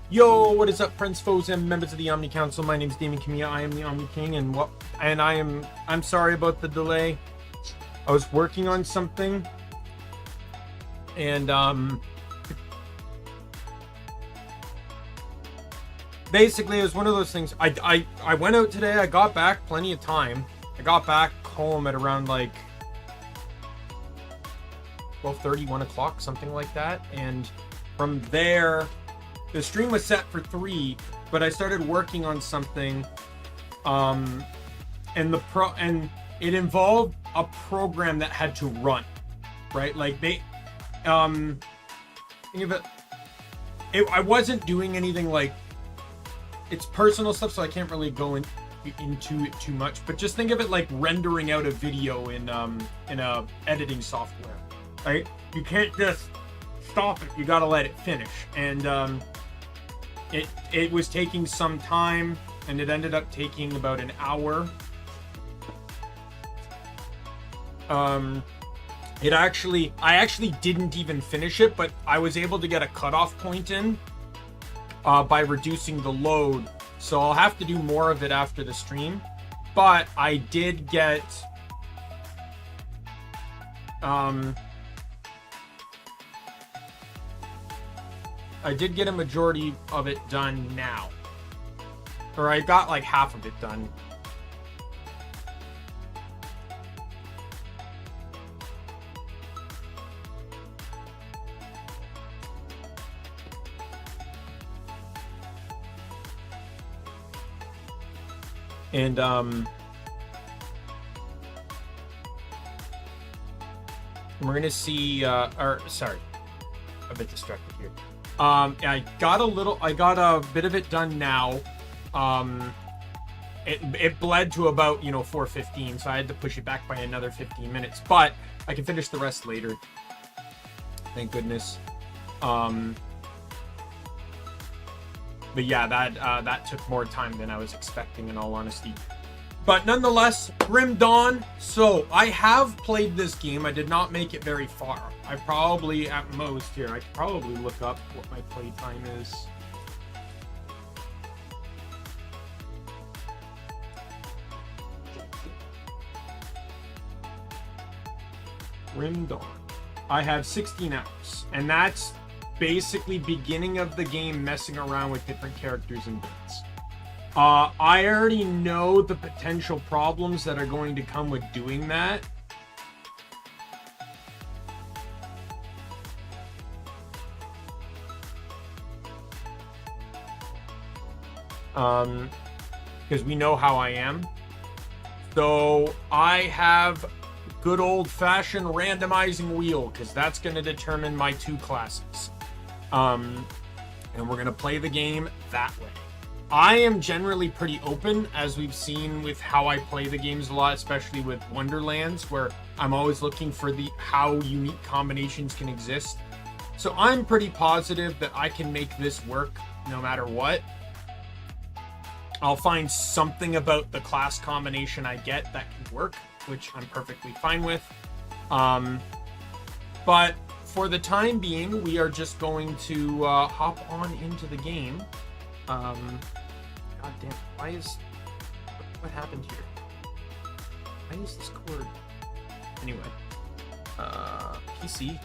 Yo, what is up, friends, foes, and members of the Omni Council? My name is Daimien Kamiya. I am the Omni King, and I'm sorry about the delay. I was working on something, and basically it was one of those things. I went out today. I got back plenty of time. I got back home at around like 12:30, 1 o'clock, something like that, and from there. The stream was set for 3, but I started working on something, and it involved a program that had to run, right? Like think of it. I wasn't doing anything like it's personal stuff, so I can't really go into it too much. But just think of it like rendering out a video in a editing software, right? You can't just stop it. You gotta let it finish, and it was taking some time, and it ended up taking about an hour. I actually didn't even finish it, but I was able to get a cutoff point in by reducing the load. So I'll have to do more of it after the stream. But I did get a majority of it done now. Or I got like half of it done. And we're gonna see sorry, a bit distracted here. I got a bit of it done now. It bled to about 4:15, so I had to push it back by another 15 minutes, but I can finish the rest later, thank goodness. But yeah, that took more time than I was expecting, in all honesty. But nonetheless, Grim Dawn. So I have played this game. I did not make it very far. I probably, at most, here, I could probably look up what my play time is. Grim Dawn. I have 16 hours, and that's basically beginning of the game, messing around with different characters and bits. I already know the potential problems that are going to come with doing that. Because we know how I am. So I have good old-fashioned randomizing wheel, because that's going to determine my 2 classes. And we're going to play the game that way. I am generally pretty open, as we've seen with how I play the games a lot, especially with Wonderlands, where I'm always looking for how unique combinations can exist. So I'm pretty positive that I can make this work no matter what. I'll find something about the class combination I get that can work, which I'm perfectly fine with. But for the time being, we are just going to hop on into the game. God damn, what happened here? Why is this cord? Anyway, PC.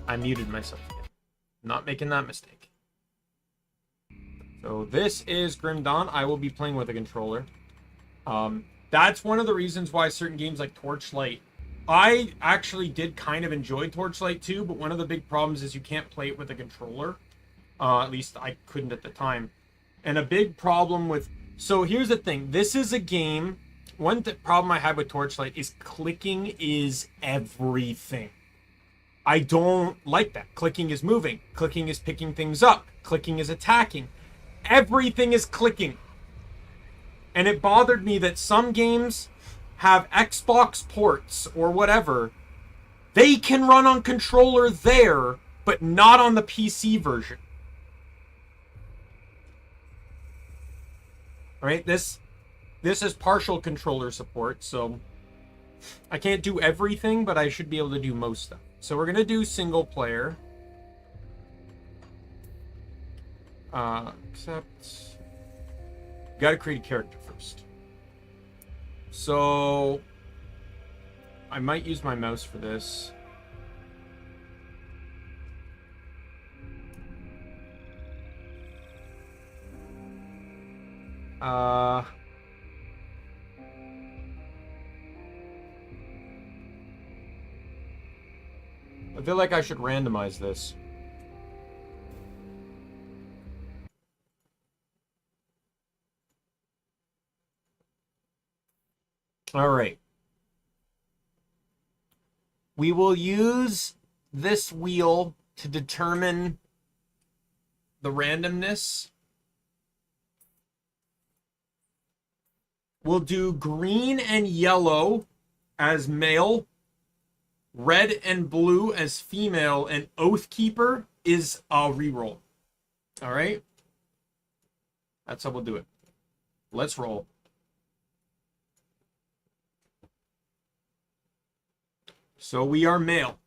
I muted myself again. Not making that mistake. So this is Grim Dawn. I will be playing with a controller. That's one of the reasons why certain games like Torchlight, I actually did kind of enjoy Torchlight 2, but one of the big problems is you can't play it with a controller. At least I couldn't at the time. And a big problem with... So here's the thing. This is a game... One problem I had with Torchlight is clicking is everything. I don't like that. Clicking is moving. Clicking is picking things up. Clicking is attacking. Everything is clicking. And it bothered me that some games have Xbox ports or whatever. They can run on controller there, but not on the PC version. Right? This is partial controller support, so I can't do everything, but I should be able to do most stuff. So we're gonna do single player. Except gotta create a character first. So I might use my mouse for this. I feel like I should randomize this. All right. We will use this wheel to determine the randomness. We'll do green and yellow as male, red and blue as female, and Oathkeeper is a reroll. All right? That's how we'll do it. Let's roll. So we are male.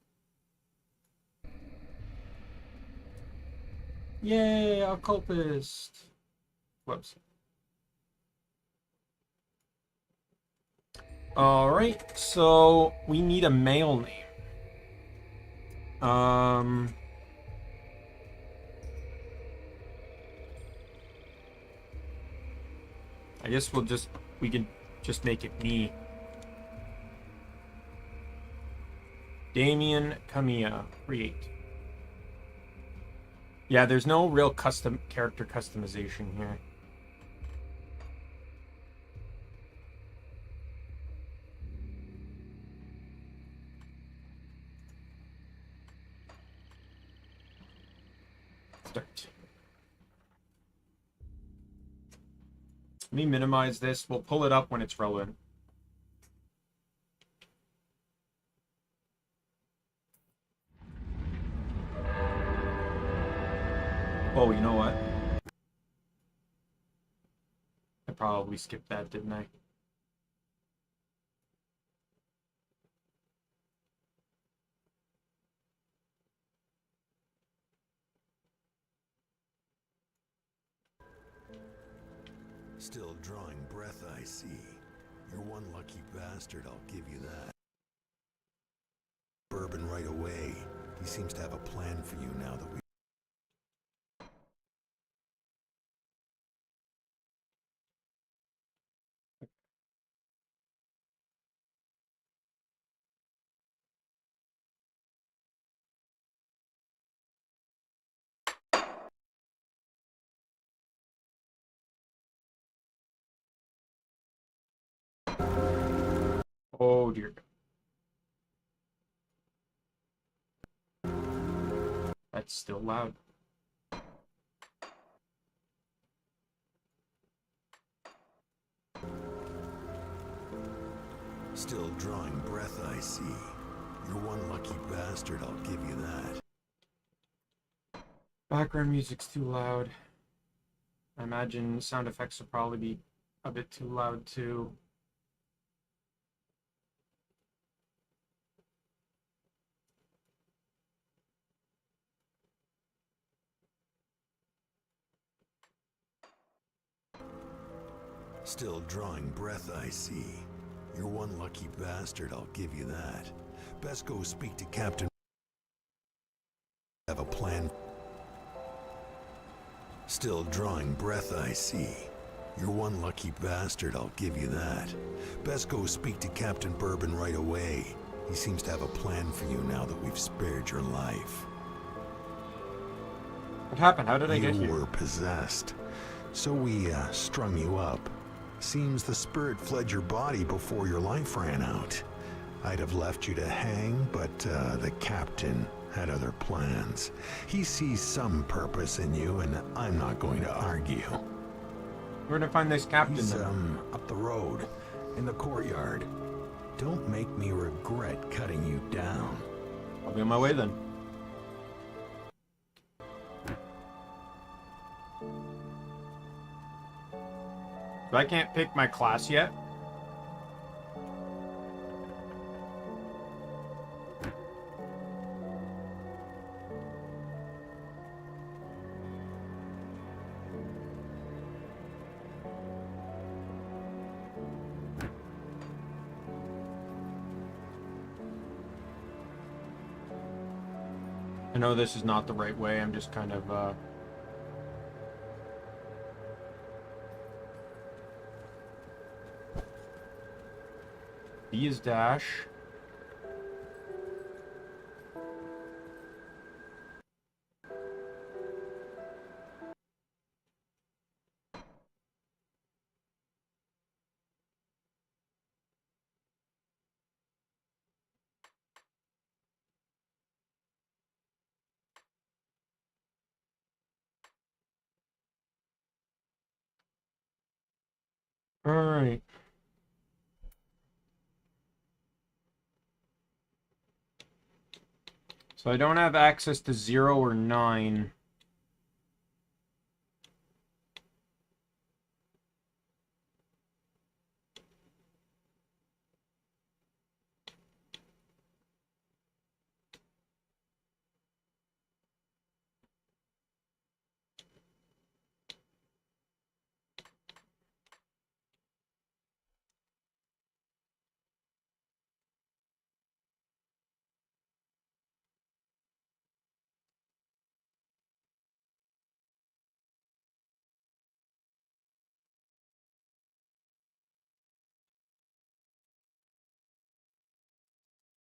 Yay, occultist. Whoops. All right, so we need a male name. I guess we can just make it me. Daimien Kamiya, create. Yeah, there's no real character customization here. Start. Let me minimize this. We'll pull it up when it's relevant. Oh, you know what? I probably skipped that, didn't I? Still drawing breath, I see. You're one lucky bastard, I'll give you that. Bourbon right away. He seems to have a plan for you now that we... Oh dear. That's still loud. Still drawing breath, I see. You're one lucky bastard, I'll give you that. Background music's too loud. I imagine sound effects will probably be a bit too loud too. Still drawing breath, I see. You're one lucky bastard, I'll give you that. Best go speak to Captain... Have a plan. Still drawing breath, I see. You're one lucky bastard, I'll give you that. Best go speak to Captain Bourbon right away. He seems to have a plan for you now that we've spared your life. What happened? How did I get here? You were possessed. So we strung you up. Seems the spirit fled your body before your life ran out. I'd have left you to hang, but the captain had other plans. He sees some purpose in you, and I'm not going to argue. Where to find this captain? He's up the road, in the courtyard. Don't make me regret cutting you down. I'll be on my way then. So I can't pick my class yet. I know this is not the right way. I'm just kind of B is dash. All right. So I don't have access to 0 or 9.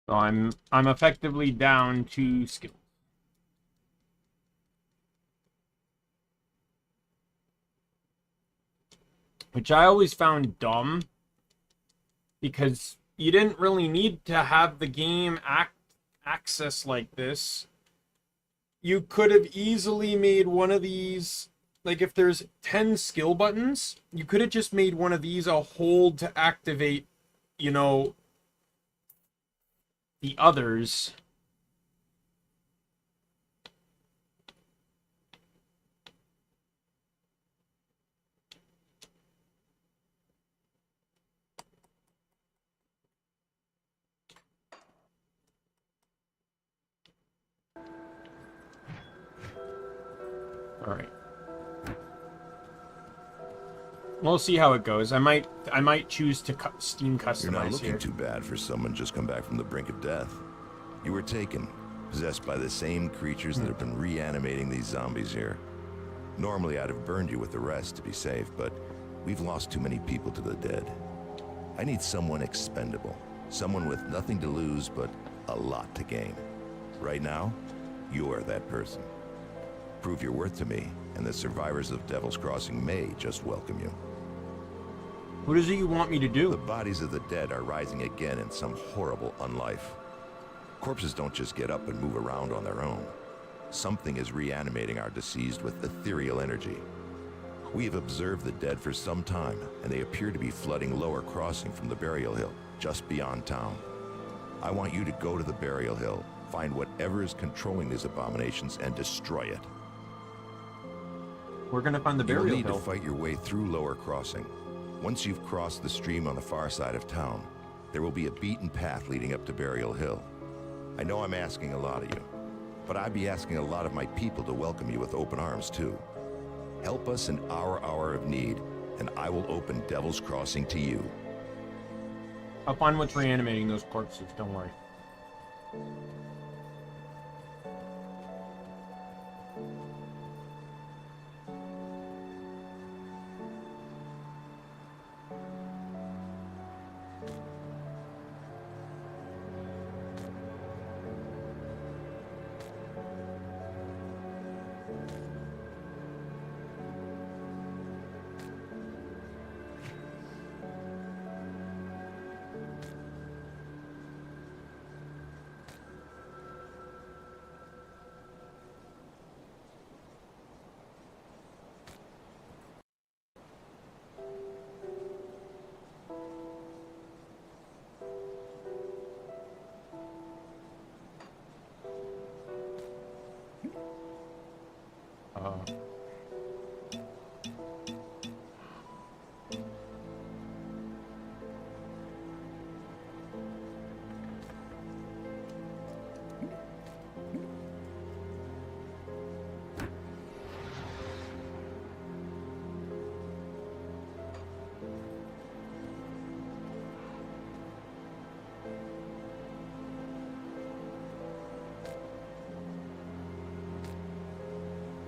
So I'm effectively down 2 skills. Which I always found dumb, because you didn't really need to have the game access like this. You could have easily made one of these, like if there's 10 skill buttons, you could have just made one of these a hold to activate, you know, the others. All right. We'll see how it goes. I might choose to Steam customize. You're not looking here. too bad for someone just come back from the brink of death. You were taken, possessed by the same creatures that have been reanimating these zombies here. Normally I'd have burned you with the rest to be safe, but we've lost too many people to the dead. I need someone expendable, someone with nothing to lose but a lot to gain. Right now, you're that person. Prove your worth to me, and the survivors of Devil's Crossing may just welcome you. What is it you want me to do? The bodies of the dead are rising again in some horrible unlife. Corpses don't just get up and move around on their own. Something is reanimating our deceased with ethereal energy. We have observed the dead for some time, and they appear to be flooding Lower Crossing from the burial hill, just beyond town. I want you to go to the burial hill, find whatever is controlling these abominations, and destroy it. We're gonna find the burial You'll need hill. to fight your way through Lower Crossing. Once you've crossed the stream on the far side of town, there will be a beaten path leading up to Burial Hill. I know I'm asking a lot of you, but I'd be asking a lot of my people to welcome you with open arms too. Help us in our hour of need, and I will open Devil's Crossing to you. I'll find what's reanimating those corpses, don't worry.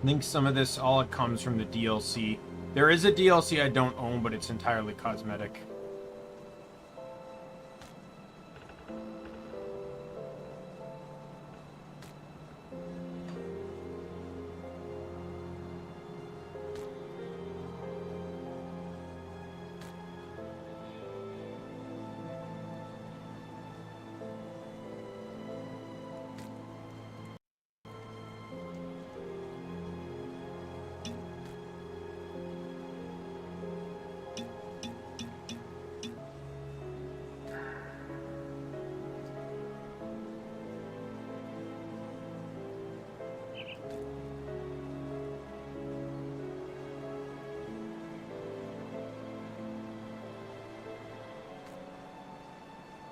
I think some of this all comes from the DLC. There is a DLC I don't own, but it's entirely cosmetic.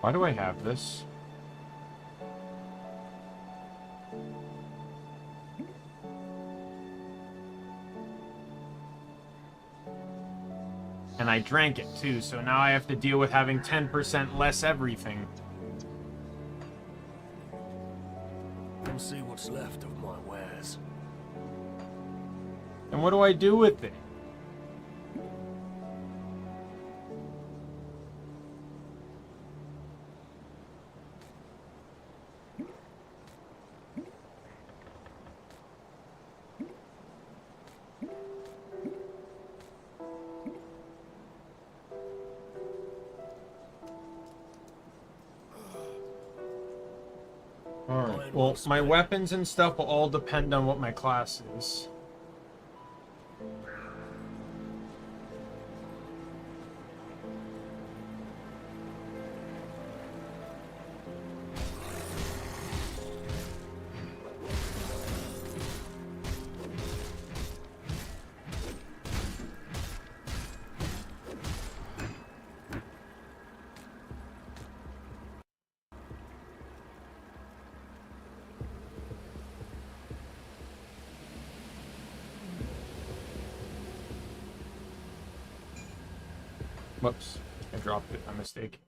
Why do I have this? And I drank it too, so now I have to deal with having 10% less everything. We'll see what's left of my wares. And what do I do with it? Alright, well, my weapons and stuff will all depend on what my class is. Whoops, I dropped it by mistake.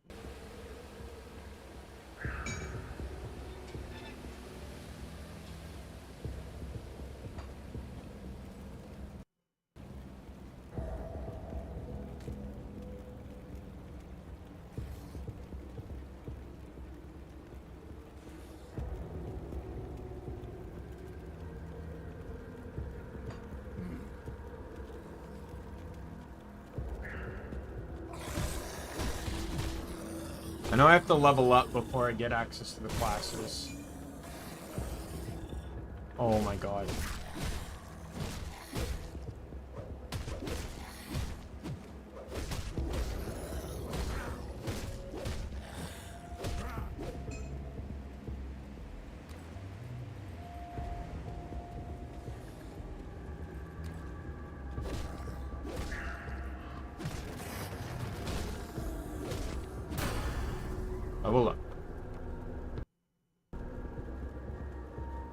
I know I have to level up before I get access to the classes. Oh my god. Level up.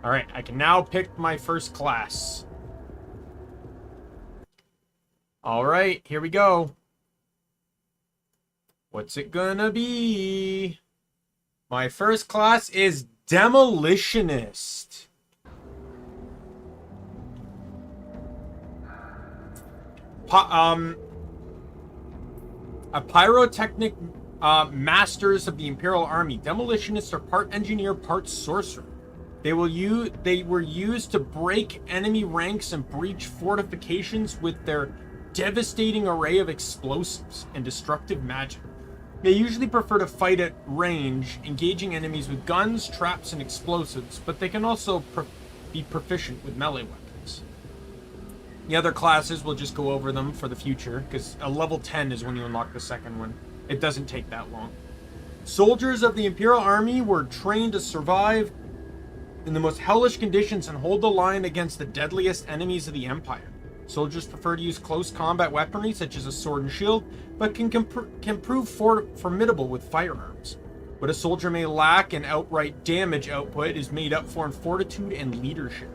Alright, I can now pick my first class. Alright, here we go. What's it gonna be? My first class is Demolitionist. A pyrotechnic masters of the Imperial Army. Demolitionists are part engineer, part sorcerer. They were used to break enemy ranks and breach fortifications with their devastating array of explosives and destructive magic. They usually prefer to fight at range, engaging enemies with guns, traps, and explosives, but they can also be proficient with melee weapons. The other classes, we'll just go over them for the future, because a level 10 is when you unlock the second one. It doesn't take that long. Soldiers of the Imperial Army were trained to survive in the most hellish conditions and hold the line against the deadliest enemies of the Empire. Soldiers prefer to use close combat weaponry such as a sword and shield, but can prove formidable with firearms. What a soldier may lack in outright damage output is made up for in fortitude and leadership.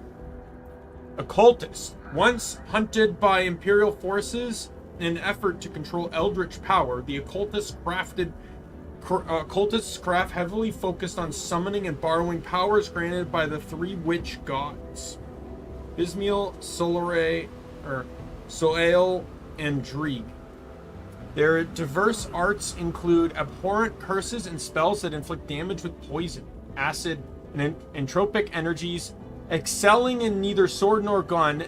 Occultists, once hunted by Imperial forces in an effort to control eldritch power, the occultists craft heavily focused on summoning and borrowing powers granted by the three witch gods. Bismiel, Solare, or Soel, and Drieg. Their diverse arts include abhorrent curses and spells that inflict damage with poison, acid, and entropic energies. Excelling in neither sword nor gun,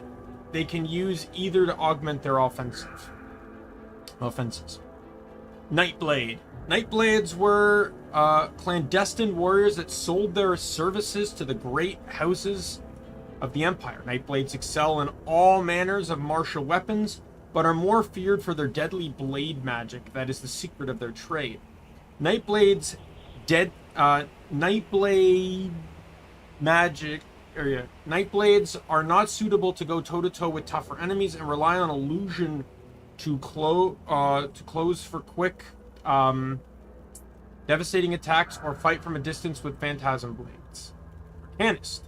they can use either to augment their offenses. Nightblade. Nightblades were clandestine warriors that sold their services to the great houses of the Empire. Nightblades excel in all manners of martial weapons, but are more feared for their deadly blade magic that is the secret of their trade. Nightblades Nightblades are not suitable to go toe-to-toe with tougher enemies and rely on illusion to close for quick, devastating attacks or fight from a distance with phantasm blades. Arcanist.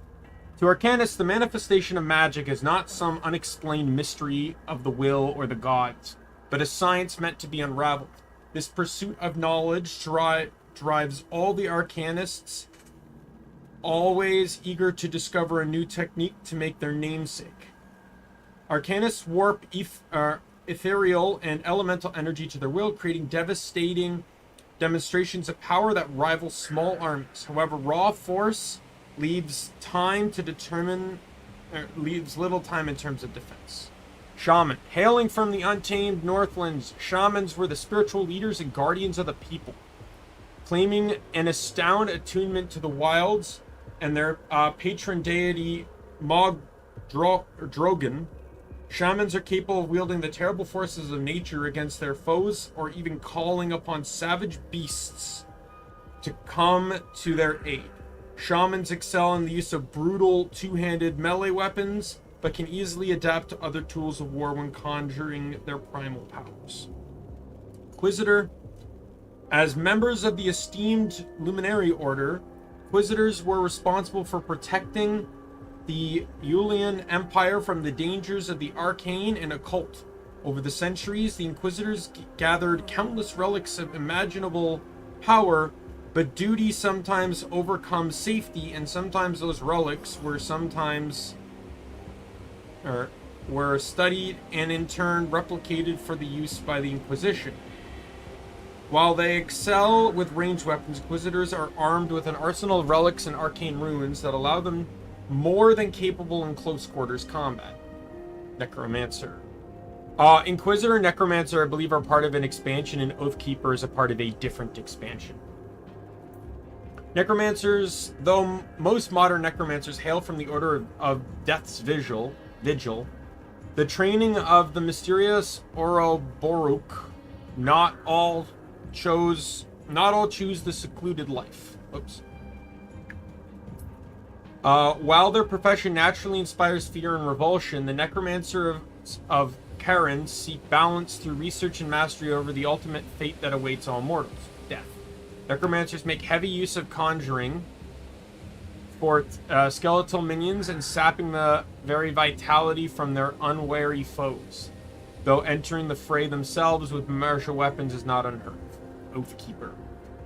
To Arcanists, the manifestation of magic is not some unexplained mystery of the will or the gods, but a science meant to be unraveled. This pursuit of knowledge drives all the Arcanists, always eager to discover a new technique to make their namesake. Arcanists warp ethereal and elemental energy to their will, creating devastating demonstrations of power that rival small armies. However, raw force leaves little time in terms of defense. Shaman. Hailing from the untamed Northlands, shamans were the spiritual leaders and guardians of the people. Claiming an astound attunement to the wilds and their patron deity Drogan, shamans are capable of wielding the terrible forces of nature against their foes, or even calling upon savage beasts to come to their aid. Shamans excel in the use of brutal two-handed melee weapons, but can easily adapt to other tools of war when conjuring their primal powers. Inquisitor. As members of the esteemed Luminary Order, Inquisitors were responsible for protecting the Yulian Empire from the dangers of the arcane and occult. Over the centuries, the Inquisitors gathered countless relics of imaginable power, but duty sometimes overcomes safety, and sometimes those relics were studied and in turn replicated for the use by the Inquisition. While they excel with ranged weapons, Inquisitors are armed with an arsenal of relics and arcane ruins that allow them more than capable in close quarters combat. Necromancer. Inquisitor and Necromancer, I believe, are part of an expansion, and Oathkeeper is a part of a different expansion. Necromancers, though most modern Necromancers hail from the Order of Death's Vigil, the training of the mysterious Ouroboros, not all choose the secluded life. Oops. While their profession naturally inspires fear and revulsion, the Necromancer of Karen seek balance through research and mastery over the ultimate fate that awaits all mortals, death. Necromancers make heavy use of conjuring for skeletal minions and sapping the very vitality from their unwary foes, though entering the fray themselves with martial weapons is not unheard of. Oathkeeper.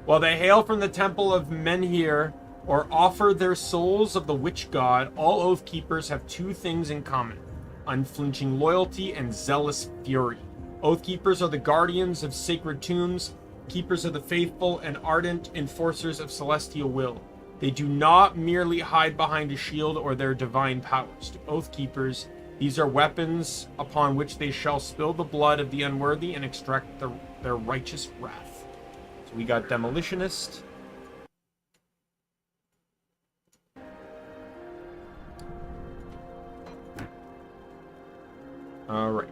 While they hail from the temple of Menhir or offer their souls of the witch god, all Oathkeepers have two things in common: unflinching loyalty and zealous fury. Oathkeepers are the guardians of sacred tombs, keepers of the faithful, and ardent enforcers of celestial will. They do not merely hide behind a shield or their divine powers. To Oathkeepers, these are weapons upon which they shall spill the blood of the unworthy and extract their righteous wrath. So we got Demolitionist. All right.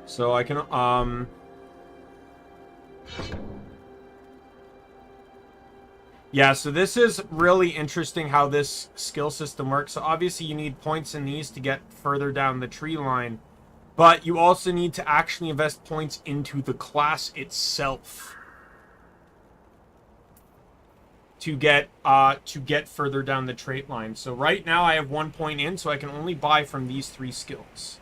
So I can yeah, so this is really interesting how this skill system works. So obviously you need points in these to get further down the tree line, but you also need to actually invest points into the class itself to get further down the trait line. So right now I have 1 point in, so I can only buy from these 3 skills.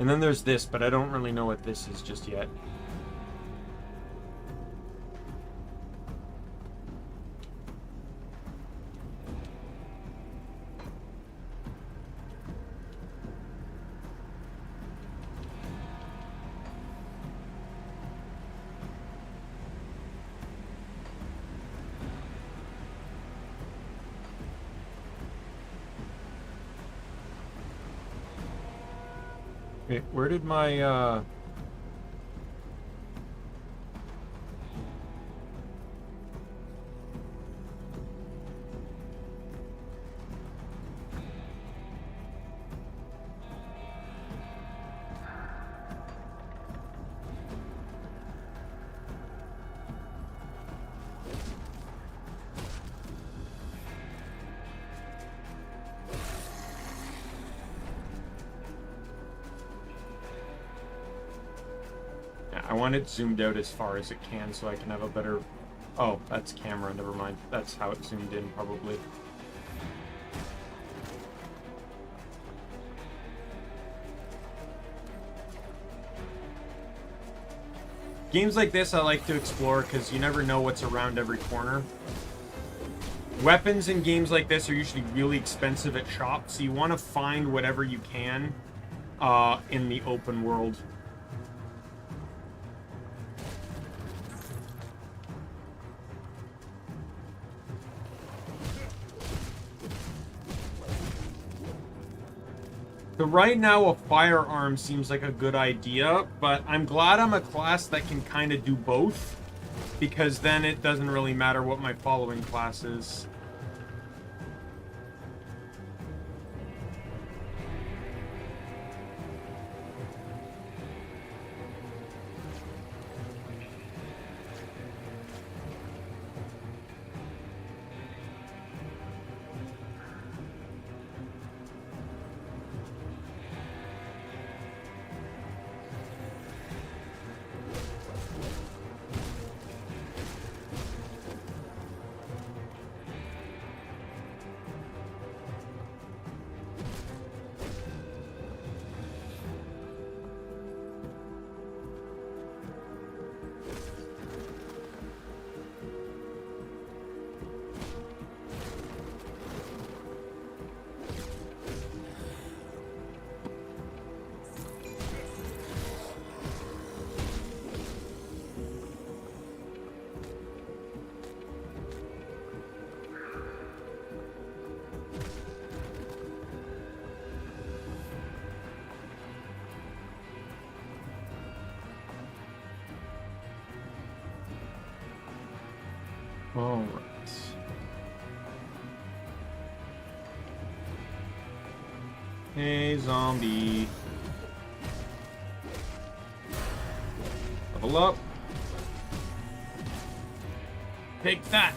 And then there's this, but I don't really know what this is just yet. Wait, where did my, I want it zoomed out as far as it can so I can have a better... Oh, that's camera, never mind. That's how it zoomed in, probably. Games like this I like to explore because you never know what's around every corner. Weapons in games like this are usually really expensive at shops, so you want to find whatever you can in the open world. So right now, a firearm seems like a good idea, but I'm glad I'm a class that can kind of do both, because then it doesn't really matter what my following class is. All right. Hey, zombie. Level up. Take that.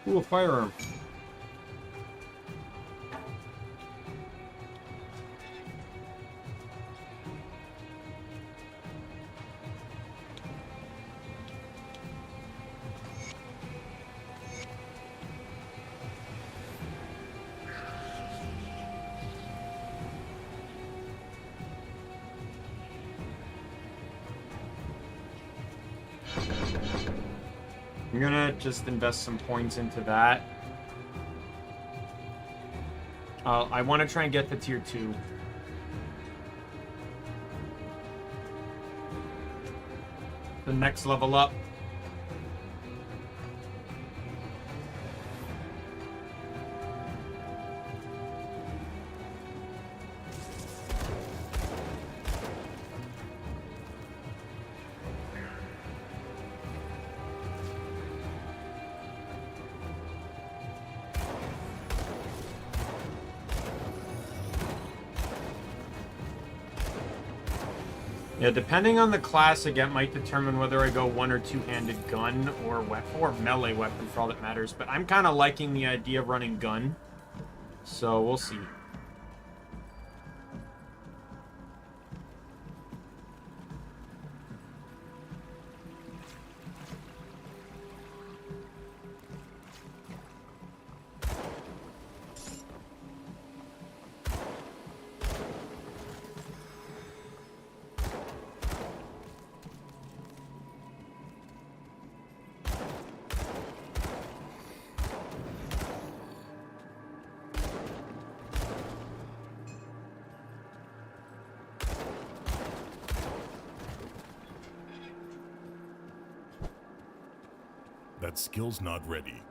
Ooh, a firearm. I'm gonna just invest some points into that. I want to try and get to tier 2. The next level up. Yeah, depending on the class I get might determine whether I go one or two-handed gun or melee weapon for all that matters. But I'm kind of liking the idea of running gun, so we'll see. said skills not ready.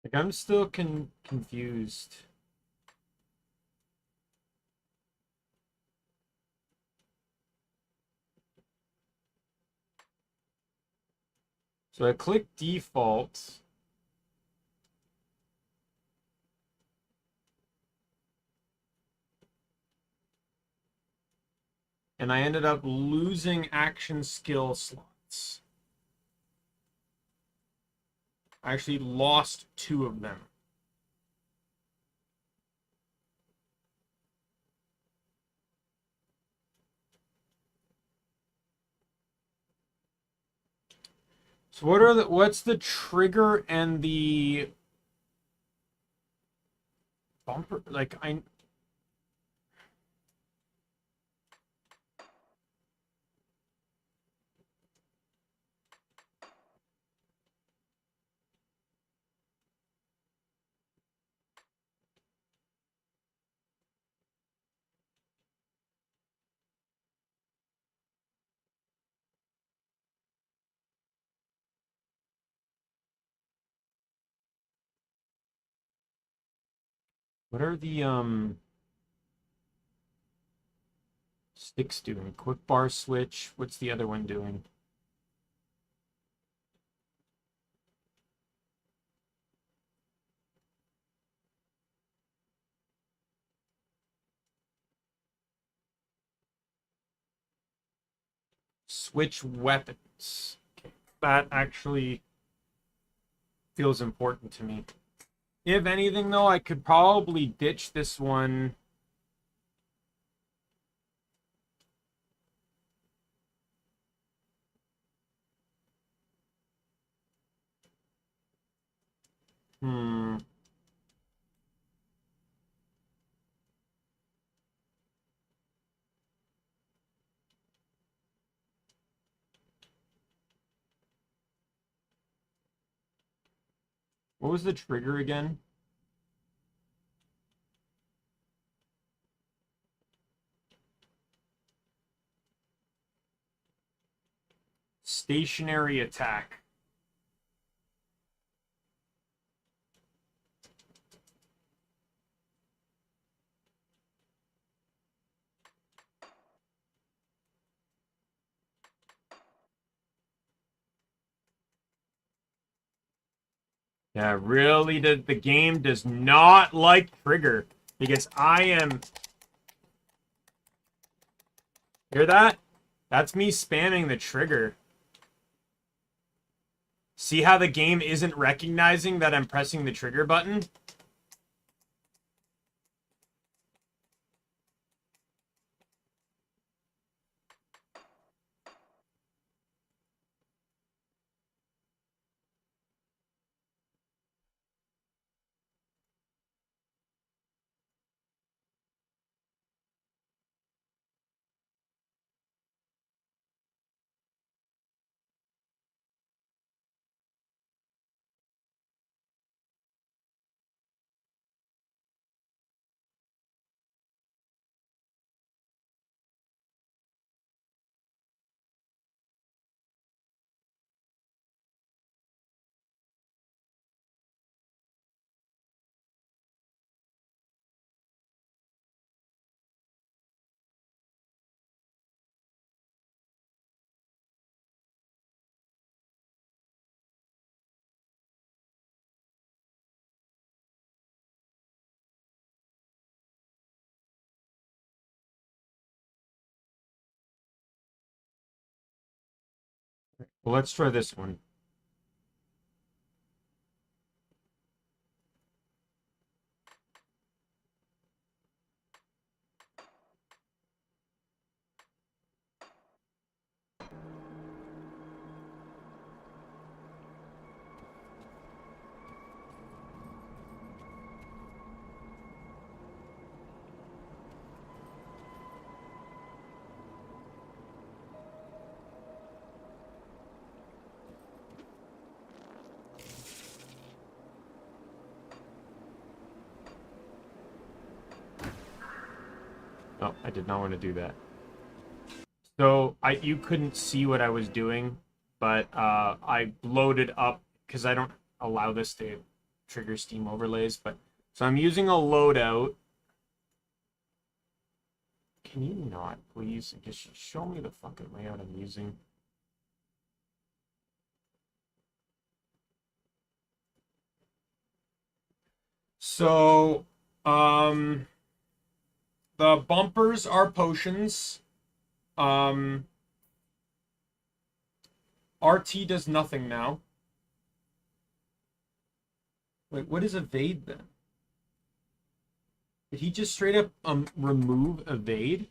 Like, I'm still confused. So I click default. And I ended up losing action skill slots. I actually lost 2 of them. So what's the trigger and the bumper? Like, what are the sticks doing? Quick bar switch. What's the other one doing? Switch weapons. Okay. That actually feels important to me. If anything, though, I could probably ditch this one. Hmm. What was the trigger again? Stationary attack. Yeah, really, the game does not like trigger because I am. Hear that? That's me spamming the trigger. See how the game isn't recognizing that I'm pressing the trigger button? Well, let's try this one. I did not want to do that. So you couldn't see what I was doing, but I loaded up because I don't allow this to trigger Steam overlays. But so I'm using a loadout. Can you not, please? Just show me the fucking layout I'm using. So, the bumpers are potions. RT does nothing now. Wait, what is evade then? Did he just straight up remove evade?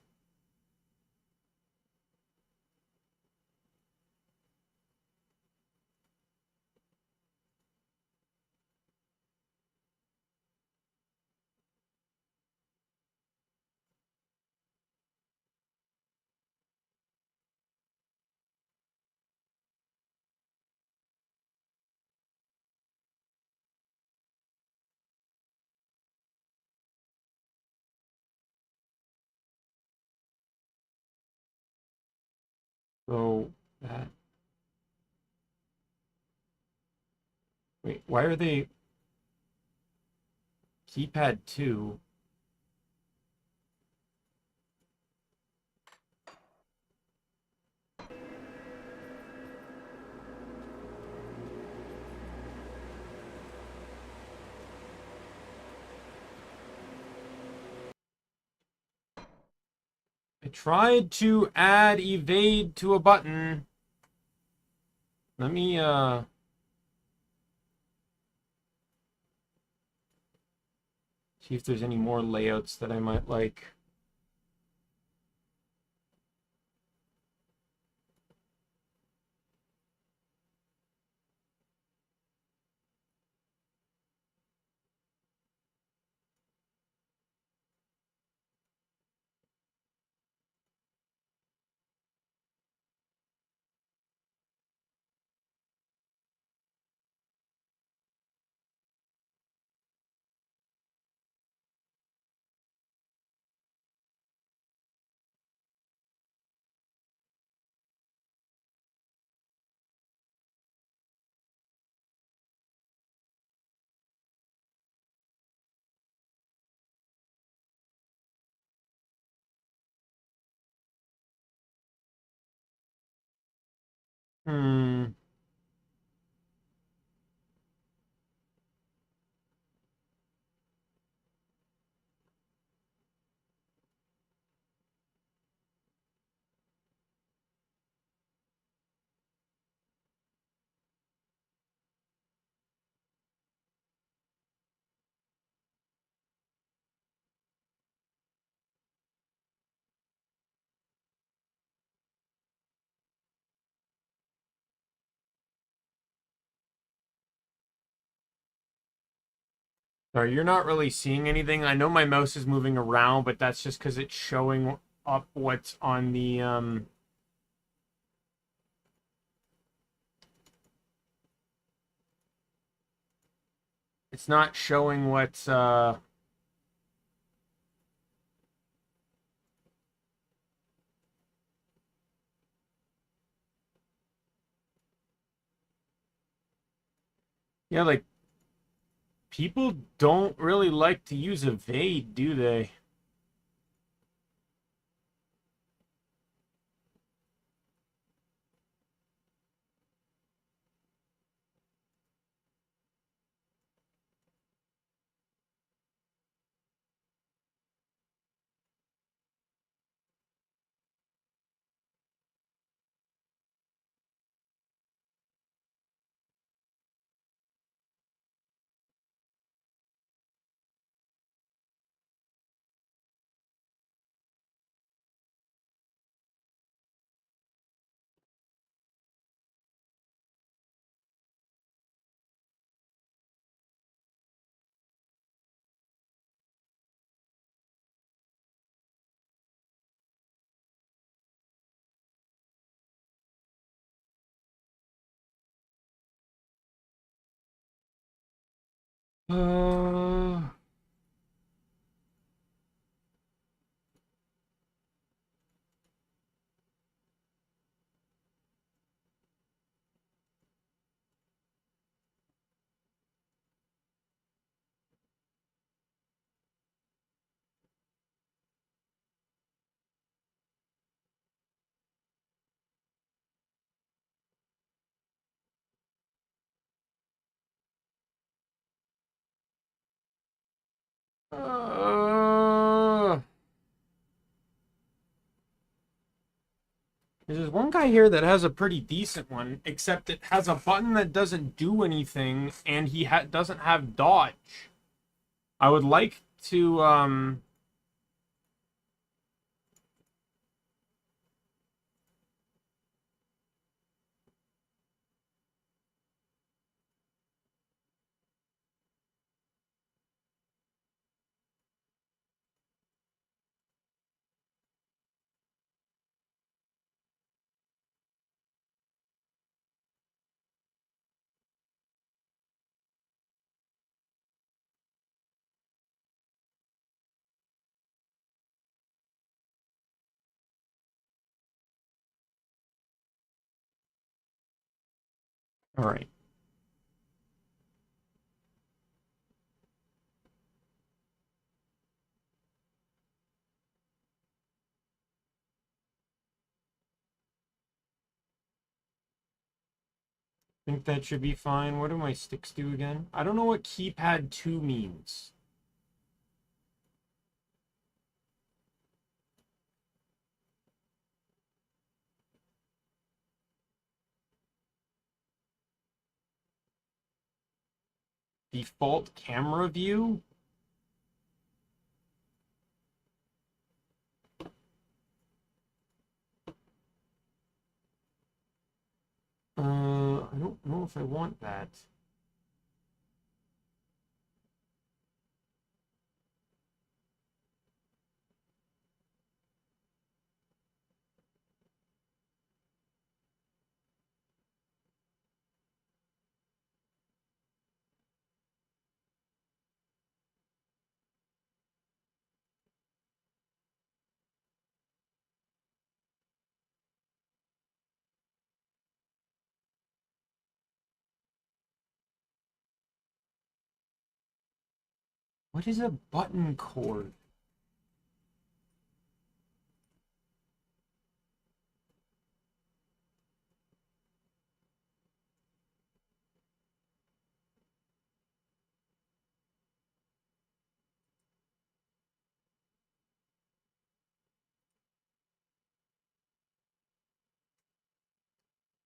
So that. Wait, why are they keypad 2? I tried to add evade to a button. Let me see if there's any more layouts that I might like. Hmm. Sorry, you're not really seeing anything. I know my mouse is moving around, but that's just because it's showing up what's on the it's not showing what's yeah, like people don't really like to use evade, do they? Uh Uh, there's one guy here that has a pretty decent one, except it has a button that doesn't do anything, and he doesn't have dodge. I would like to, all right. Think that should be fine. What do my sticks do again? I don't know what keypad 2 means. Default camera view? I don't know if I want that. What is a button cord?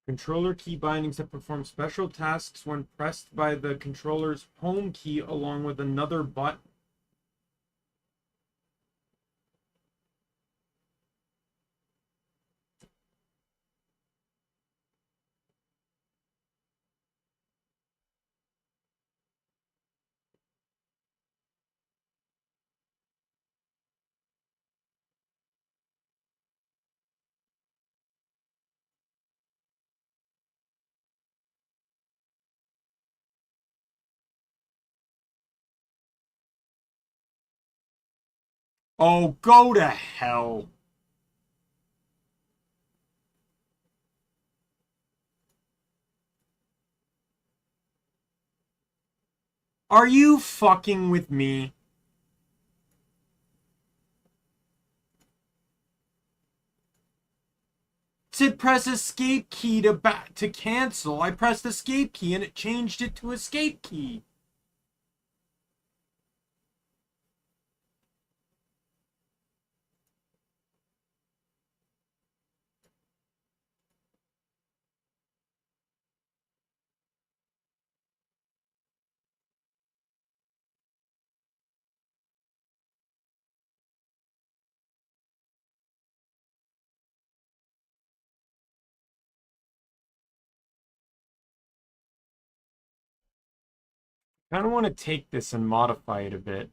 Controller key bindings that perform special tasks when pressed by the controller's home key along with another button. Oh, go to hell. Are you fucking with me? To press escape key to cancel, I pressed escape key and it changed it to escape key. I kind of want to take this and modify it a bit.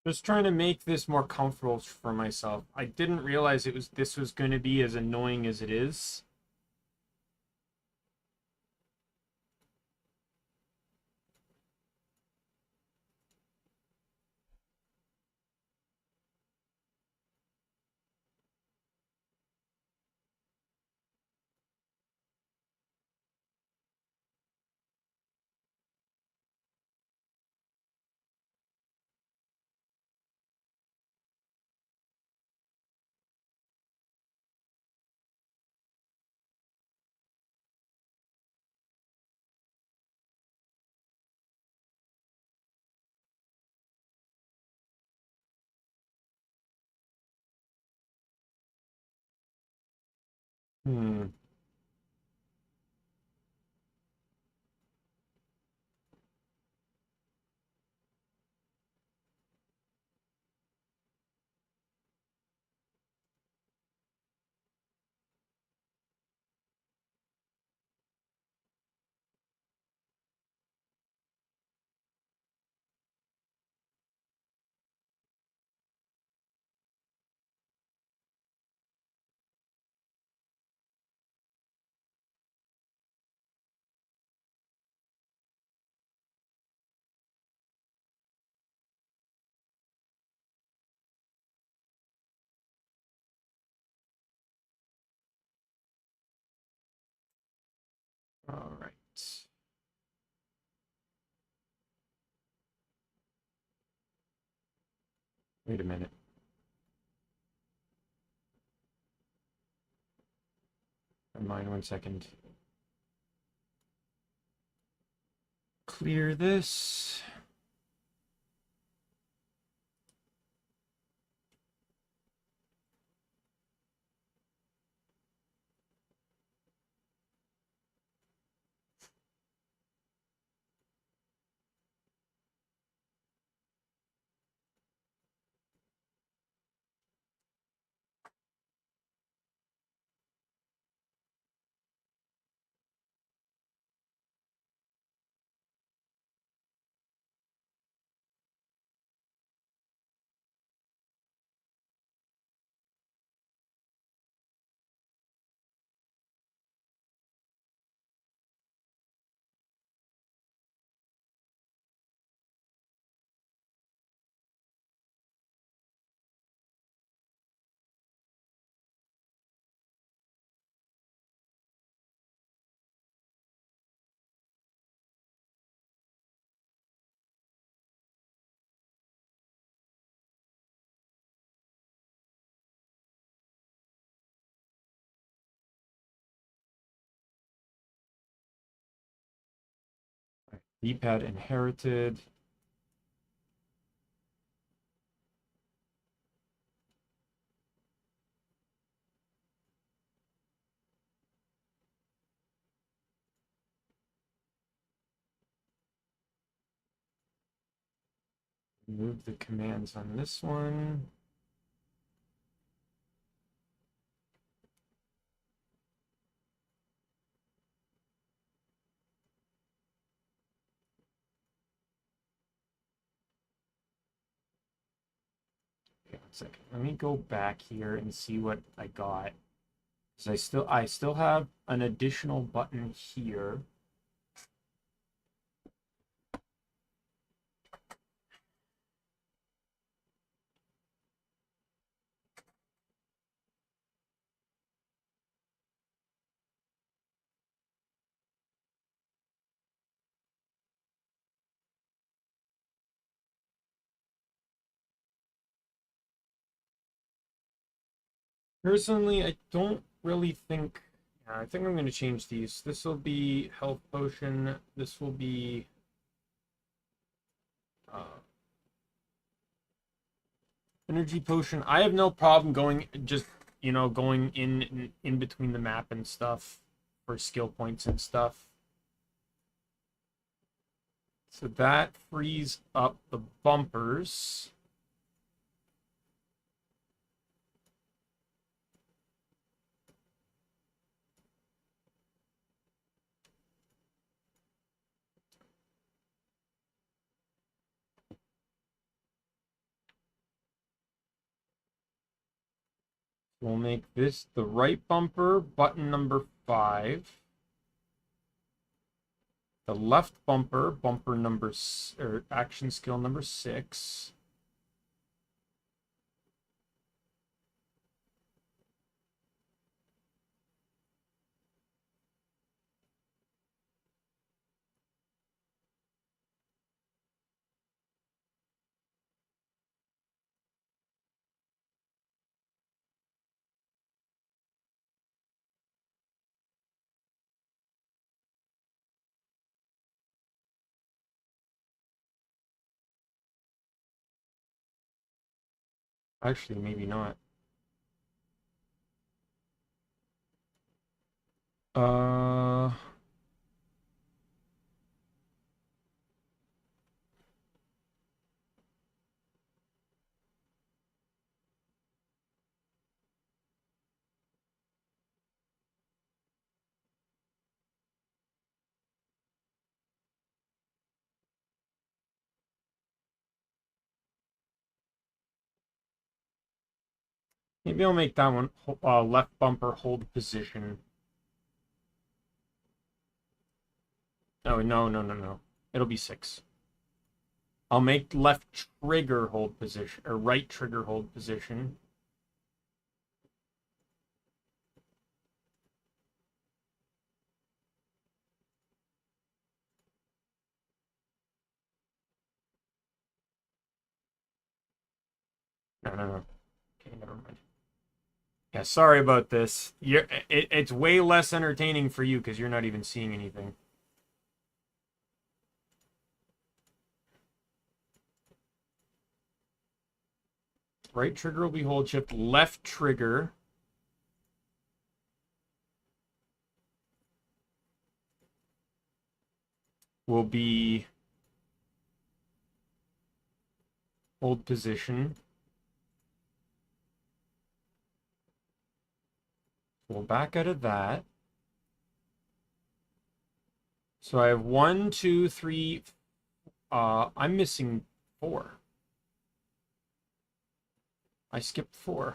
Just trying to make this more comfortable for myself. I didn't realize this was going to be as annoying as it is. Hmm. All right. Wait a minute. Never mind, 1 second. Clear this. D-pad inherited. Move the commands on this one. Okay, 1 second. Let me go back here and see what I got. So I still have an additional button here. Personally, I don't really think. Yeah, I think I'm going to change these. This will be health potion. This will be uh, energy potion. I have no problem going just going in between the map and stuff for skill points and stuff. So that frees up the bumpers. We'll make this the right bumper, button number 5. The left bumper, bumper number or action skill number 6. Actually, maybe not. Uh, Maybe I'll make that one left bumper hold position. Oh, no. It'll be 6. I'll make left trigger hold position, or right trigger hold position. No. Okay, never mind. Yeah, sorry about this. It's way less entertaining for you because you're not even seeing anything. Right trigger will be hold shift. Left trigger will be hold position. We'll back out of that. So I have 1, 2, 3. I'm missing 4. I skipped 4.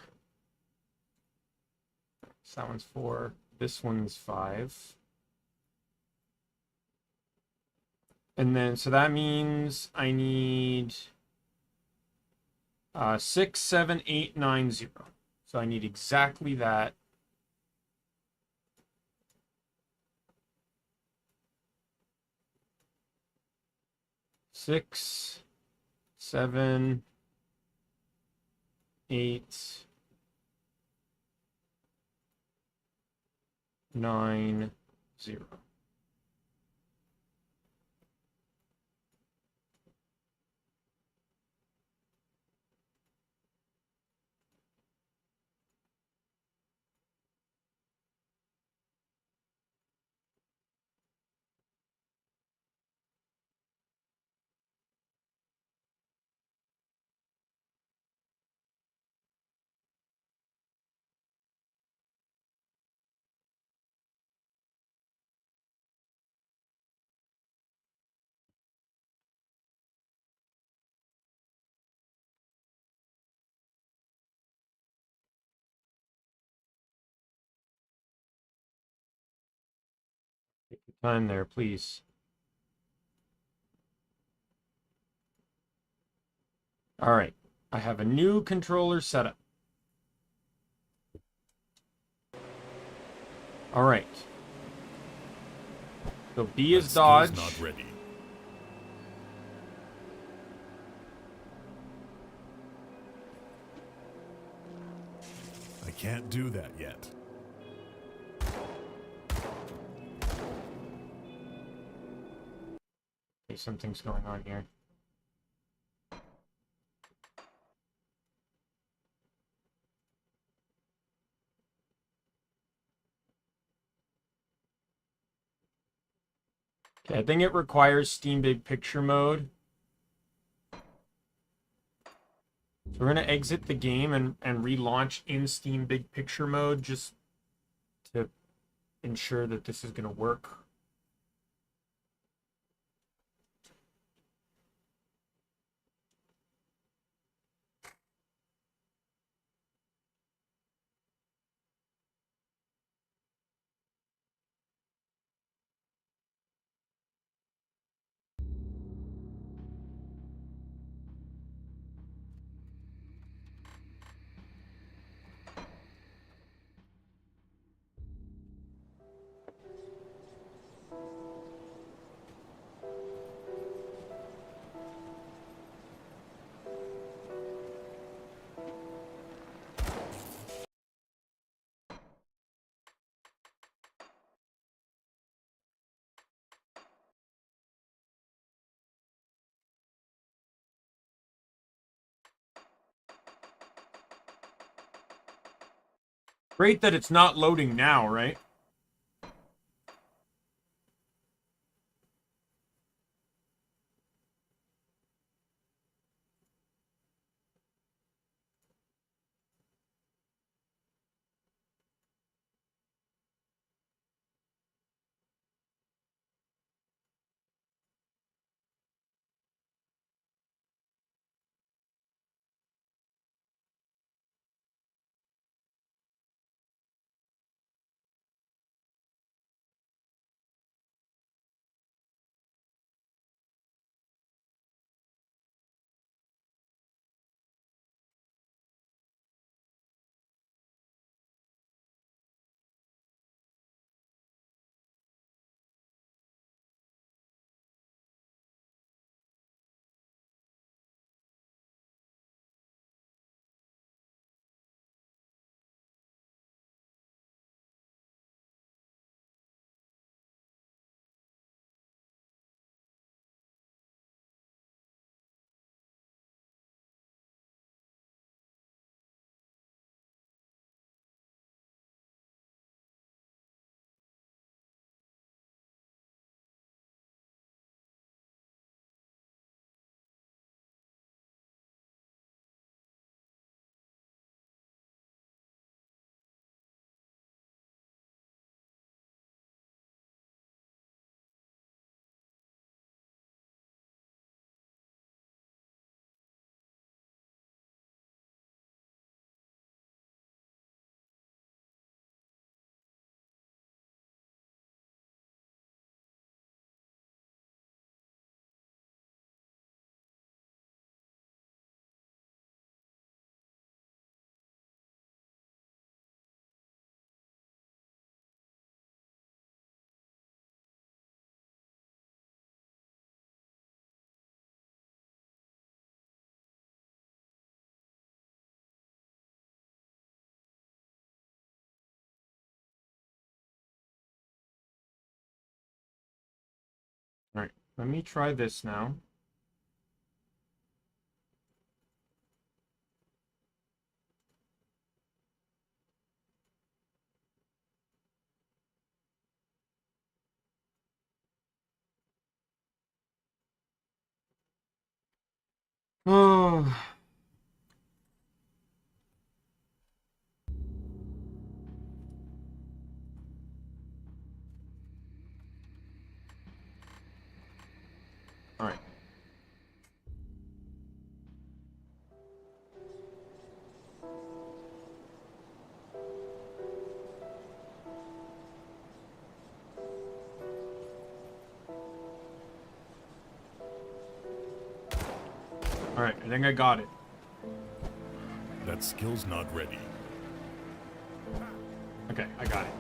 So that one's 4. This one's 5. And then, so that means I need 6, 7, 8, 9, 0. So I need exactly that. Six, 7, 8, 9, 0. Take your time there, please. All right. I have a new controller setup. All right. So B is dodge. Not ready. I can't do that yet. Okay, something's going on here. Okay, I think it requires Steam Big Picture mode. So we're going to exit the game and relaunch in Steam Big Picture mode just to ensure that this is going to work. Great that it's not loading now, right? All right, let me try this now. Oh. All right. All right, I think I got it. That skill's not ready. Okay, I got it.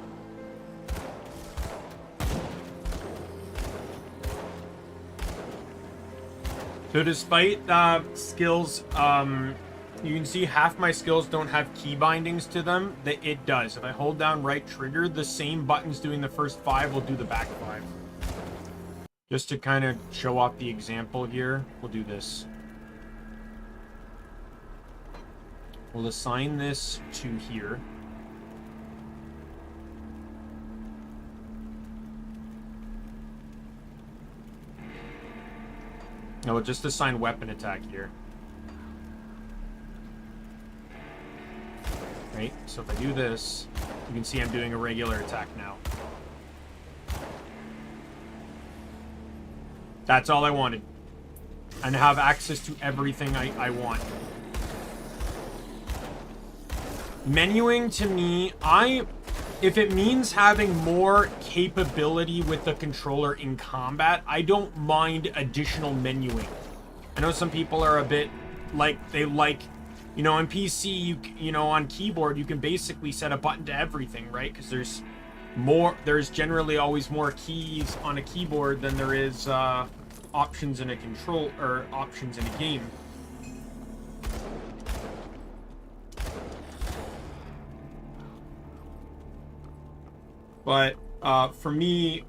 So despite skills, you can see half my skills don't have key bindings to them. That it does. If I hold down right trigger, the same buttons doing the first 5 will do the back 5. Just to kind of show off the example here, we'll do this. We'll assign this to here. No, we'll just assign weapon attack here. Right, so if I do this, you can see I'm doing a regular attack now. That's all I wanted. And have access to everything I want. Menuing to me, if it means having more capability with the controller in combat, I don't mind additional menuing. I know some people are a bit like, they like, you know, on PC, you know, on keyboard, you can basically set a button to everything, right? Because there's generally always more keys on a keyboard than there is options in a control, or options in a game. But for me,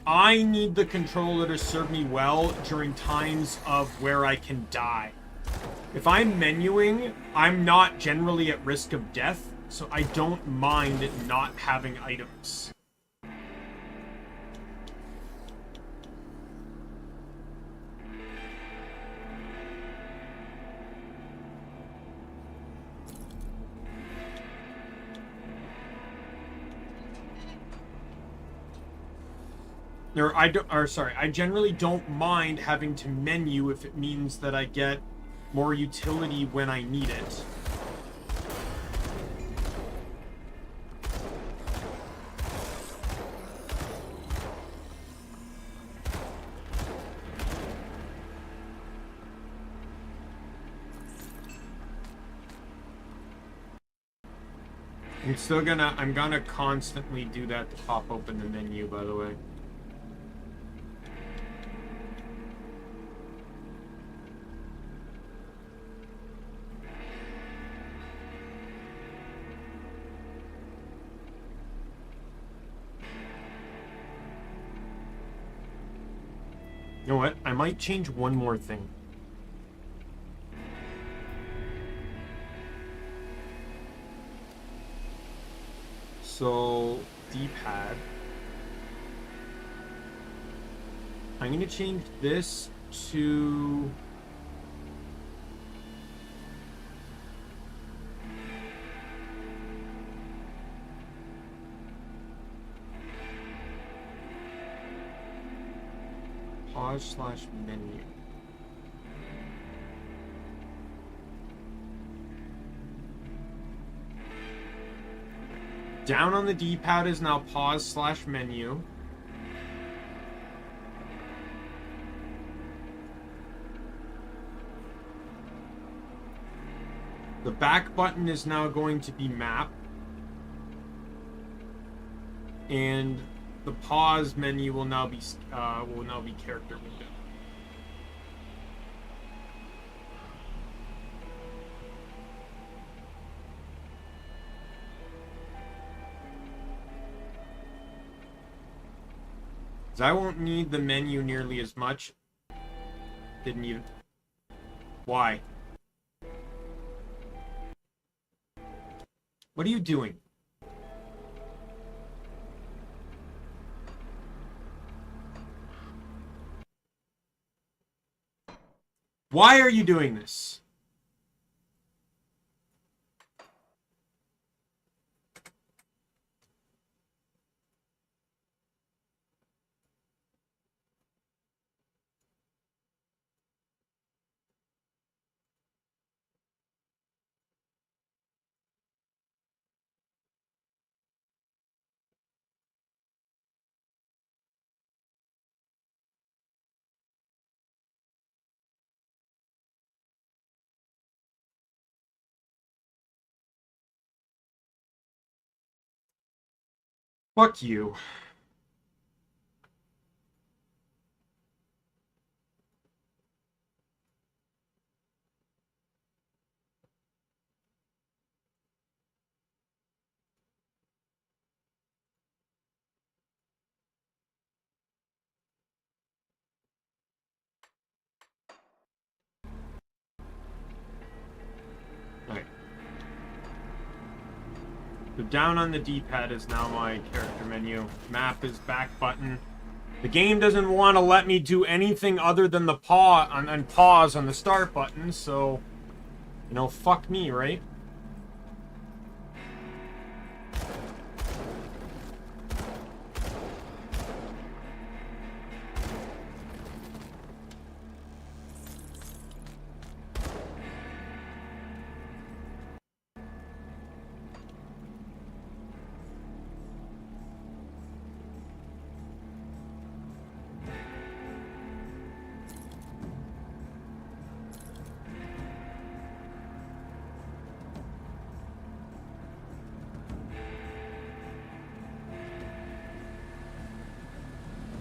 I need the controller to serve me well during times of where I can die. If I'm menuing, I'm not generally at risk of death, so I don't mind not having items. I generally don't mind having to menu if it means that I get more utility when I need it. I'm gonna constantly do that to pop open the menu, by the way. You know what? I might change one more thing. So, D-pad. I'm going to change this to... pause/menu. Down on the D-pad is now pause/menu. The back button is now going to be map. And the pause menu will now be character window. I won't need the menu nearly as much. Didn't even. Why? What are you doing? Why are you doing this? Fuck you. Alright. So down on the D-pad is now my character menu. Map is back button. The game doesn't want to let me do anything other than the pause on the start button, so, you know, fuck me, right?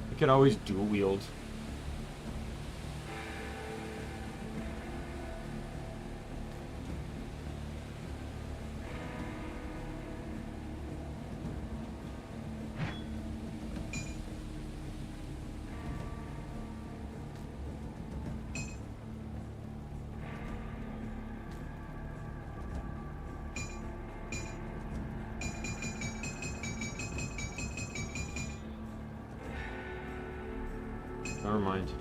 I could always dual wield. never mind.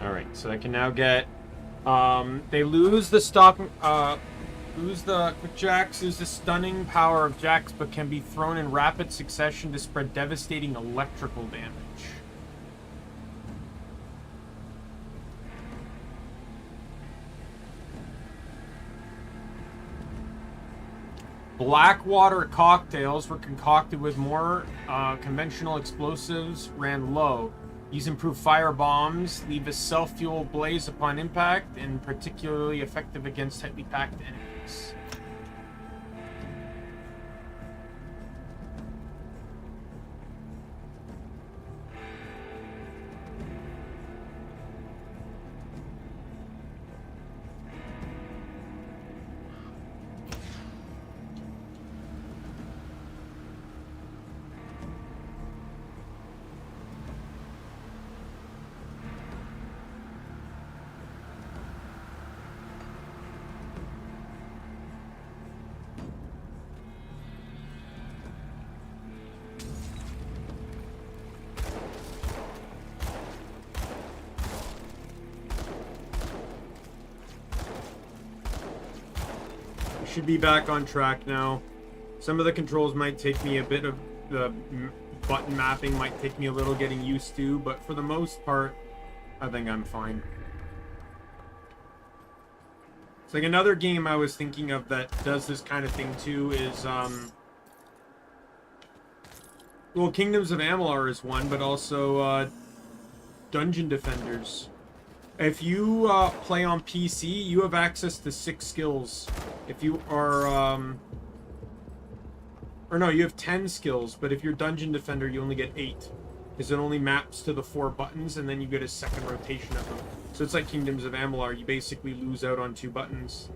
Alright, so I can now get... they lose the stock... lose the quick jacks, lose the stunning power of jacks, but can be thrown in rapid succession to spread devastating electrical damage. Blackwater cocktails were concocted with more conventional explosives, ran low. These improve fire bombs, leave a self-fuel blaze upon impact, and particularly effective against tightly packed enemies. Should be back on track now. Some of the controls might take me a bit of the button mapping might take me a little getting used to, but for the most part, I think I'm fine. It's like another game I was thinking of that does this kind of thing too is well, Kingdoms of Amalur is one, but also Dungeon Defenders. If you play on PC, you have access to 6 skills. If you are, or no, you have 10 skills, but if you're Dungeon Defender, you only get 8. Because it only maps to the 4 buttons, and then you get a second rotation of them. So it's like Kingdoms of Amalur, you basically lose out on 2 buttons.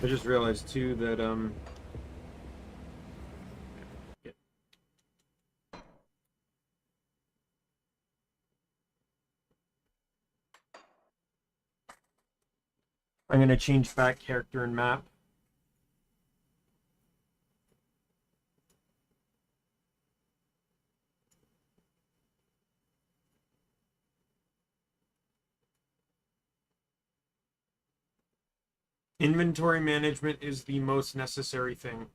I just realized too that I'm gonna change back character and map. Inventory management is the most necessary thing.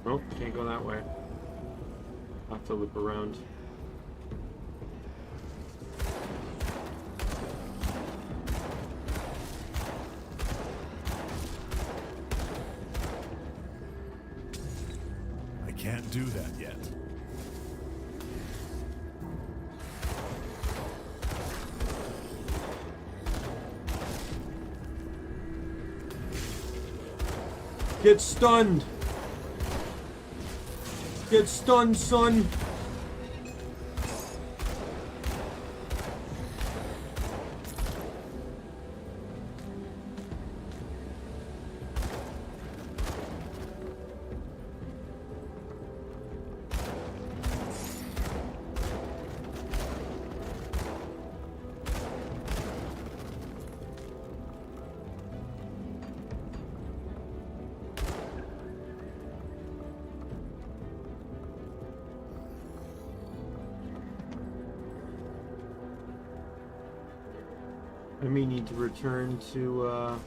Nope, can't go that way. I'll have to loop around. Get stunned. Get stunned, son. I may need to return to,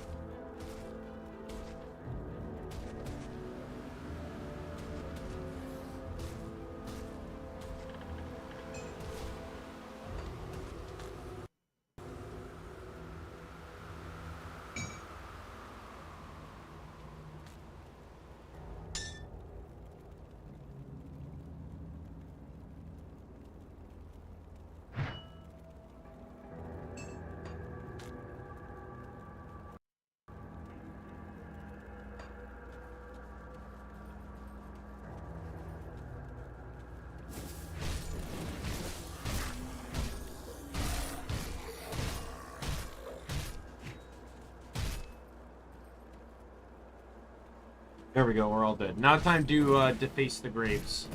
there we go, we're all dead. Now time to deface the graves.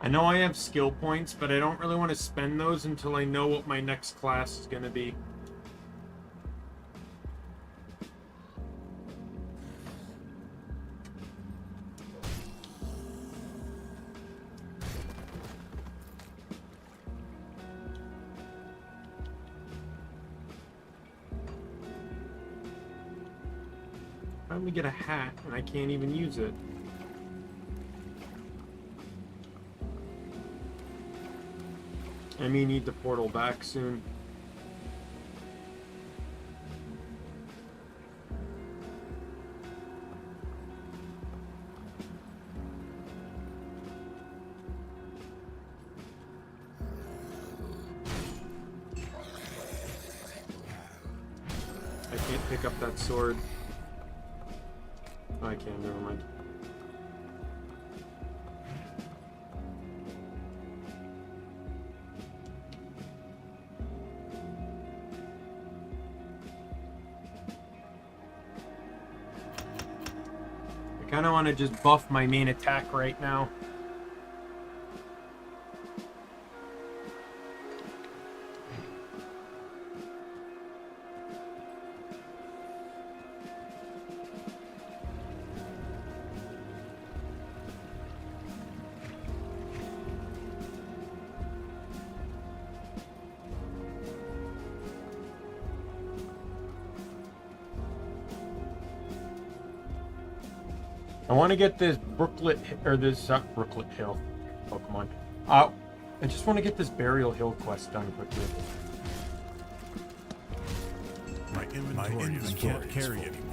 I know I have skill points, but I don't really want to spend those until I know what my next class is going to be. Finally get a hat, and I can't even use it. I may need the portal back soon. I can't pick up that sword. Oh, I can, never mind. I kind of want to just buff my main attack right now. I want to get this Brooklet, or this Brooklet Hill Pokemon. I just want to get this Burial Hill quest done quickly. My inventory can't carry anymore.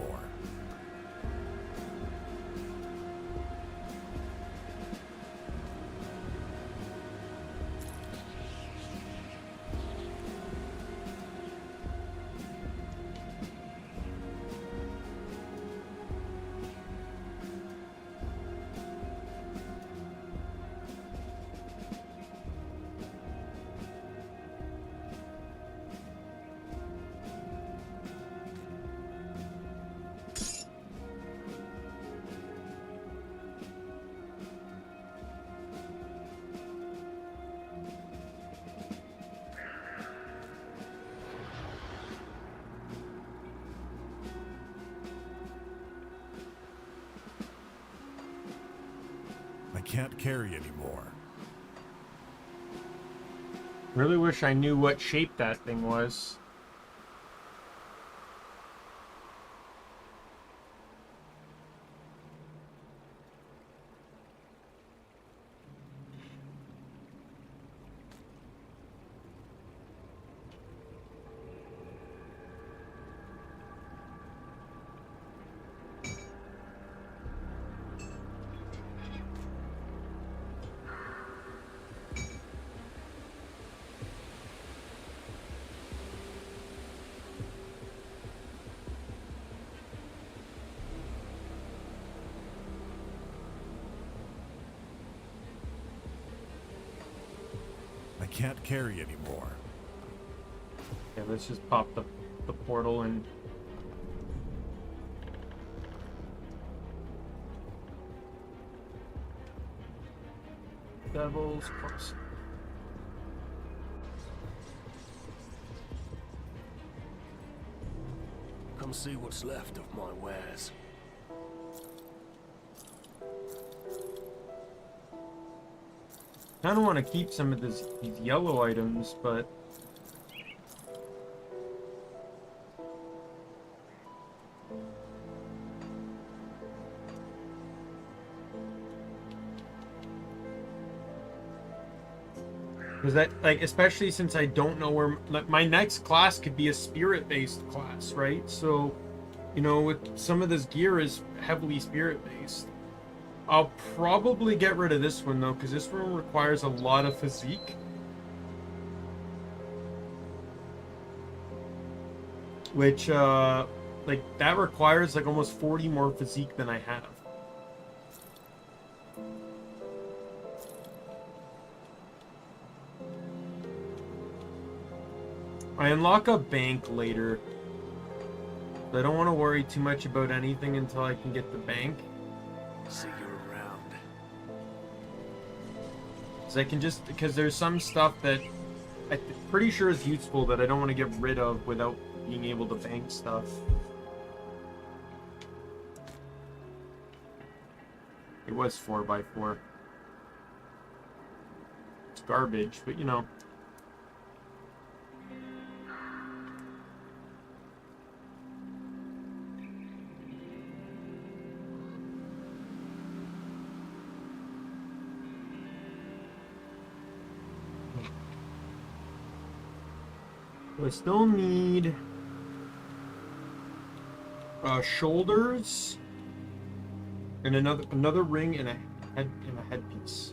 Can't carry anymore. Really wish I knew what shape that thing was. can't carry anymore. Okay, let's just pop the portal and... Devil's Crossing. Come see what's left of my wares. I don't want to keep some of these yellow items, but... Because that, like, especially since I don't know where... Like, my next class could be a spirit-based class, right? So, you know, with some of this gear is heavily spirit-based. I'll probably get rid of this one, though, because this one requires a lot of physique. Which, like, that requires, like, almost 40 more physique than I have. I unlock a bank later. I don't want to worry too much about anything until I can get the bank. See you around. I can just, because there's some stuff that I'm pretty sure is useful that I don't want to get rid of without being able to bank stuff. It was 4x4. It's garbage, but you know. I still need shoulders and another ring and a headpiece.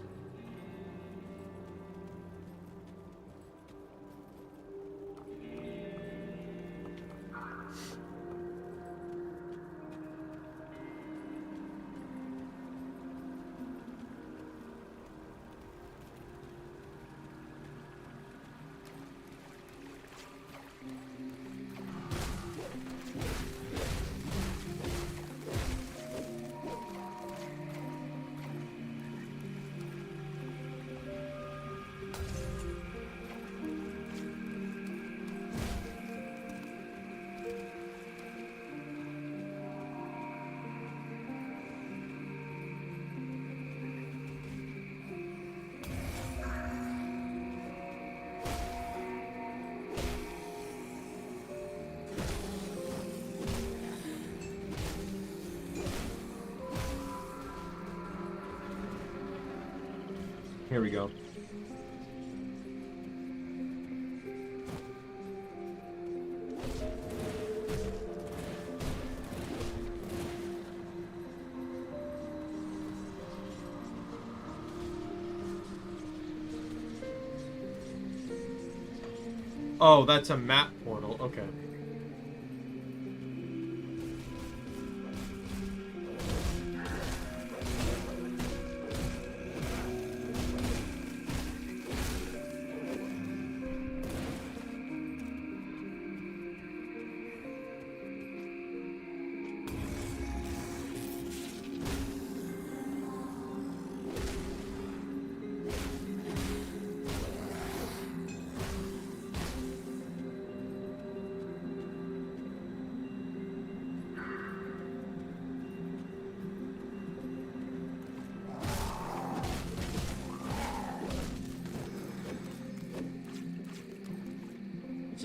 Here we go. Oh, that's a map portal. Okay.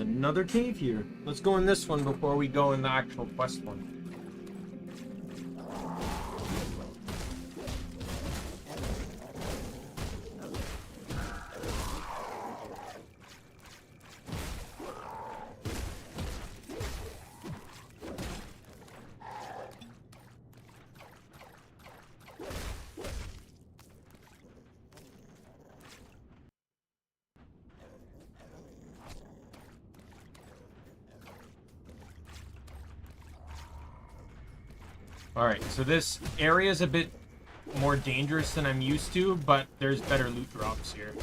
Another cave here. Let's go in this one before we go in the actual quest one. Alright, so this area is a bit more dangerous than I'm used to, but there's better loot drops here.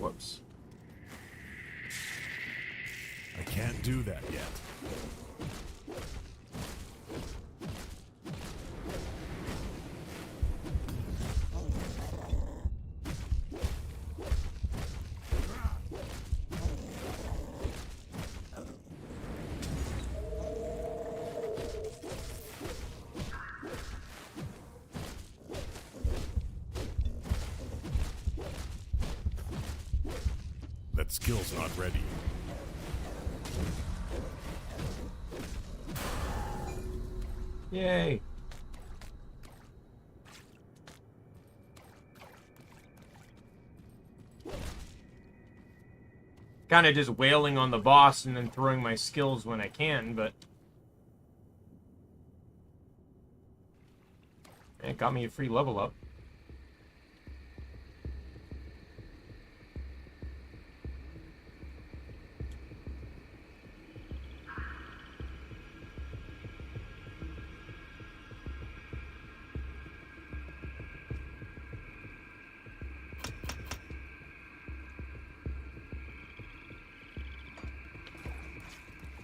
Whoops. I can't do that yet. That skill's not ready. Yay. Kind of just wailing on the boss and then throwing my skills when I can, but it got me a free level up.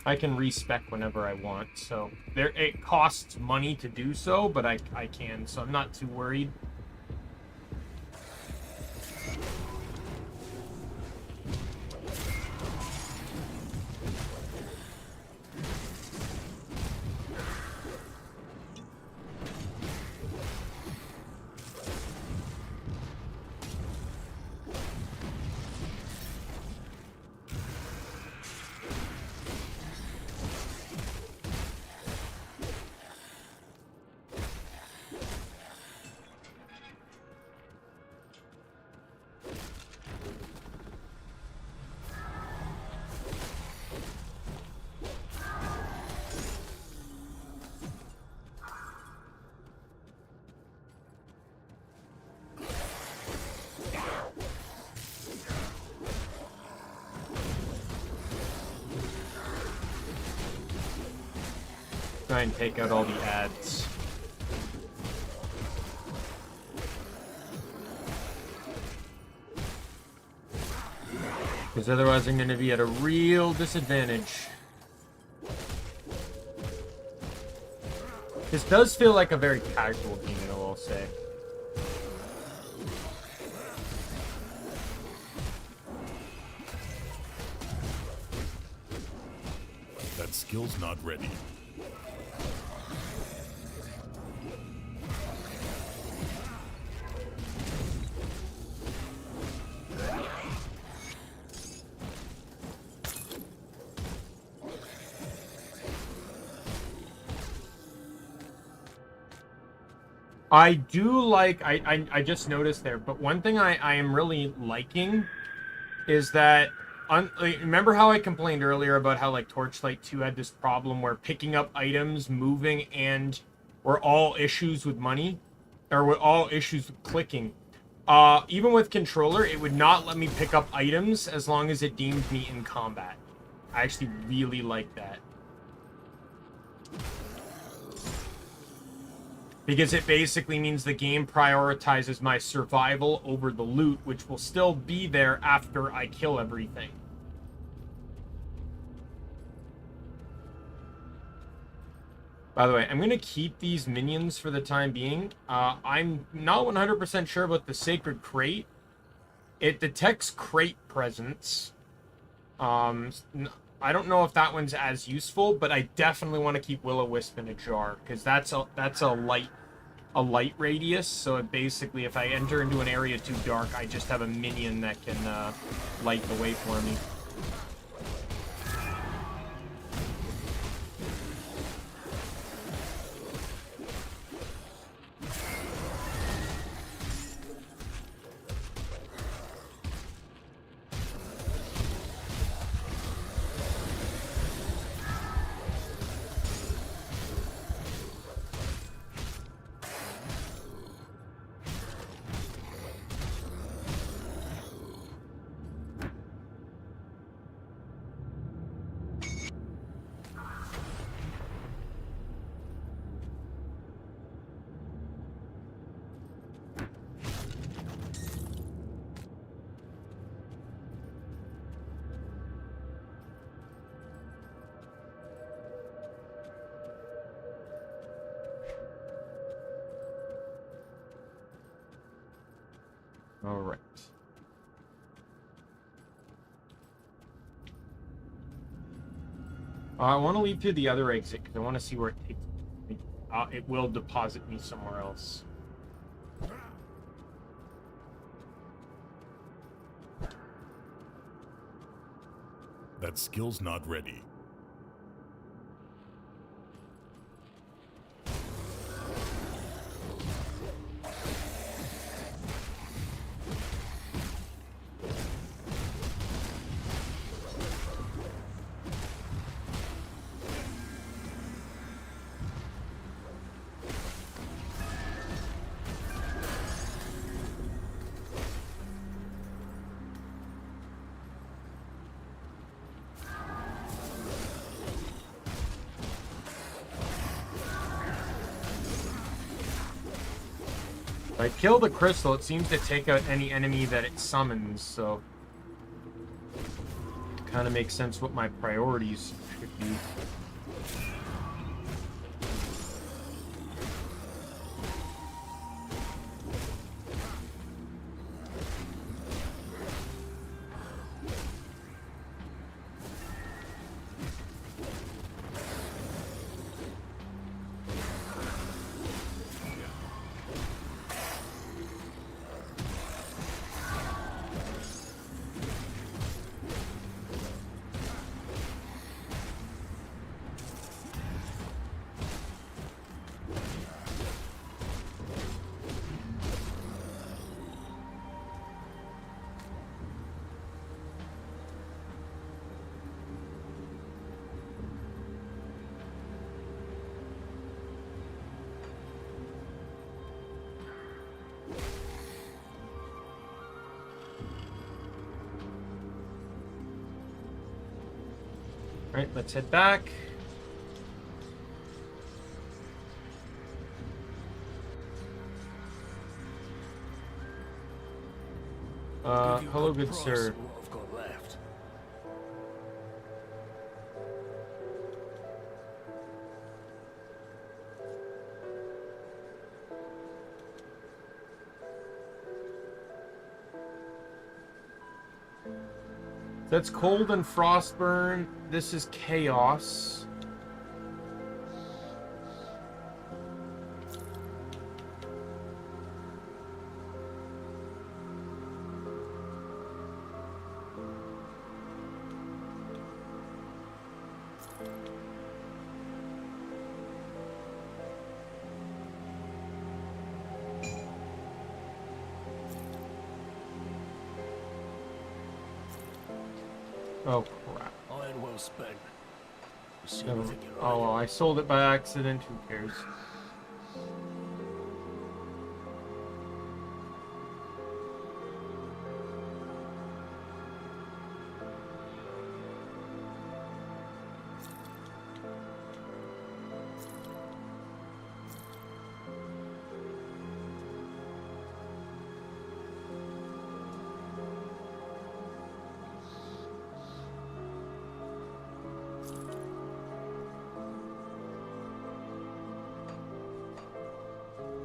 I can respec whenever I want, so there it costs money to do so, but I can, so I'm not too worried. Try and take out all the ads. Because otherwise I'm going to be at a real disadvantage. This does feel like a very casual game, I will say. That skill's not ready. I do like, I just noticed there, but one thing I am really liking is that, remember how I complained earlier about how like Torchlight 2 had this problem where picking up items, moving, and were all issues with money, or were all issues with clicking. Even with controller, it would not let me pick up items as long as it deemed me in combat. I actually really like that. Because it basically means the game prioritizes my survival over the loot, which will still be there after I kill everything. By the way, I'm going to keep these minions for the time being. I'm not 100% sure about the Sacred Crate. It detects crate presence. I don't know if that one's as useful, but I definitely want to keep Will-O-Wisp in a jar, because that's a light radius, so it basically, if I enter into an area too dark, I just have a minion that can light the way for me. All right. I want to leave through the other exit because I want to see where it takes me. It will deposit me somewhere else. That skill's not ready. If I kill the crystal, it seems to take out any enemy that it summons, so kind of makes sense what my priorities should be. All right, let's head back. Give you a Hello, good good price sir. on what I've got left. That's cold and frostburn. This is chaos. Oh crap. Iron well spent. You see Oh, anything you like? well, I sold it by accident. Who cares?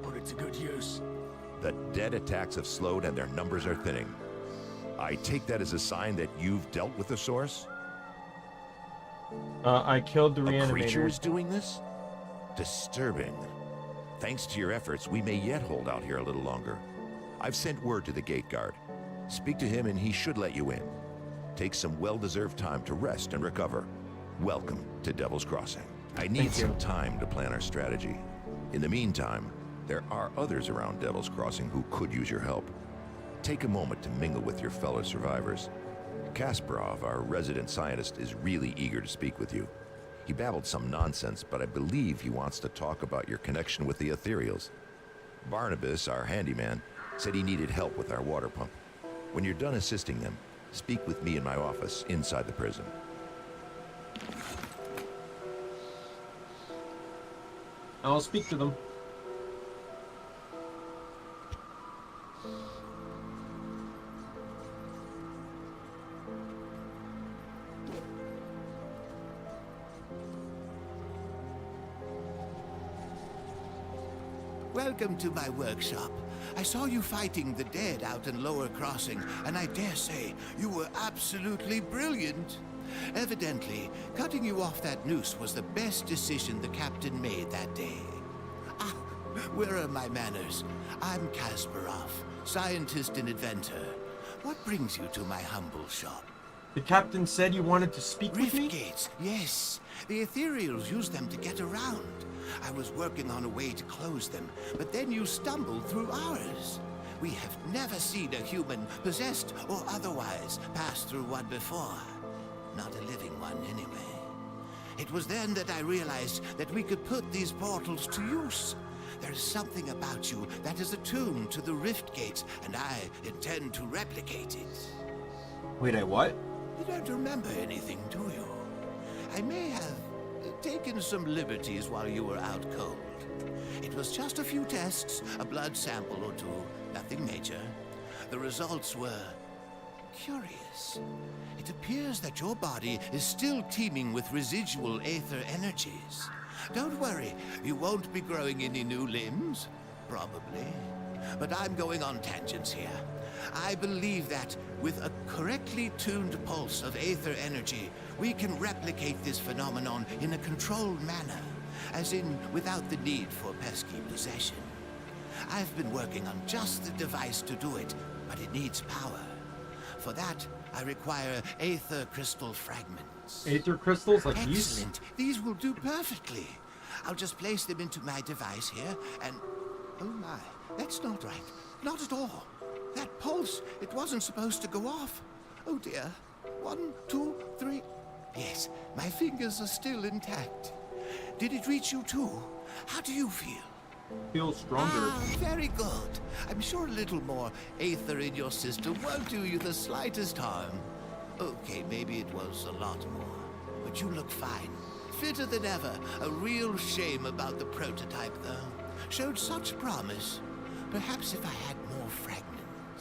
Put it to good use. The dead attacks have slowed and their numbers are thinning. I take that as a sign that you've dealt with the source? I killed the A creature reanimator. is doing this? Disturbing. Thanks to your efforts, we may yet hold out here a little longer. I've sent word to the gate guard. Speak to him and he should let you in. Take some well-deserved time to rest and recover. Welcome to Devil's Crossing. I need Thank you. some time to plan our strategy. In the meantime, there are others around Devil's Crossing who could use your help. Take a moment to mingle with your fellow survivors. Kasparov, our resident scientist, is really eager to speak with you. He babbled some nonsense, but I believe he wants to talk about your connection with the Ethereals. Barnabas, our handyman, said he needed help with our water pump. When you're done assisting them, speak with me in my office inside the prison. I'll speak to them. Welcome to my workshop. I saw you fighting the dead out in Lower Crossing, and I dare say you were absolutely brilliant. Evidently, cutting you off that noose was the best decision the captain made that day. Ah, where are my manners? I'm Kasparov, scientist and inventor. What brings you to my humble shop? The captain said you wanted to speak with Rift me? gates, yes. The ethereals use them to get around. I was working on a way to close them, but then you stumbled through ours. We have never seen a human, possessed or otherwise, pass through one before. Not a living one, anyway. It was then that I realized that we could put these portals to use. There's something about you that is attuned to the rift gates, and I intend to replicate it. Wait, what? You don't remember anything, do you? I may have taken some liberties while you were out cold. It was just a few tests, a blood sample or two, nothing major. The results were curious. It appears that your body is still teeming with residual aether energies. Don't worry, you won't be growing any new limbs, probably. But I'm going on tangents here. I believe that with a correctly tuned pulse of aether energy, we can replicate this phenomenon in a controlled manner, as in without the need for pesky possession. I've been working on just the device to do it, but it needs power. For that, I require aether crystal fragments. Aether crystals like these? Excellent. These will do perfectly. I'll just place them into my device here, and... Oh my, that's not right. Not at all. That pulse, it wasn't supposed to go off. Oh dear. 1, 2, 3... Yes, my fingers are still intact. Did it reach you too? How do you feel? Feel stronger. Ah, very good. I'm sure a little more aether in your system won't do you the slightest harm. Okay, maybe it was a lot more. But you look fine. Fitter than ever. A real shame about the prototype, though. Showed such promise. Perhaps if I had more fragments.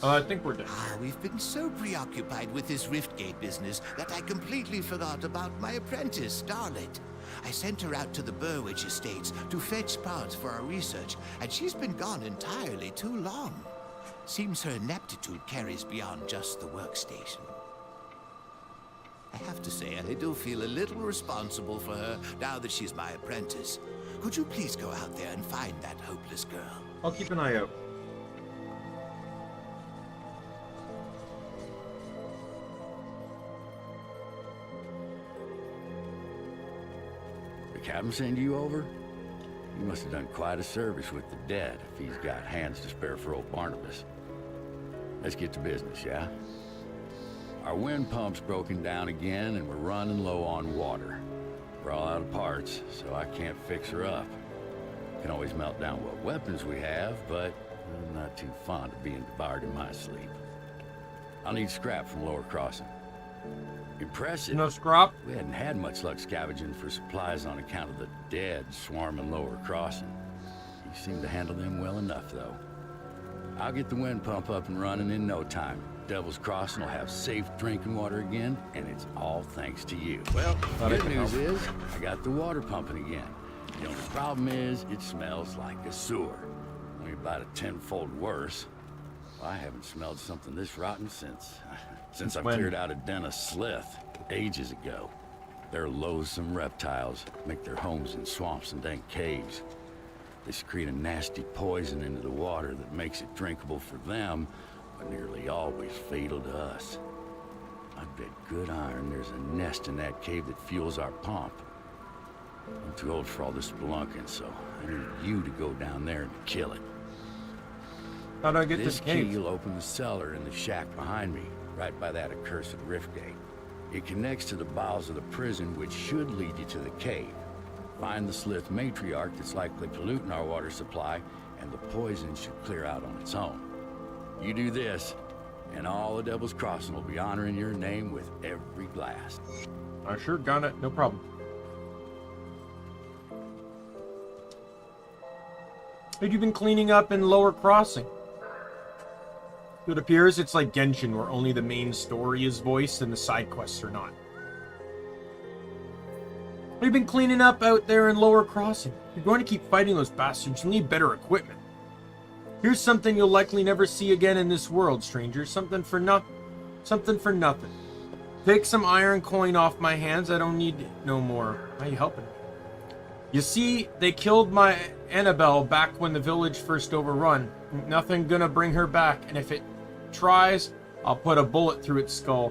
I think we're done. Ah, we've been so preoccupied with this Riftgate business that I completely forgot about my apprentice, Starlet. I sent her out to the Burwich Estates to fetch parts for our research, and she's been gone entirely too long. Seems her ineptitude carries beyond just the workstation. I have to say, I do feel a little responsible for her now that she's my apprentice. Could you please go out there and find that hopeless girl? I'll keep an eye out. The captain send you over? You must have done quite a service with the dead if he's got hands to spare for old Barnabas. Let's get to business, yeah? Our wind pump's broken down again and we're running low on water. We're all out of parts, so I can't fix her up. Can always melt down what weapons we have, but I'm not too fond of being devoured in my sleep. I'll need scrap from Lower Crossing. Impressive. No scrap? We hadn't had much luck scavenging for supplies on account of the dead swarming Lower Crossing. You seem to handle them well enough, though. I'll get the wind pump up and running in no time. Devil's Crossing will have safe drinking water again, and it's all thanks to you. Well, good news is, I got the water pumping again. The only problem is, it smells like a sewer. Only about a tenfold worse. Well, I haven't smelled something this rotten since I cleared out a den of slith ages ago. They're loathsome reptiles, make their homes in swamps and dank caves. They secrete a nasty poison into the water that makes it drinkable for them, but nearly always fatal to us. I bet good iron there's a nest in that cave that fuels our pump. I'm too old for all this spelunking, so I need you to go down there and kill it. How do I get This this cave? key will open the cellar in the shack behind me, right by that accursed rift gate. It connects to the bowels of the prison, which should lead you to the cave. Find the Slith matriarch that's likely polluting our water supply, and the poison should clear out on its own. You do this, and all the Devil's Crossing will be honoring your name with every glass. I sure got it. No problem. Have you been cleaning up in Lower Crossing? It appears it's like Genshin, where only the main story is voiced and the side quests are not. Have you been cleaning up out there in Lower Crossing? You're going to keep fighting those bastards. You need better equipment. Here's something you'll likely never see again in this world, stranger. Something for nothing. Take some iron coin off my hands. I don't need no more. How you helping? You see, they killed my Annabelle back when the village first overrun. Nothing gonna bring her back, and if it tries, I'll put a bullet through its skull.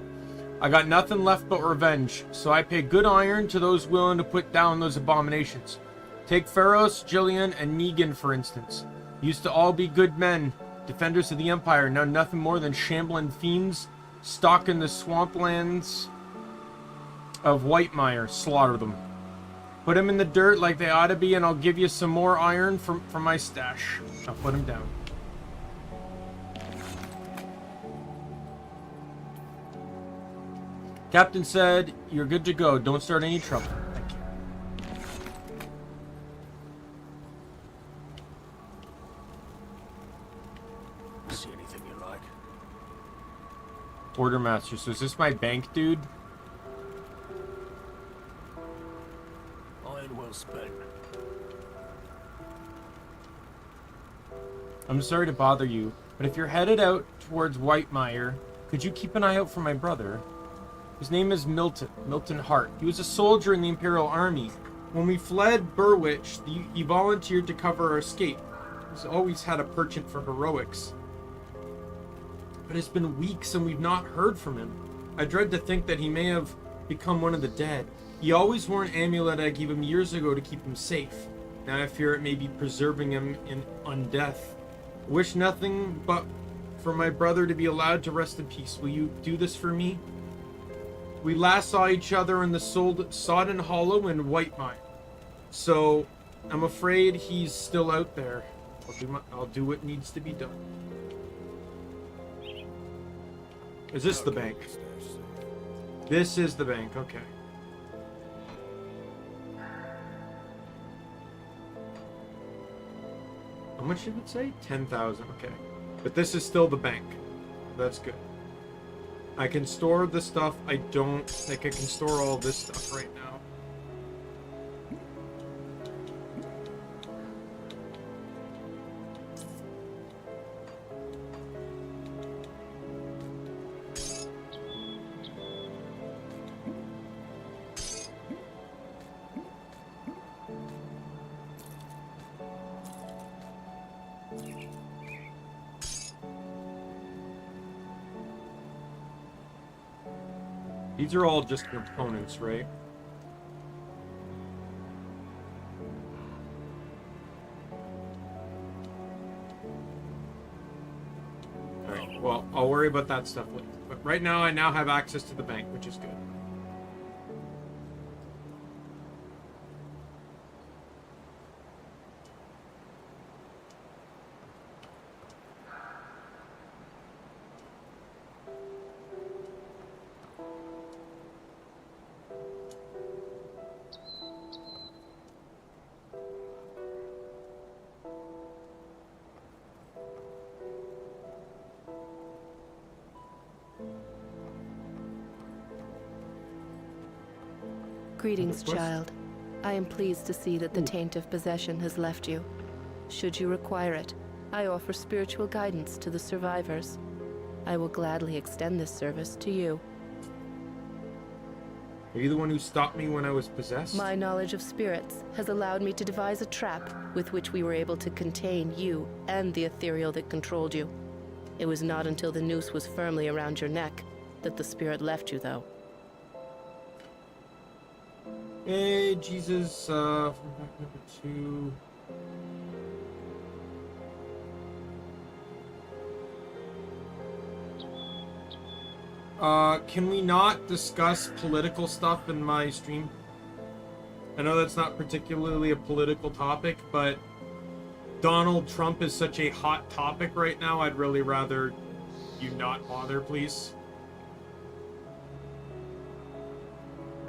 I got nothing left but revenge, so I pay good iron to those willing to put down those abominations. Take Pharos, Jillian, and Negan, for instance. Used to all be good men, defenders of the Empire, now nothing more than shambling fiends, stalking the swamplands of Whitemire. Slaughter them. Put them in the dirt like they ought to be, and I'll give you some more iron from my stash. I'll put them down. Captain said, you're good to go. Don't start any trouble. Thank you. See anything you like? Quartermaster. So is this my bank dude? Iron well spent. I'm sorry to bother you, but if you're headed out towards Whitemire, could you keep an eye out for my brother? His name is Milton Hart. He was a soldier in the Imperial Army. When we fled Burwich, he volunteered to cover our escape. He's always had a penchant for heroics. But it's been weeks and we've not heard from him. I dread to think that he may have become one of the dead. He always wore an amulet I gave him years ago to keep him safe. Now I fear it may be preserving him in undeath. I wish nothing but for my brother to be allowed to rest in peace. Will you do this for me? We last saw each other in the Sodden Hollow in Whitemire. So I'm afraid he's still out there. I'll do what needs to be done. Is this the bank? This is the bank, okay. How much did it say? 10,000, okay. But this is still the bank. That's good. I can store the stuff. I don't think I can store all this stuff right now. These are all just components, right? Alright, well, I'll worry about that stuff later. But right now, I now have access to the bank, which is good. Greetings, child. I am pleased to see that the taint of possession has left you. Should you require it, I offer spiritual guidance to the survivors. I will gladly extend this service to you. Are you the one who stopped me when I was possessed? My knowledge of spirits has allowed me to devise a trap with which we were able to contain you and the ethereal that controlled you. It was not until the noose was firmly around your neck that the spirit left you, though. Hey, Jesus, from back number 2. Can we not discuss political stuff in my stream? I know that's not particularly a political topic, but Donald Trump is such a hot topic right now, I'd really rather you not bother, please.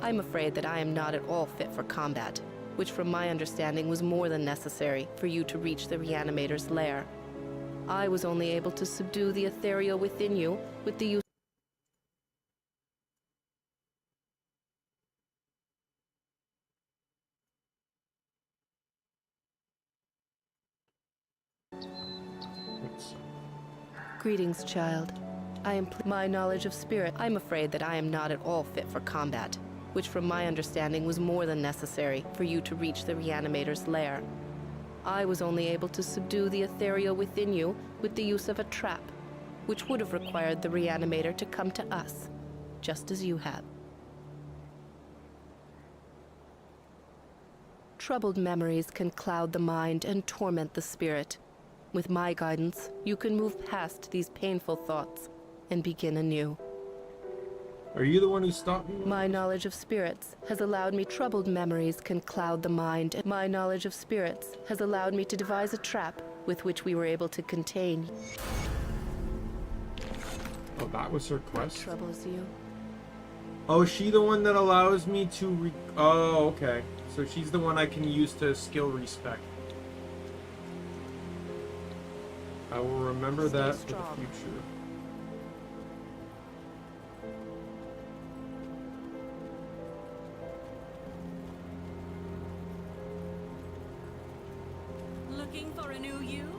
I'm afraid that I am not at all fit for combat, which from my understanding was more than necessary for you to reach the Reanimator's lair. I was only able to subdue the ethereal within you with the use Greetings, child. I am my knowledge of spirit. I'm afraid that I am not at all fit for combat, which from my understanding was more than necessary for you to reach the reanimator's lair. I was only able to subdue the ethereal within you with the use of a trap, which would have required the reanimator to come to us, just as you have. Troubled memories can cloud the mind and torment the spirit. With my guidance, you can move past these painful thoughts and begin anew. Are you the one who stopped me? My knowledge of spirits has allowed me troubled memories can cloud the mind. My knowledge of spirits has allowed me to devise a trap with which we were able to contain. Oh, that was her quest? Troubles you? Oh, is she the one that allows me to oh, okay. So she's the one I can use to skill respec. I will remember Stay that for the strong. future. Looking for a new you?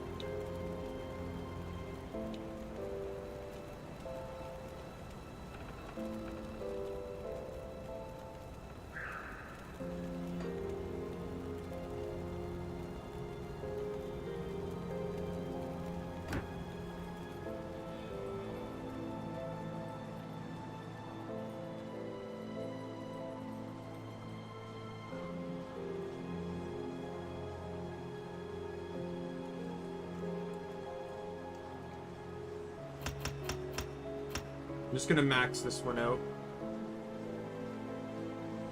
I'm just gonna max this one out.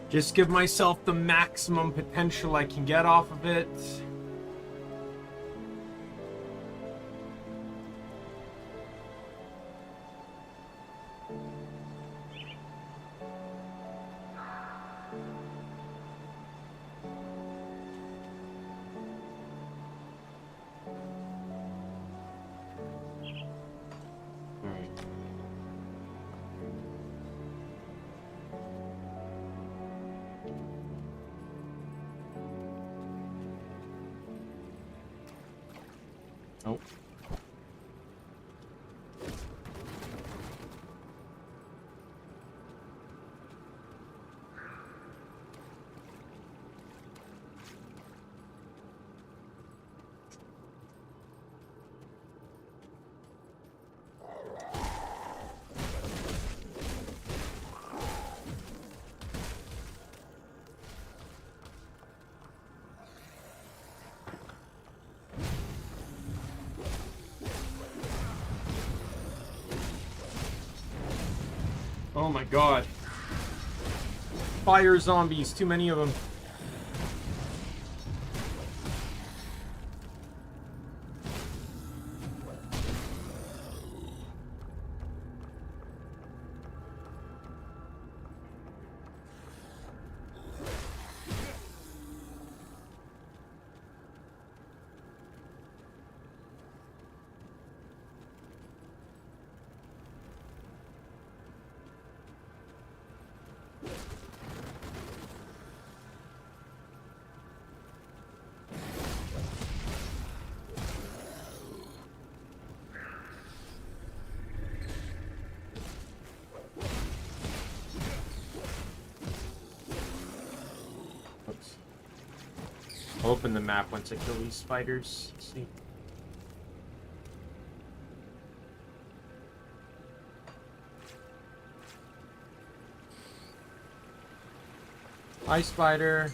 Just give myself the maximum potential I can get off of it. Nope. Oh my god. Fire zombies, too many of them. Oops. I'll open the map once I kill these spiders. Let's see. Hi, spider.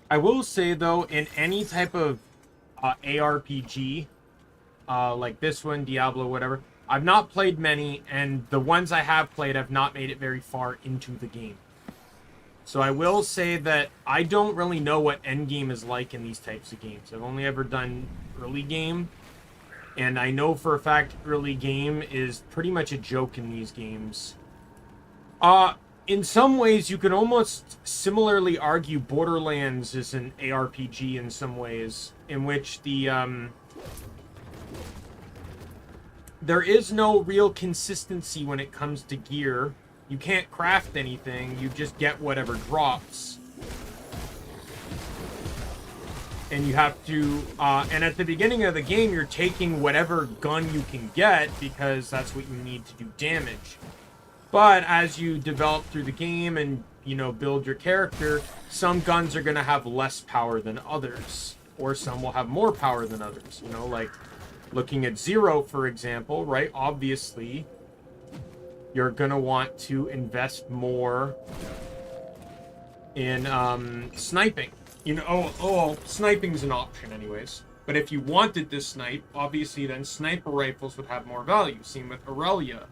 I will say though, in any type of ARPG, like this one, Diablo, whatever, I've not played many, and the ones I have played have not made it very far into the game. So I will say that I don't really know what endgame is like in these types of games. I've only ever done early game. And I know for a fact early game is pretty much a joke in these games. In some ways, you can almost similarly argue Borderlands is an ARPG in some ways, in which there is no real consistency when it comes to gear. You can't craft anything, you just get whatever drops. And you have to, and at the beginning of the game, you're taking whatever gun you can get, because that's what you need to do damage. But as you develop through the game and, you know, build your character, some guns are going to have less power than others. Or some will have more power than others. You know, like looking at Zero, for example, right? Obviously, you're going to want to invest more in sniping. You know, sniping's an option anyways. But if you wanted to snipe, obviously then sniper rifles would have more value. Same with Aurelia.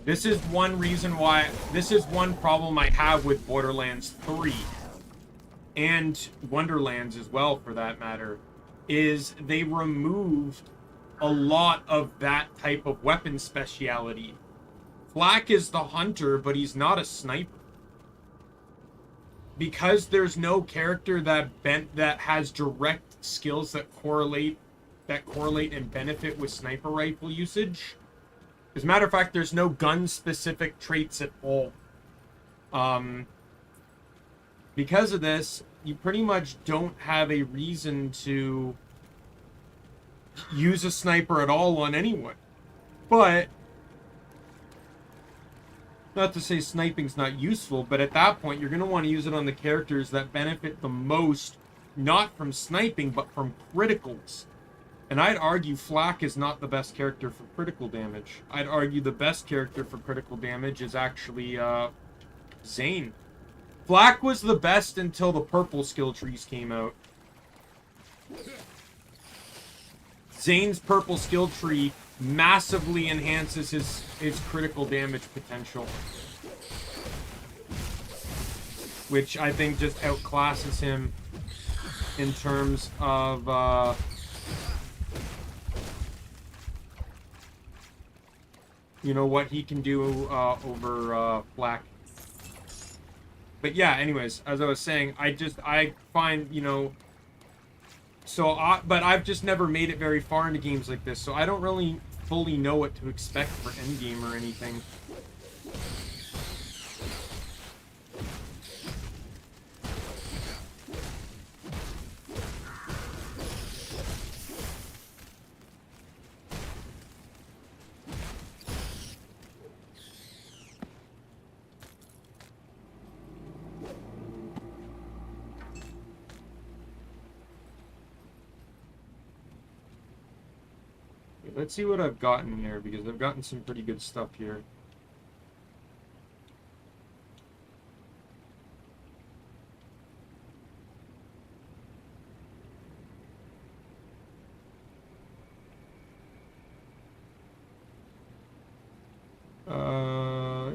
This is one reason why, this is one problem I have with Borderlands 3 and Wonderlands as well, for that matter, is they removed a lot of that type of weapon speciality. Flak is the hunter, but he's not a sniper. Because there's no character that has direct skills that correlate and benefit with sniper rifle usage. As a matter of fact, there's no gun-specific traits at all. Because of this, you pretty much don't have a reason to use a sniper at all on anyone. But, not to say sniping's not useful, but at that point, you're going to want to use it on the characters that benefit the most, not from sniping, but from criticals. And I'd argue Flak is not the best character for critical damage. I'd argue the best character for critical damage is actually Zane. Flak was the best until the purple skill trees came out. Zane's purple skill tree massively enhances his critical damage potential, which I think just outclasses him in terms of you know, what he can do over Flak. But yeah, anyways, as I was saying, I find, you know, but I've just never made it very far into games like this, so I don't really fully know what to expect for endgame or anything. Let's see what I've gotten here, because I've gotten some pretty good stuff here.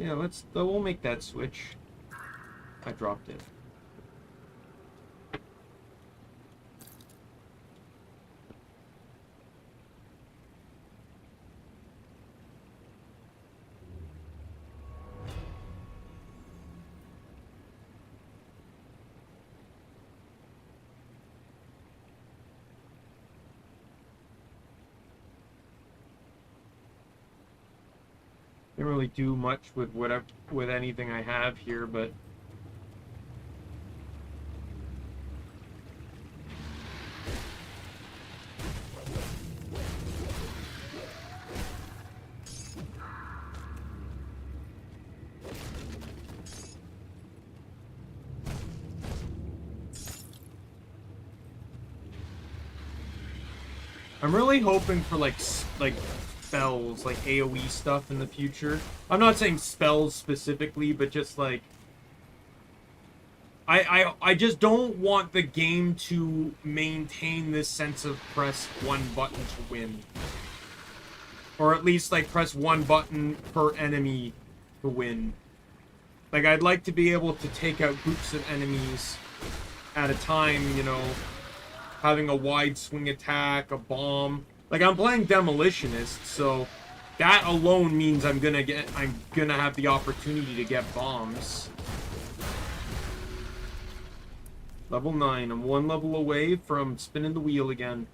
Yeah, we'll make that switch. I dropped it. Didn't really do much with anything I have here, but I'm really hoping for like spells, like AoE stuff in the future. I'm not saying spells specifically, but just like I just don't want the game to maintain this sense of press one button to win. Or at least like press one button per enemy to win. Like, I'd like to be able to take out groups of enemies at a time, you know, having a wide swing attack, a bomb. Like, I'm playing Demolitionist, so that alone means I'm gonna have the opportunity to get bombs. Level 9. I'm 1 level away from spinning the wheel again.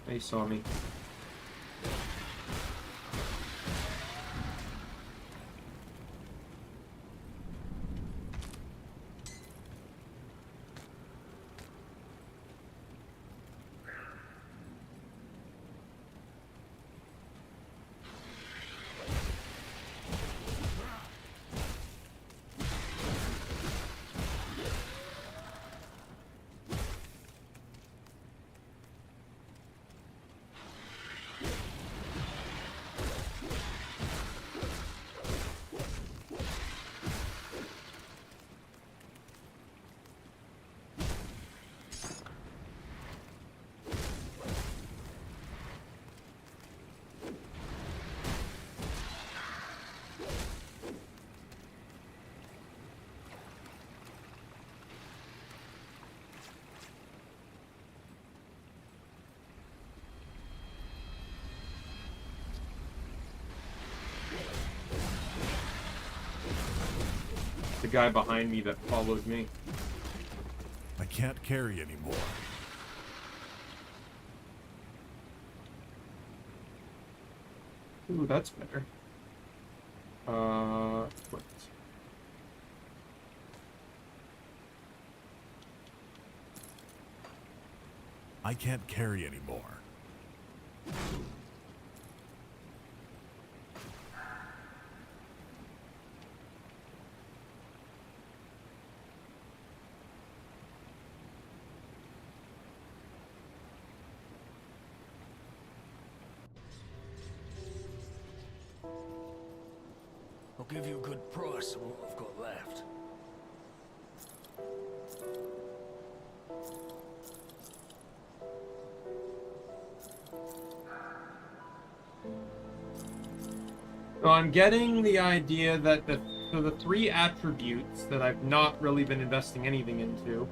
They saw me. The guy behind me that followed me. I can't carry anymore. Ooh, that's better. What? I can't carry anymore. I'll give you a good price on what I've got left. So I'm getting the idea that the 3 attributes that I've not really been investing anything into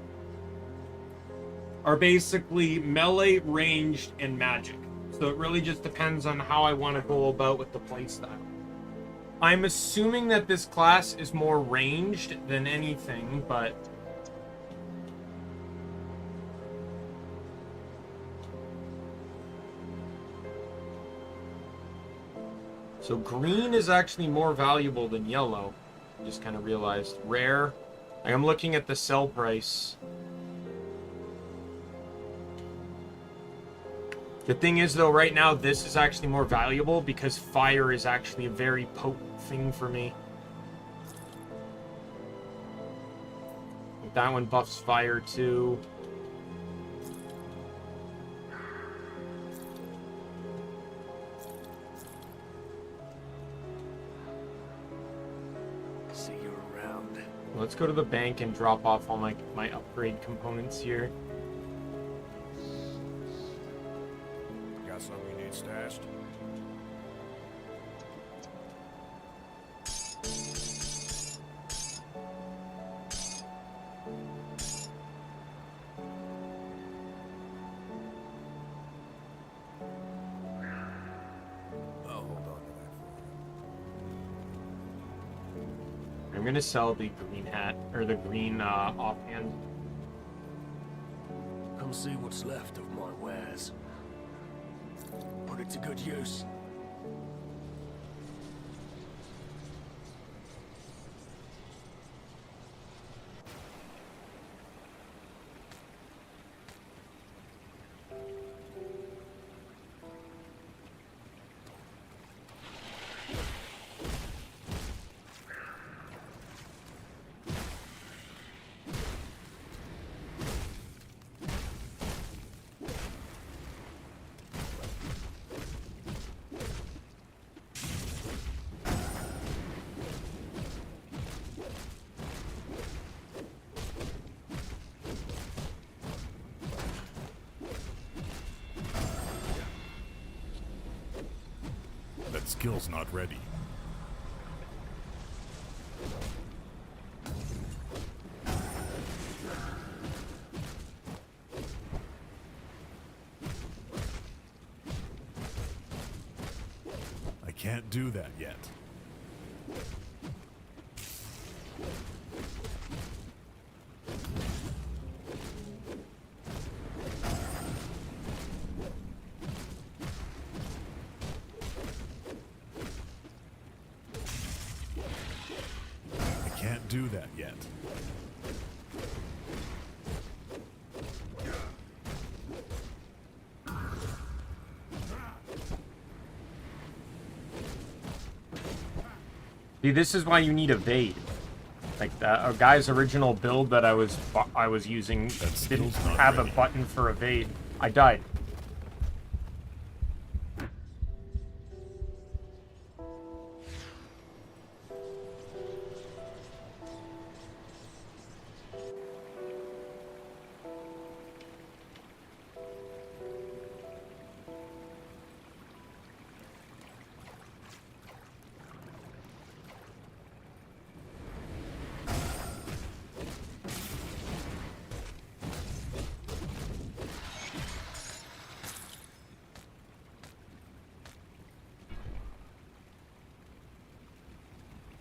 are basically melee, ranged, and magic. So it really just depends on how I want to go about with the playstyle. I'm assuming that this class is more ranged than anything, but... So green is actually more valuable than yellow. I just kind of realized. Rare. Like, I'm looking at the sell price. The thing is, though, right now, this is actually more valuable because fire is actually a very potent thing for me. Like, that one buffs fire, too. See you around. Let's go to the bank and drop off all my upgrade components here. Got something you need stashed? I'll hold on to that for you. I'm gonna sell the green hat, or the green offhand. Come see what's left of my wares. Put it to good use. skill's not ready. I can't do that yet. I can't do that yet. See, this is why you need evade. Like a guy's original build that I was using didn't have a button for evade. I died.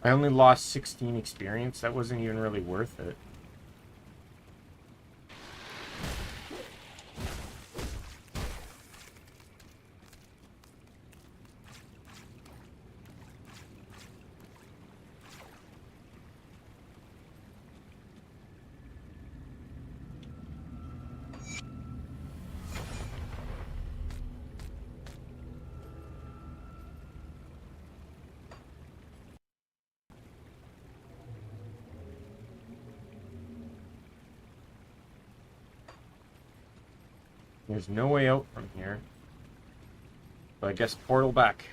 I only lost 16 experience. That wasn't even really worth it. There's no way out from here. So I guess portal back.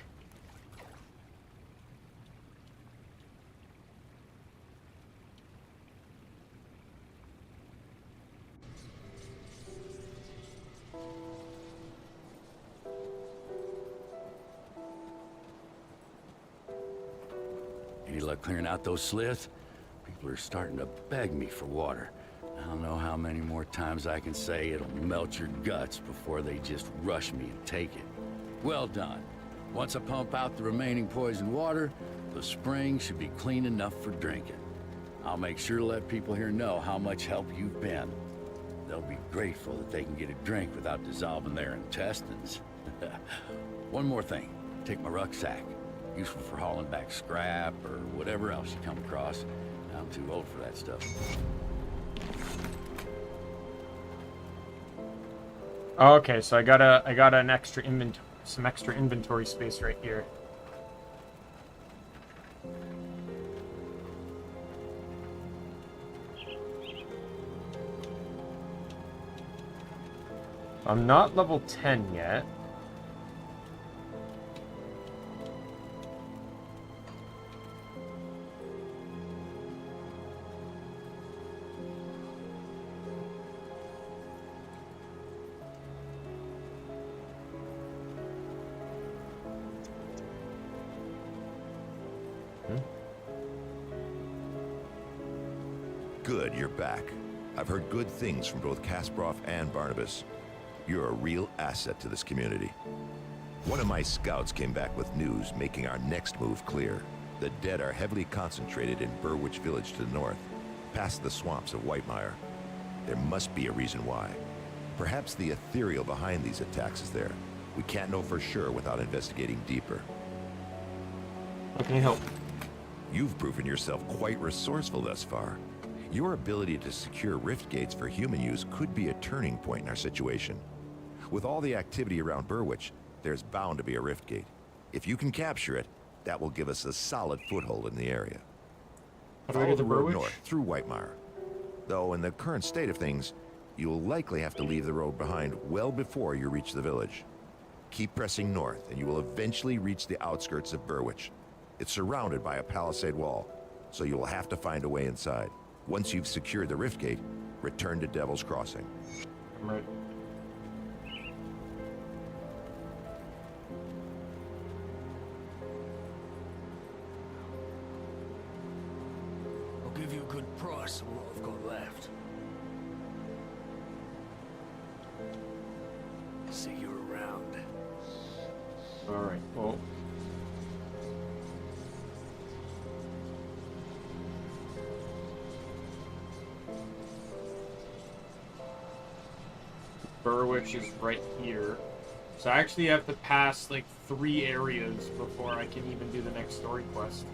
Any luck clearing out those sliths? People are starting to beg me for water. I don't know how many more times I can say it'll melt your guts before they just rush me and take it. Well done. Once I pump out the remaining poisoned water, the spring should be clean enough for drinking. I'll make sure to let people here know how much help you've been. They'll be grateful that they can get a drink without dissolving their intestines. One more thing. Take my rucksack. Useful for hauling back scrap or whatever else you come across. I'm too old for that stuff. Okay, so I got an extra inventory, some extra inventory space right here. I'm not level 10 yet. Good, you're back. I've heard good things from both Kasparov and Barnabas. You're a real asset to this community. One of my scouts came back with news making our next move clear. The dead are heavily concentrated in Burwich Village to the north, past the swamps of Whitemire. There must be a reason why. Perhaps the ethereal behind these attacks is there. We can't know for sure without investigating deeper. How can you help? You've proven yourself quite resourceful thus far. Your ability to secure rift gates for human use could be a turning point in our situation. With all the activity around Burwich, there's bound to be a rift gate. If you can capture it, that will give us a solid foothold in the area. How do I Follow get the to road Burwich? north through Whitemire. Though in the current state of things, you'll likely have to leave the road behind well before you reach the village. Keep pressing north and you will eventually reach the outskirts of Burwich. It's surrounded by a palisade wall, so you will have to find a way inside. Once you've secured the rift gate, return to Devil's Crossing. I'm ready. us and what I've got left. See you around. Alright, well. Burwich is right here. So I actually have to pass like 3 areas before I can even do the next story quest.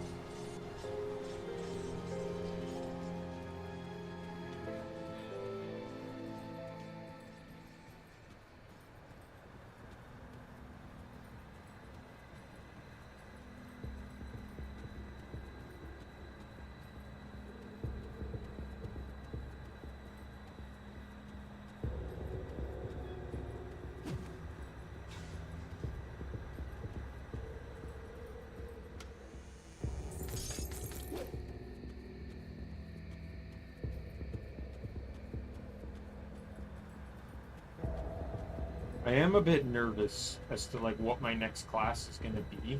I am a bit nervous as to like what my next class is going to be.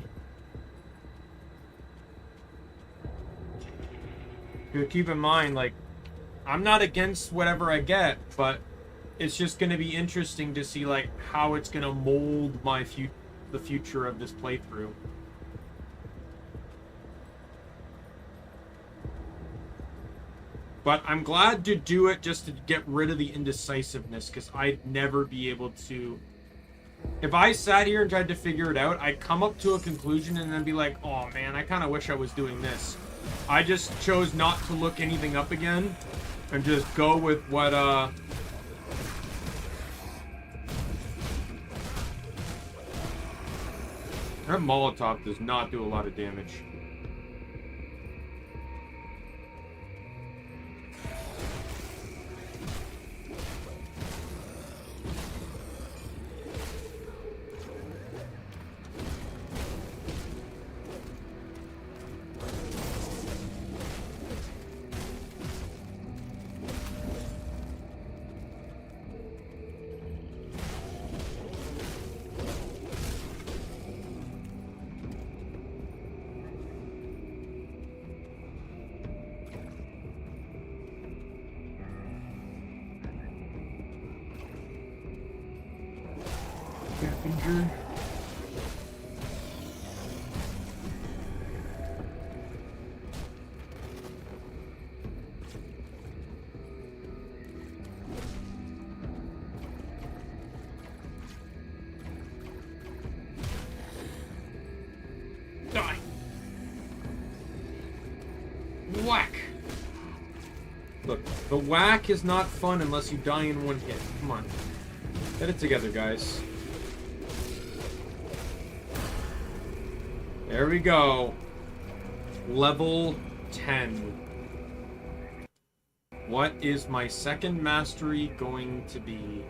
But keep in mind, like, I'm not against whatever I get, but it's just going to be interesting to see like how it's going to mold my the future of this playthrough. But I'm glad to do it just to get rid of the indecisiveness, because I'd never be able to... If I sat here and tried to figure it out, I'd come up to a conclusion and then be like, oh man, I kind of wish I was doing this. I just chose not to look anything up again and just go with what, That Molotov does not do a lot of damage. Scavenger. Die. Whack. Look, the whack is not fun unless you die in one hit. Come on. Get it together, guys. There we go. Level 10. What is my second mastery going to be?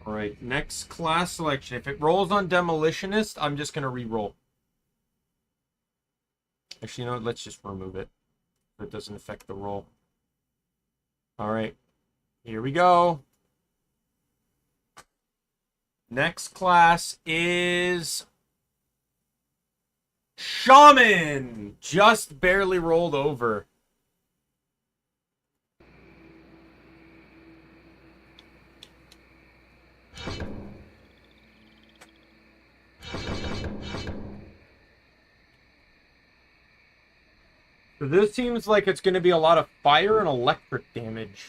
Alright, next class selection. If it rolls on Demolitionist, I'm just going to re-roll. Actually, you know what? Let's just remove it. It doesn't affect the roll. Alright, here we go. Next class is... Shaman! Just barely rolled over. So this seems like it's going to be a lot of fire and electric damage.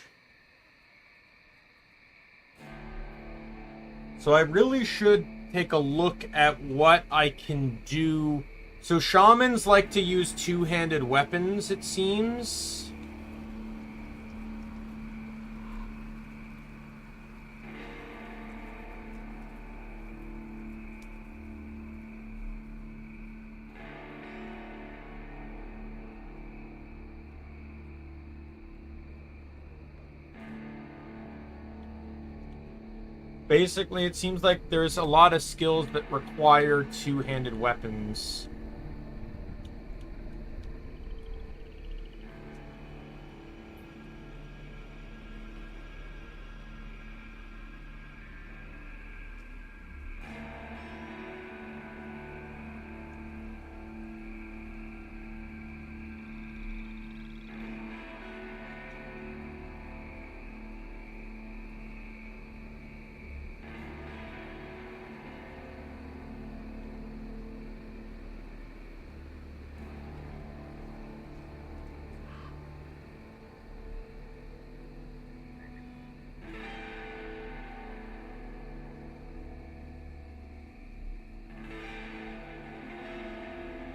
So I really should take a look at what I can do. So shamans like to use two-handed weapons, it seems. Basically, it seems like there's a lot of skills that require two-handed weapons.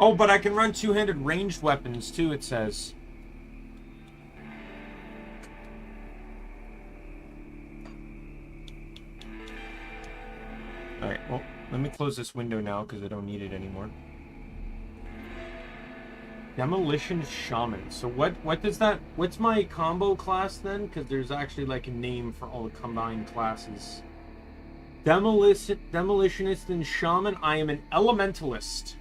Oh, but I can run two-handed ranged weapons too, it says. Alright, well, let me close this window now because I don't need it anymore. Demolition Shaman. So what does that... What's my combo class then? Because there's actually like a name for all the combined classes. Demolitionist and Shaman. I am an Elementalist.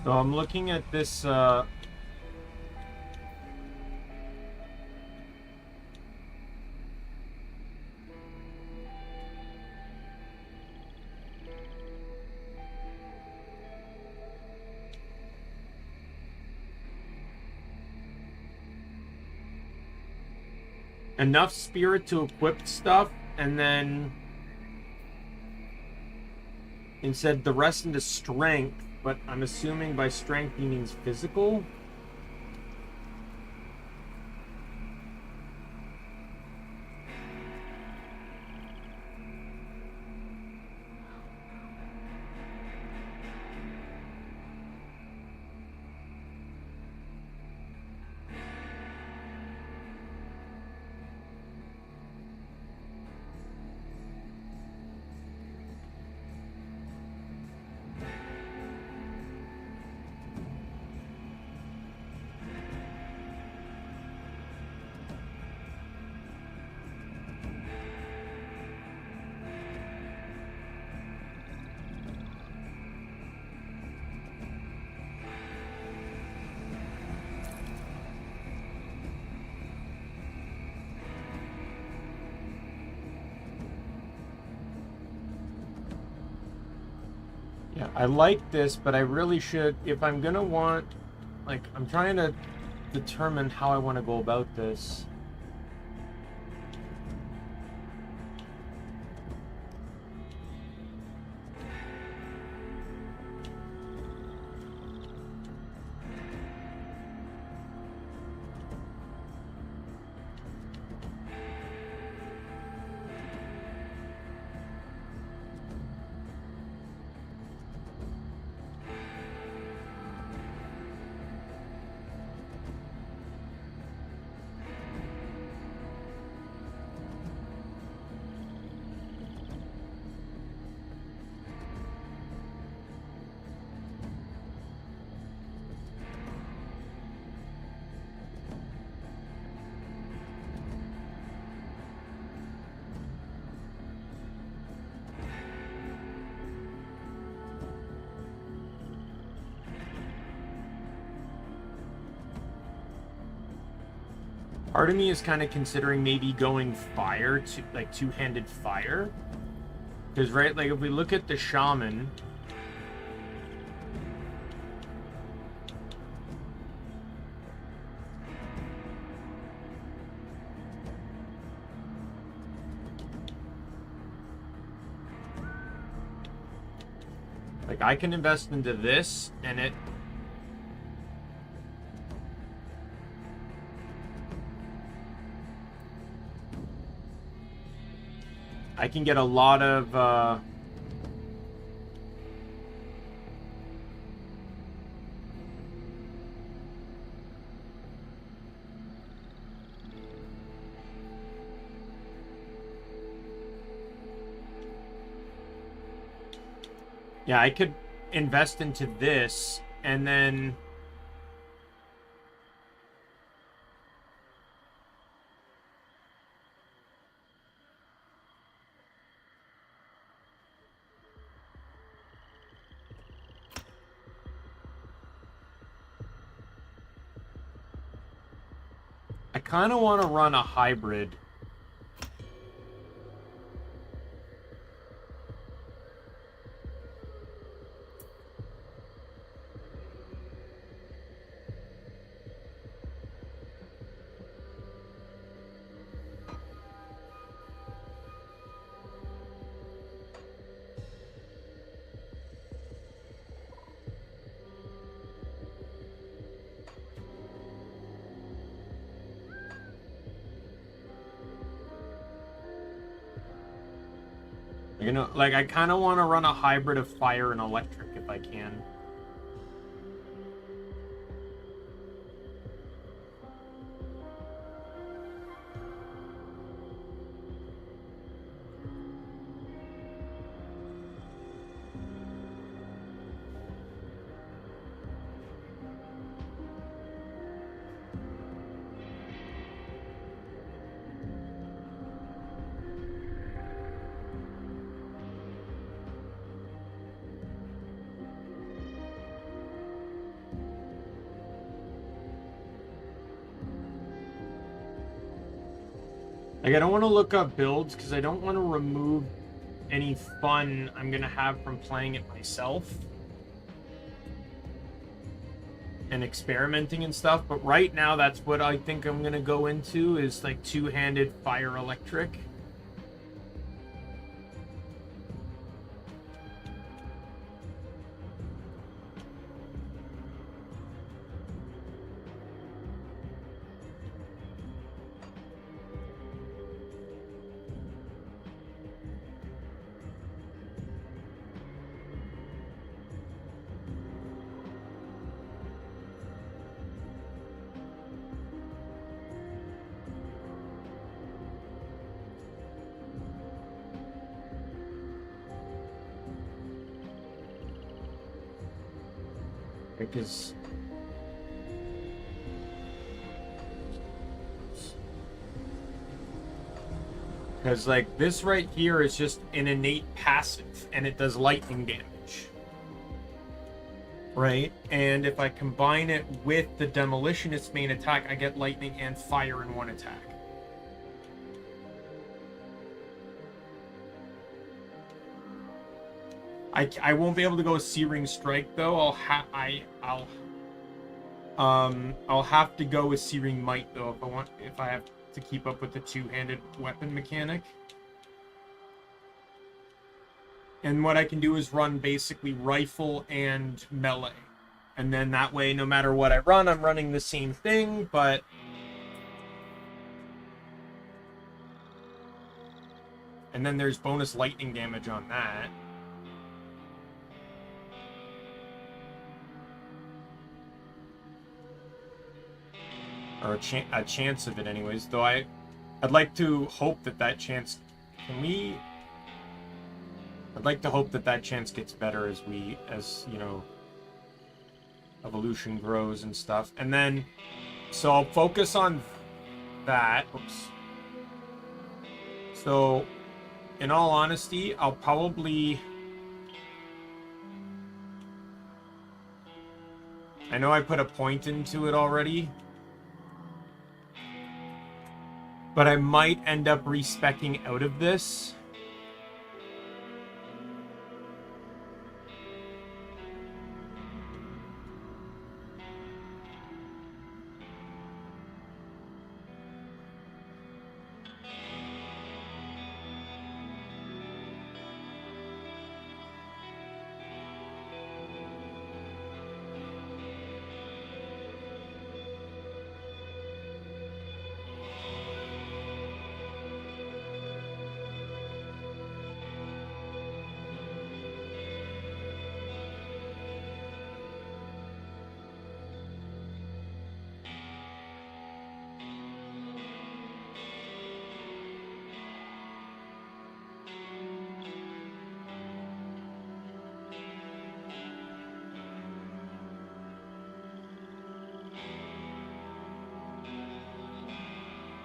So I'm looking at this, enough spirit to equip stuff, and then it said the rest into strength, but I'm assuming by strength he means physical. Yeah, I like this, but I really should, if I'm gonna want, like, I'm trying to determine how I want to go about this. Part of me is kind of considering maybe going fire to like two-handed fire, because right, like if we look at the shaman, like I can invest into this and it. I can get a lot of yeah, I could invest into this and then I kind of want to run a hybrid. You know, like I kind of want to run a hybrid of fire and electric if I can. Like, I don't want to look up builds because I don't want to remove any fun I'm going to have from playing it myself and experimenting and stuff. But right now, that's what I think I'm going to go into is like two-handed fire electric. Because like this right here is just an innate passive and it does lightning damage, right? And if I combine it with the demolitionist's main attack, I get lightning and fire in one attack. I won't be able to go Searing Strike though. I'll have to go with Searing Might though if I have to keep up with the two-handed weapon mechanic. And what I can do is run basically rifle and melee. And then that way, no matter what I run, I'm running the same thing, but... And then there's bonus lightning damage on that. Or a chance of it anyways. Though I'd like to hope that chance... I'd like to hope that chance gets better as you know, evolution grows and stuff. And then, so I'll focus on that. Oops. So, in all honesty, I'll probably... I know I put a point into it already, but I might end up respecking out of this.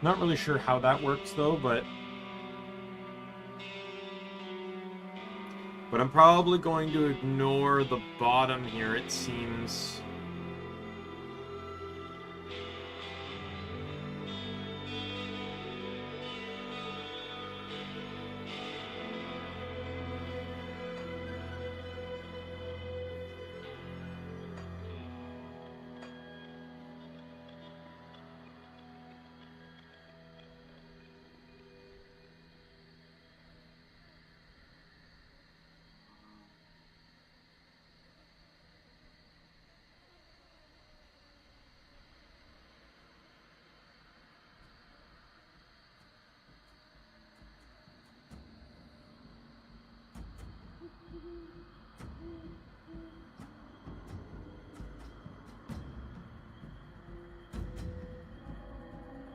Not really sure how that works though, but I'm probably going to ignore the bottom here, it seems.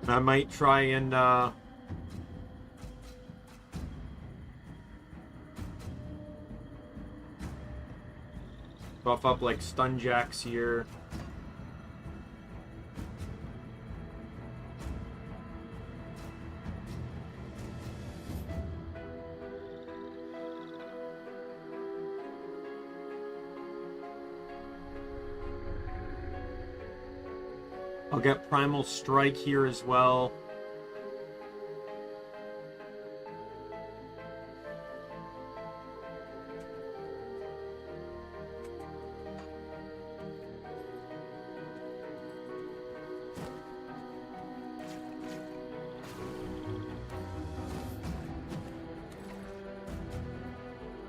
I might try and buff up like stun jacks here. I'll get Primal Strike here as well.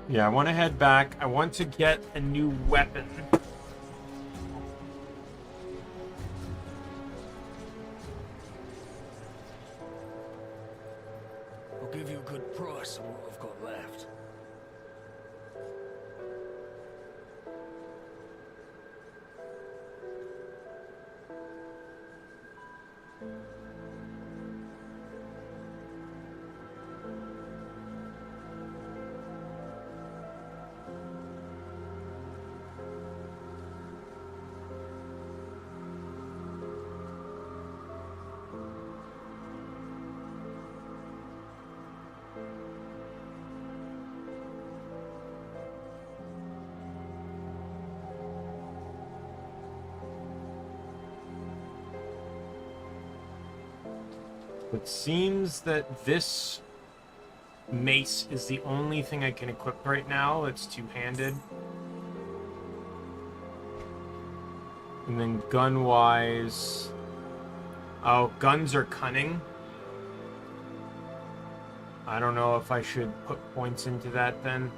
Yeah, I want to head back. I want to get a new weapon. I'll give you a good price on what I've got left. It seems that this Mace is the only thing I can equip right now that's two-handed. And then gun-wise... Oh, guns are cunning. I don't know if I should put points into that then.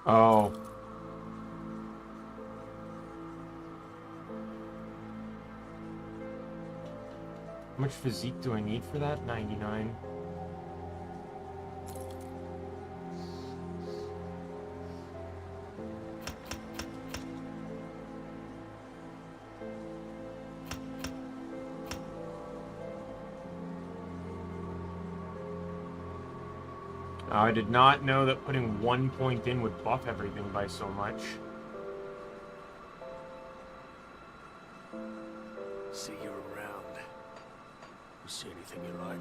Oh. How much physique do I need for that? 99. I did not know that putting 1 point in would buff everything by so much. See you around. You see anything you like?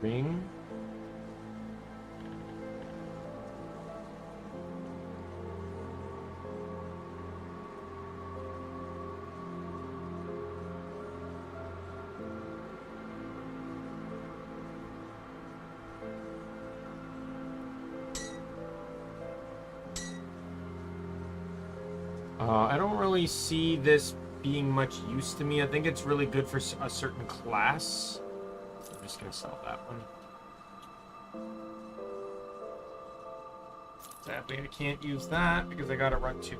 Ring. I don't really see this being much use to me. I think it's really good for a certain class. I'm just gonna sell that one. Sadly, I can't use that because I gotta run two.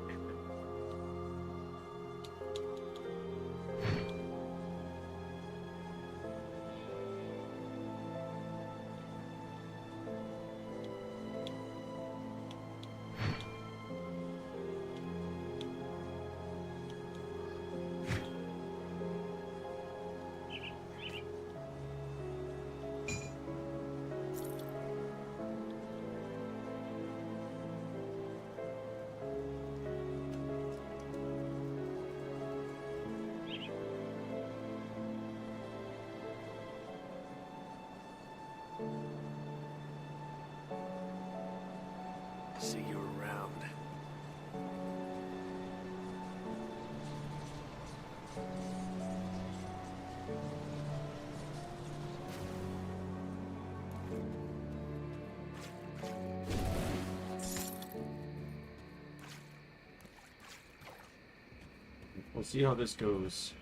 see how this goes.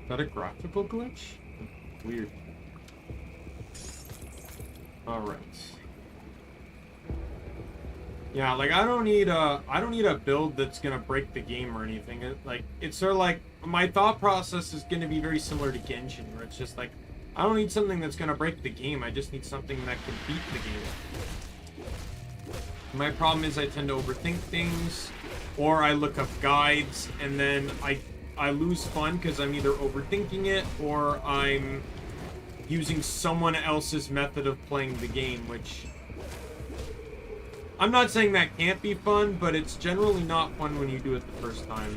Is that a graphical glitch? Weird. Alright. Yeah, like I don't need a build that's gonna break the game or anything. It's sort of like my thought process is gonna be very similar to Genshin, where it's just like I don't need something that's gonna break the game. I just need something that can beat the game. My problem is I tend to overthink things, or I look up guides and then I lose fun because I'm either overthinking it or I'm using someone else's method of playing the game, which I'm not saying that can't be fun, but it's generally not fun when you do it the first time.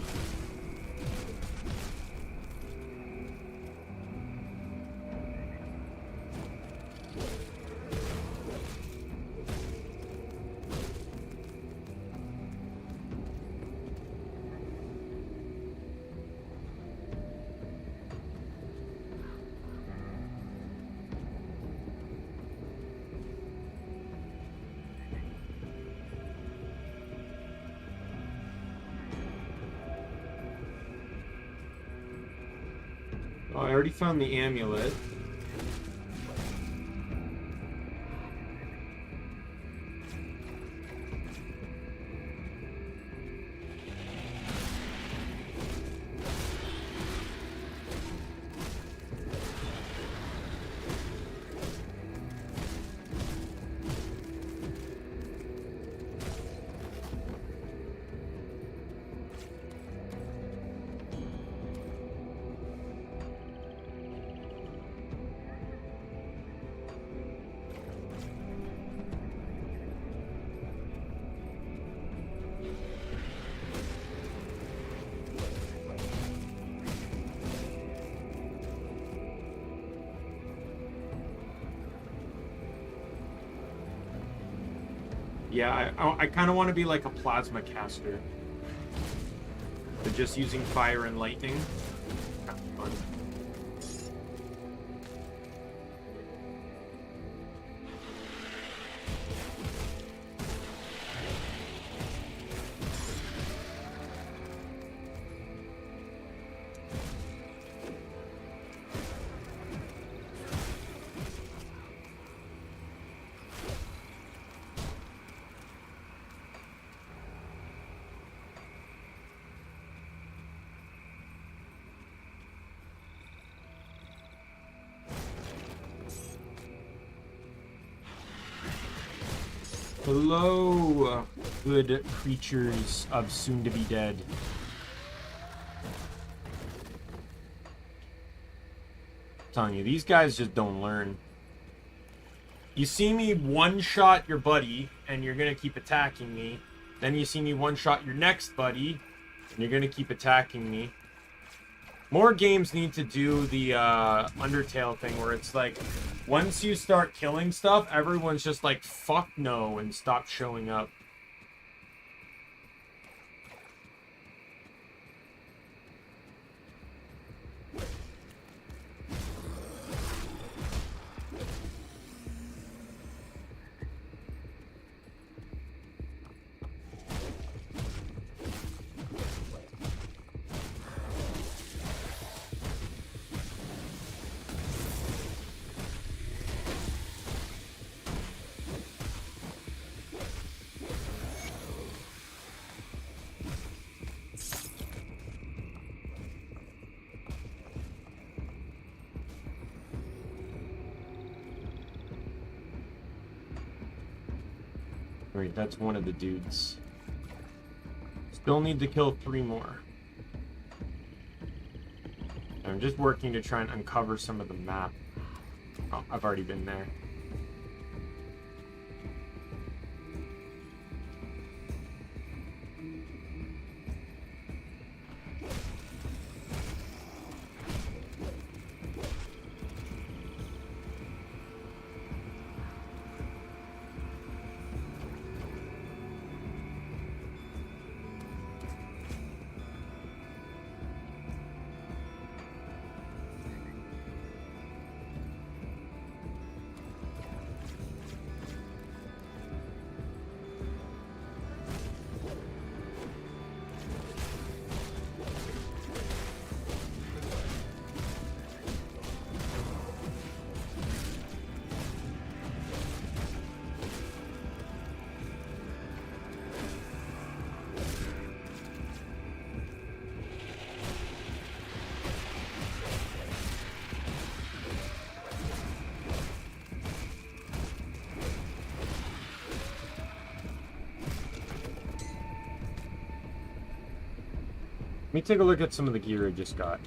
Oh, I already found the amulet. Yeah, I kind of want to be like a plasma caster. But just using fire and lightning. Kind of fun. Hello, good creatures of soon-to-be-dead. I'm telling you, these guys just don't learn. You see me one-shot your buddy, and you're gonna keep attacking me. Then you see me one-shot your next buddy, and you're gonna keep attacking me. More games need to do the Undertale thing where it's like, once you start killing stuff, everyone's just like, fuck no, and stop showing up. Wait, that's one of the dudes. Still need to kill 3 more. I'm just working to try and uncover some of the map. Oh, I've already been there. Let me take a look at some of the gear I just got.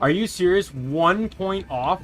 Are you serious? 1 point off?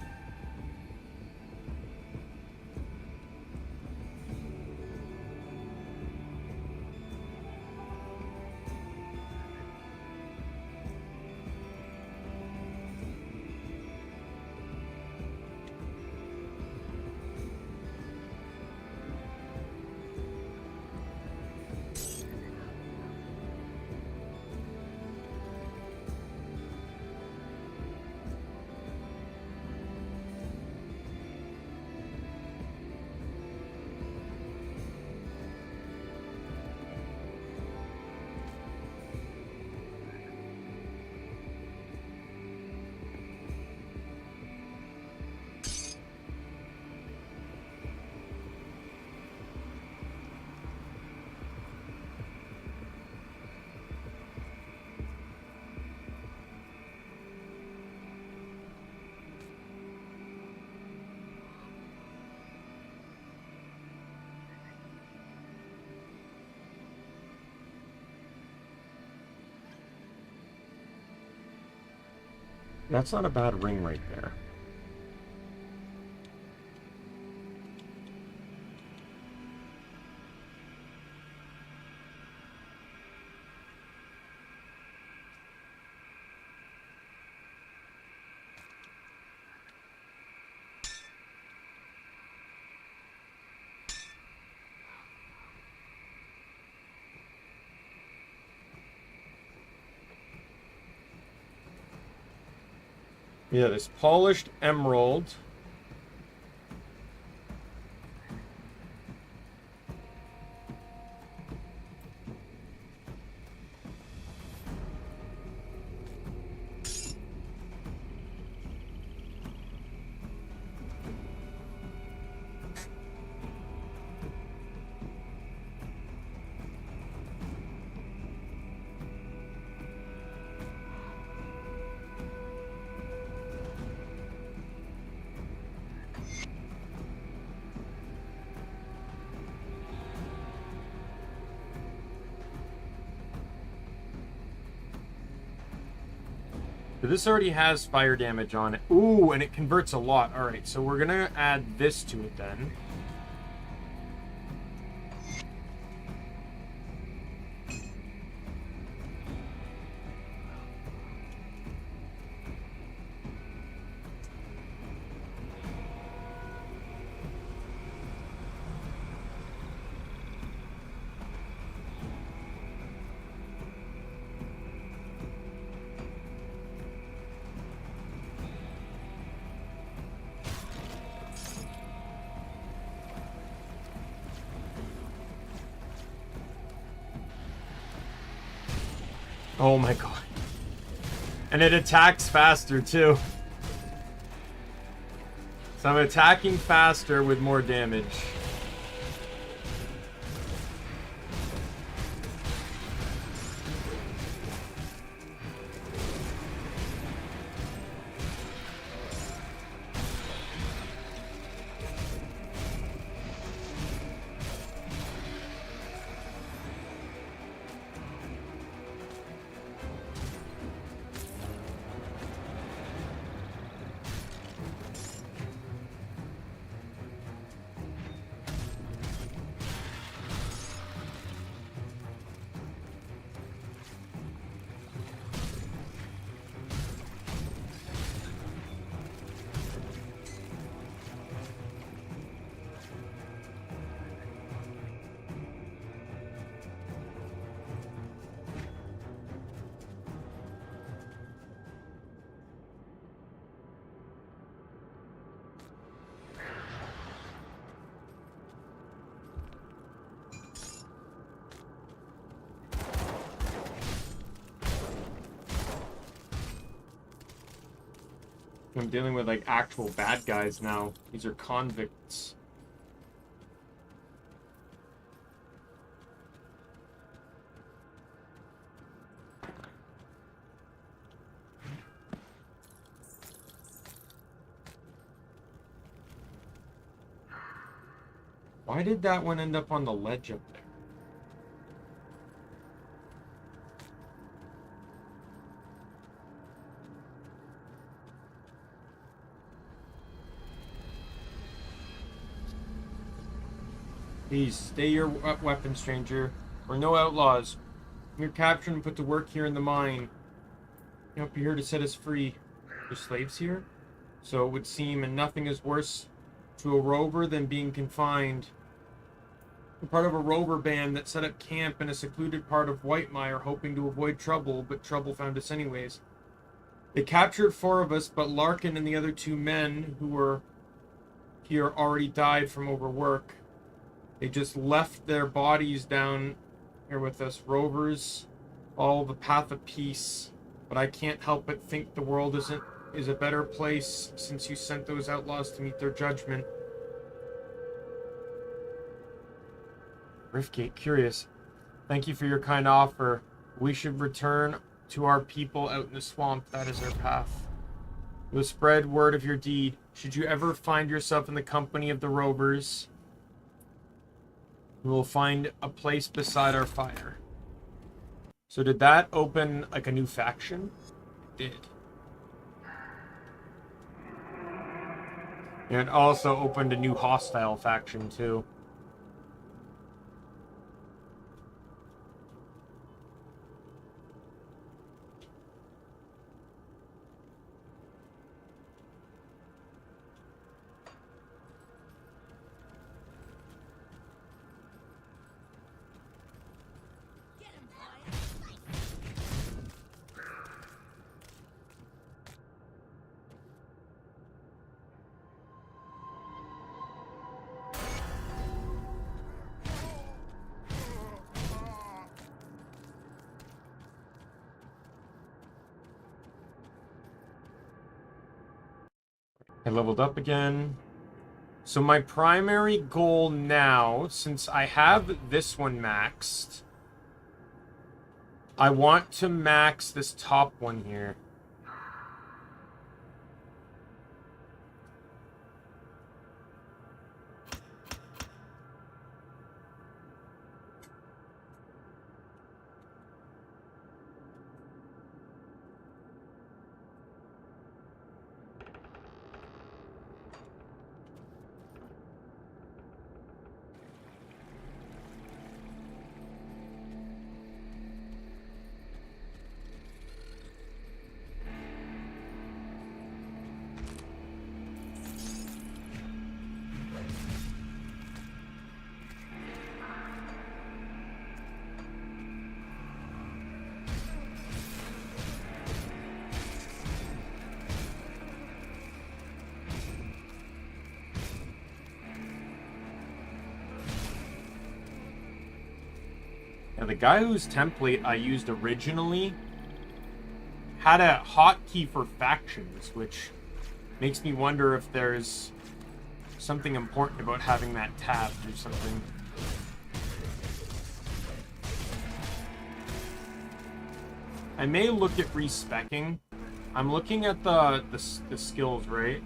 That's not a bad ring right there. Yeah, this polished emerald. This already has fire damage on it. Ooh, and it converts a lot. All right, so we're gonna add this to it then. Oh my god. And it attacks faster too. So I'm attacking faster with more damage. I'm dealing with like actual bad guys now. These are convicts. Why did that one end up on the ledge up there? Please, stay your weapon, stranger. We're no outlaws. We're captured and put to work here in the mine. You hope you're here to set us free. There's slaves here? So it would seem, and nothing is worse to a rover than being confined. We're part of a rover band that set up camp in a secluded part of Whitemire, hoping to avoid trouble, but trouble found us anyways. They captured 4 of us, but Larkin and the other 2 men who were here already died from overwork. They just left their bodies down here with us. Rovers follow the path of peace, but I can't help but think the world is a better place since you sent those outlaws to meet their judgment. Riftgate, curious. Thank you for your kind offer. We should return to our people out in the swamp. That is our path. We'll spread word of your deed. Should you ever find yourself in the company of the rovers, we will find a place beside our fire. So did that open like a new faction? It did. And it also opened a new hostile faction too. I leveled up again. So my primary goal now, since I have this one maxed, I want to max this top one here. Now, the guy whose template I used originally had a hotkey for factions, which makes me wonder if there's something important about having that tabbed or something. I may look at respecking. I'm looking at the skills, right?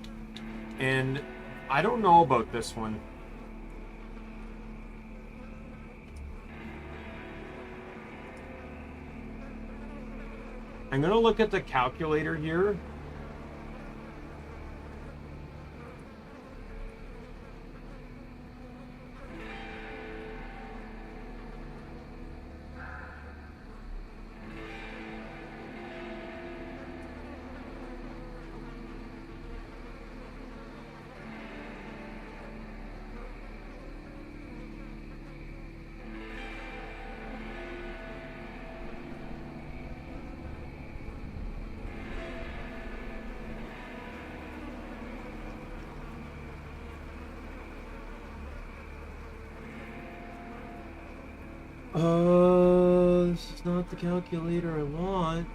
And I don't know about this one. I'm gonna look at the calculator here. This is not the calculator I want.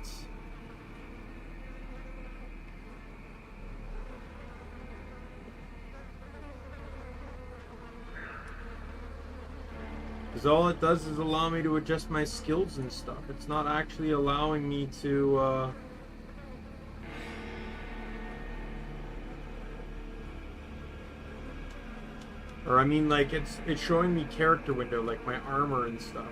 Because all it does is allow me to adjust my skills and stuff. It's not actually allowing me to, or I mean, like, it's showing me character window, like my armor and stuff.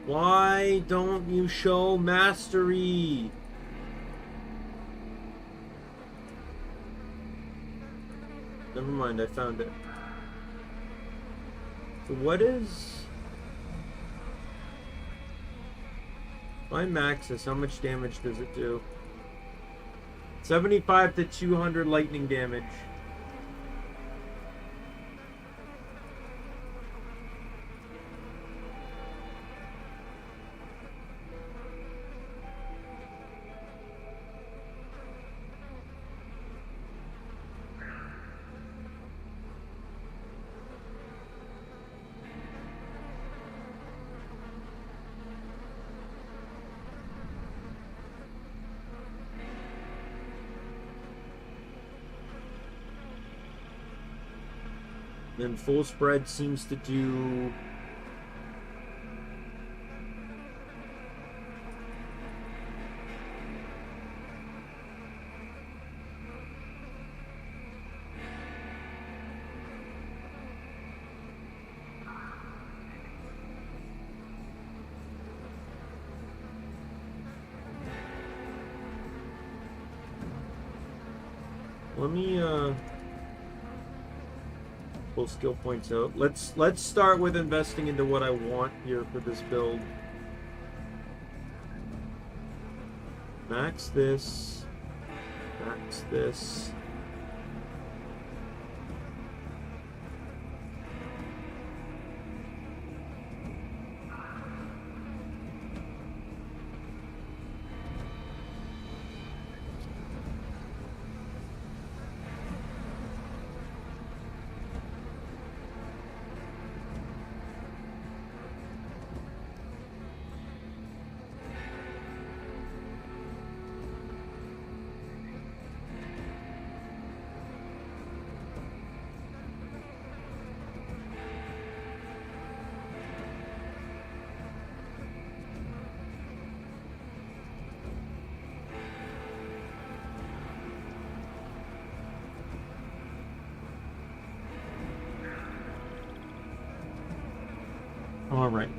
Why don't you show mastery? Never mind, I found it. So what is... My Maxis, how much damage does it do? 75 to 200 lightning damage. Then full spread seems to do... Let me pull skill points out. Let's start with investing into what I want here for this build. Max this. Max this. All right.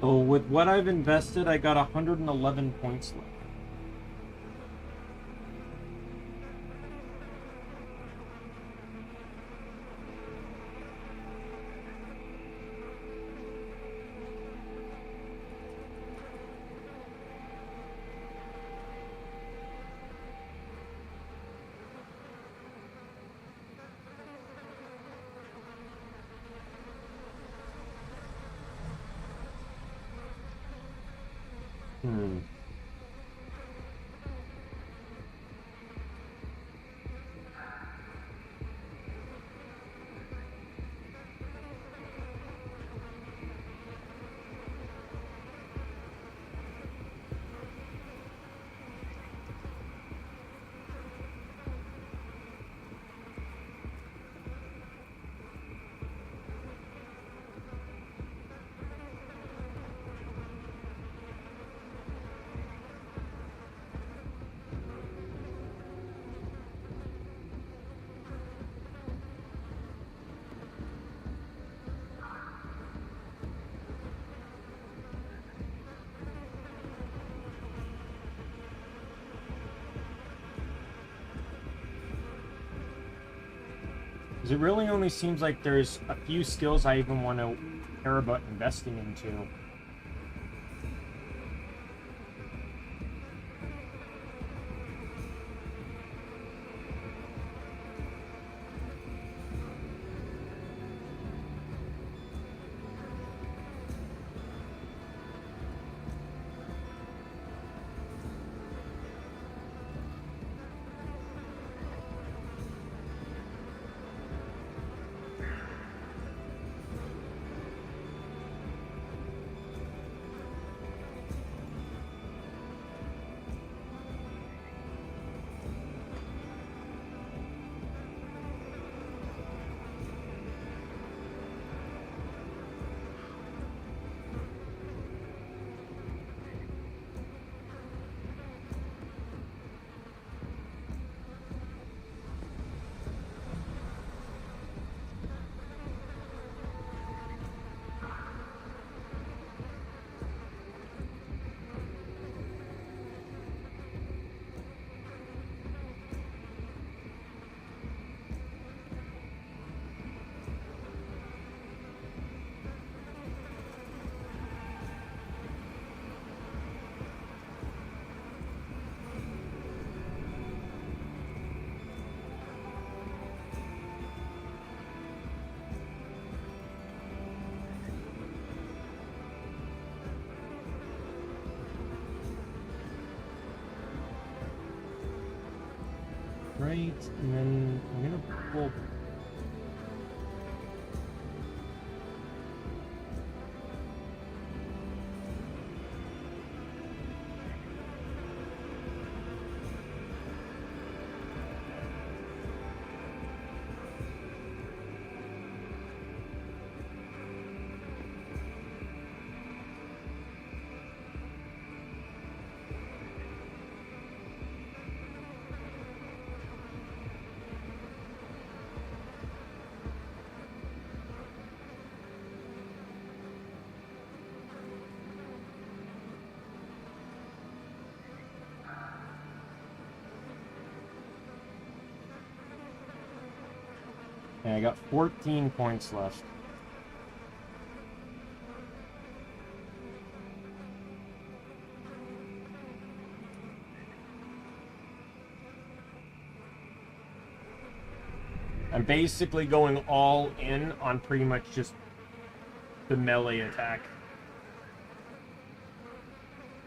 Oh, with what I've invested, I got 111 points left. Hmm. It really only seems like there's a few skills I even want to care about investing into. Right, and then I'm gonna pull. And I got 14 points left. I'm basically going all in on pretty much just the melee attack.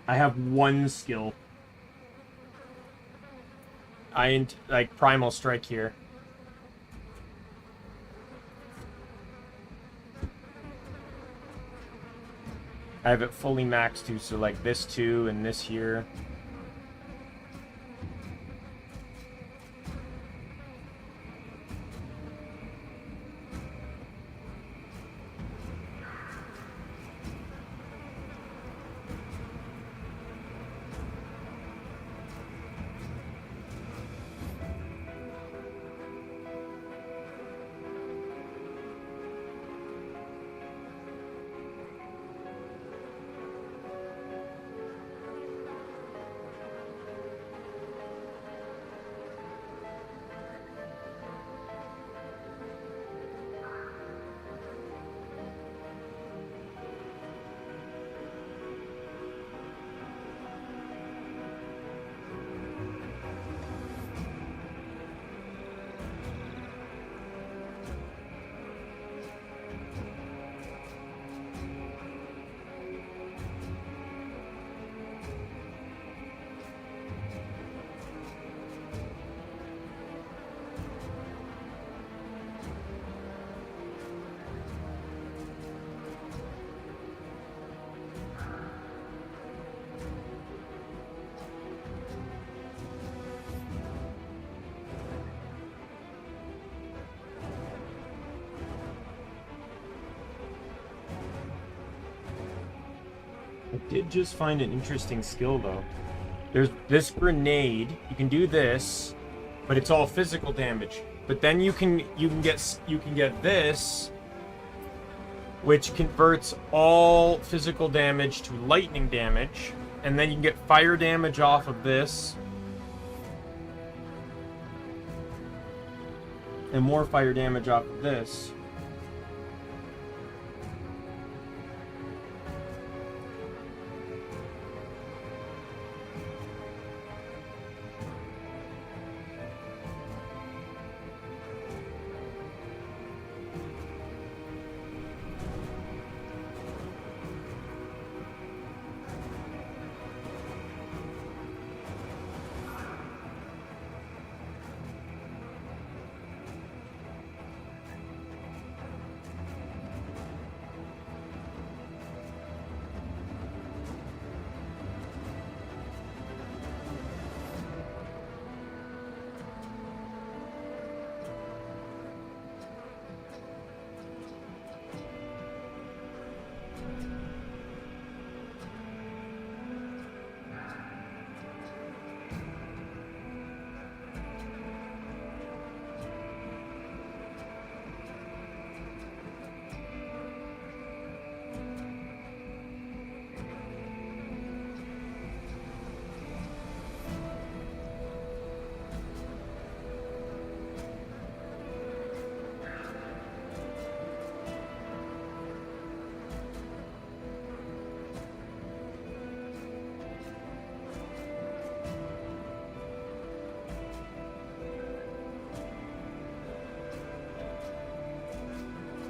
I have one skill. I like Primal Strike here. I have it fully maxed too, so like this two and this here. I did just find an interesting skill though. There's this grenade. You can do this, but it's all physical damage. But then you can get this, which converts all physical damage to lightning damage, and then you can get fire damage off of this, and more fire damage off of this.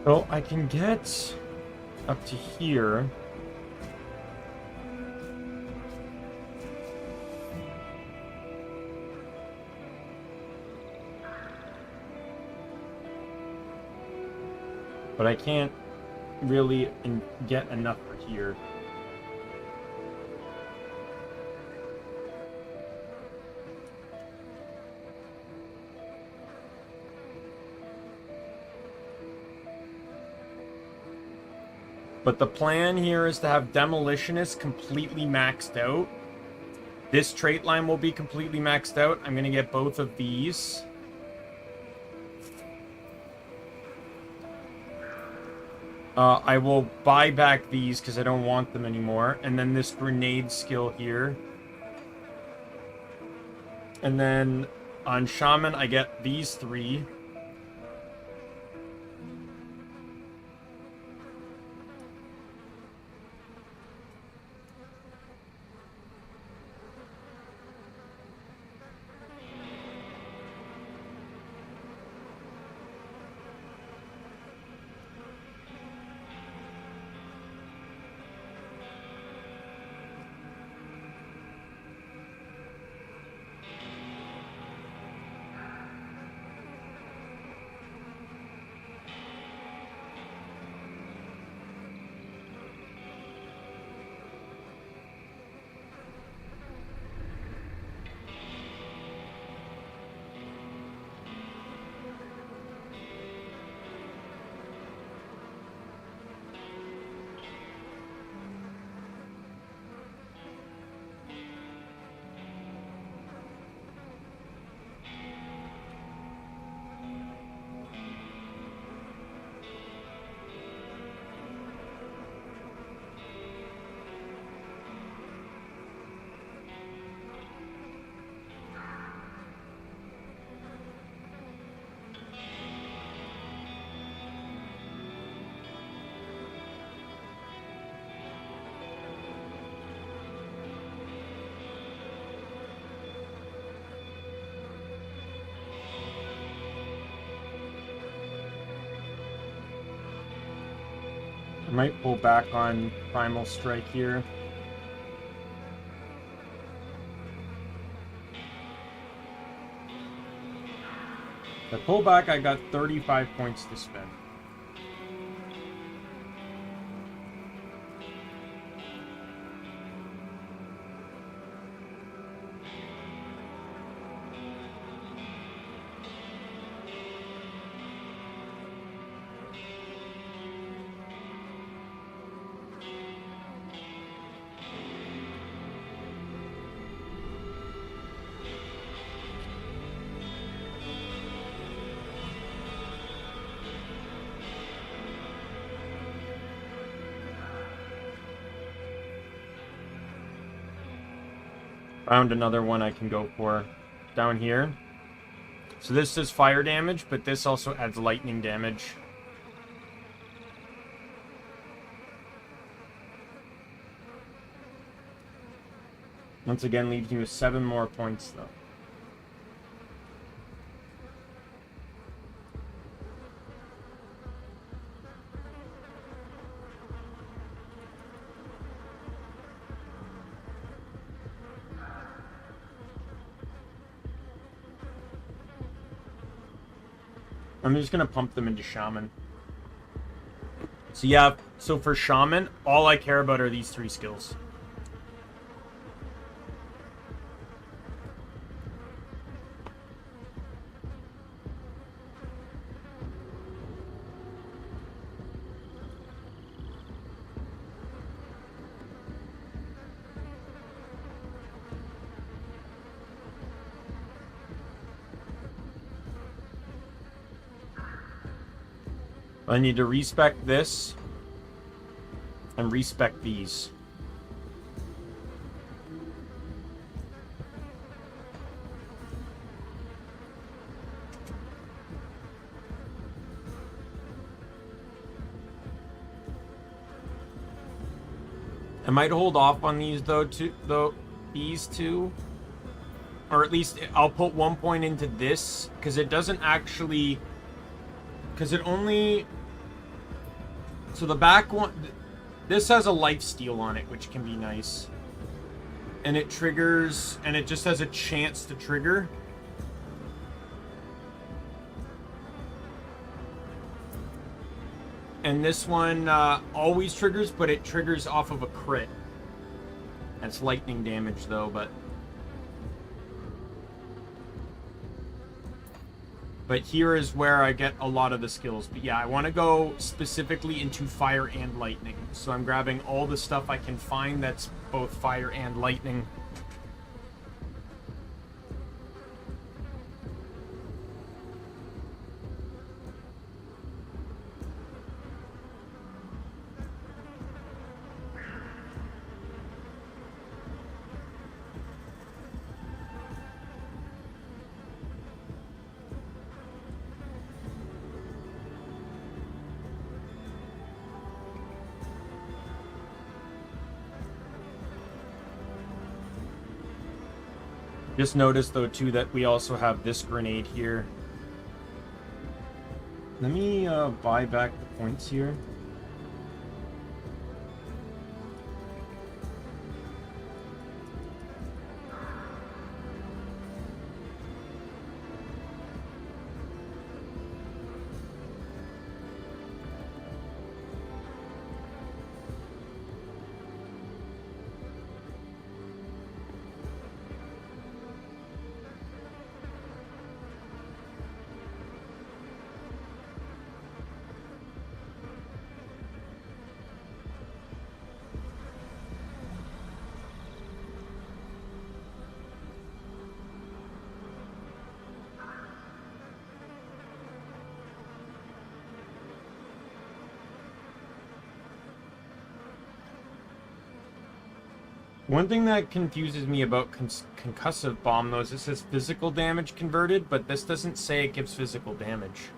So I can get up to here. But I can't really get enough for here. But the plan here is to have Demolitionist completely maxed out. This trait line will be completely maxed out. I'm going to get both of these. I will buy back these because I don't want them anymore. And then this grenade skill here. And then on Shaman, I get these three. I might pull back on Primal Strike here. If I pull back, I got 35 points to spend. Found another one I can go for down here. So this does fire damage, but this also adds lightning damage. Once again, leaves you with 7 more points, though. I'm just going to pump them into Shaman. So yeah, so for Shaman, all I care about are these 3 skills. I need to respec this and respec these. I might hold off on these these two, or at least I'll put 1 point into this because it doesn't actually, because it only. So the back one, this has a life steal on it, which can be nice. And it triggers, and it just has a chance to trigger. And this one always triggers, but it triggers off of a crit. That's lightning damage though, But here is where I get a lot of the skills. But yeah, I want to go specifically into fire and lightning. So I'm grabbing all the stuff I can find that's both fire and lightning. Just notice though too that we also have this grenade here. Let me buy back the points here. One thing that confuses me about concussive bomb though is it says physical damage converted, but this doesn't say it gives physical damage.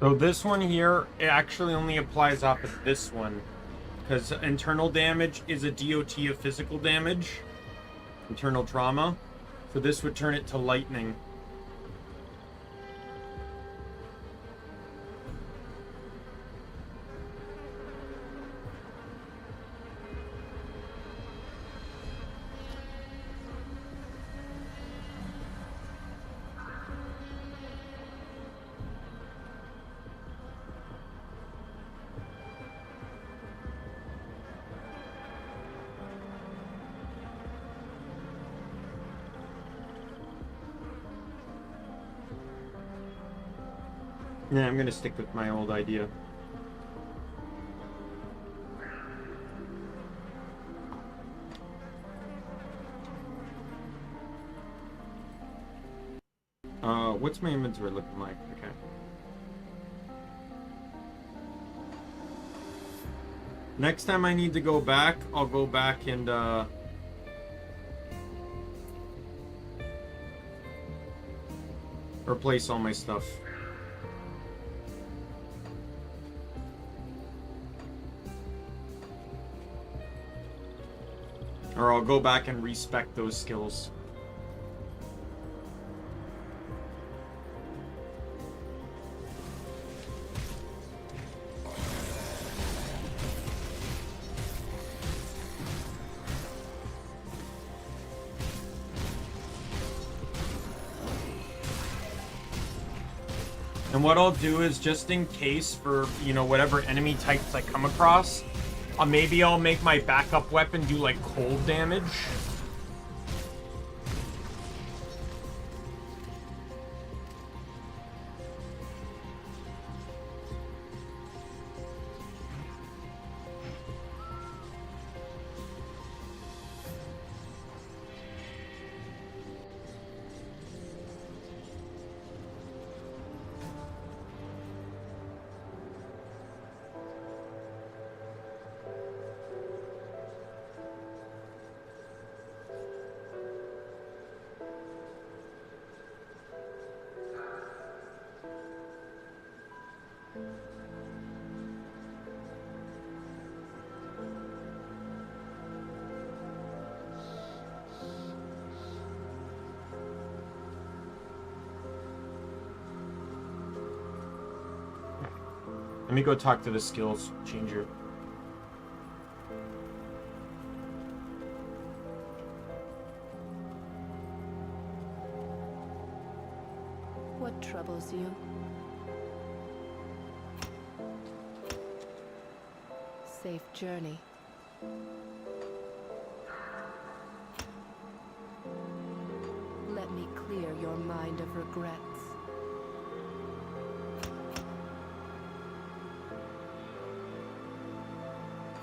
So this one here, it actually only applies off of this one. Because internal damage is a DOT of physical damage. Internal trauma. So this would turn it to lightning. Yeah, I'm gonna stick with my old idea. What's my inventory looking like? Okay. Next time I need to go back, I'll go back and replace all my stuff. Or I'll go back and respec those skills. And what I'll do is, just in case for, you know, whatever enemy types I come across, maybe I'll make my backup weapon do, like, cold damage. Let me go talk to the skills changer. What troubles you? Safe journey. Let me clear your mind of regrets.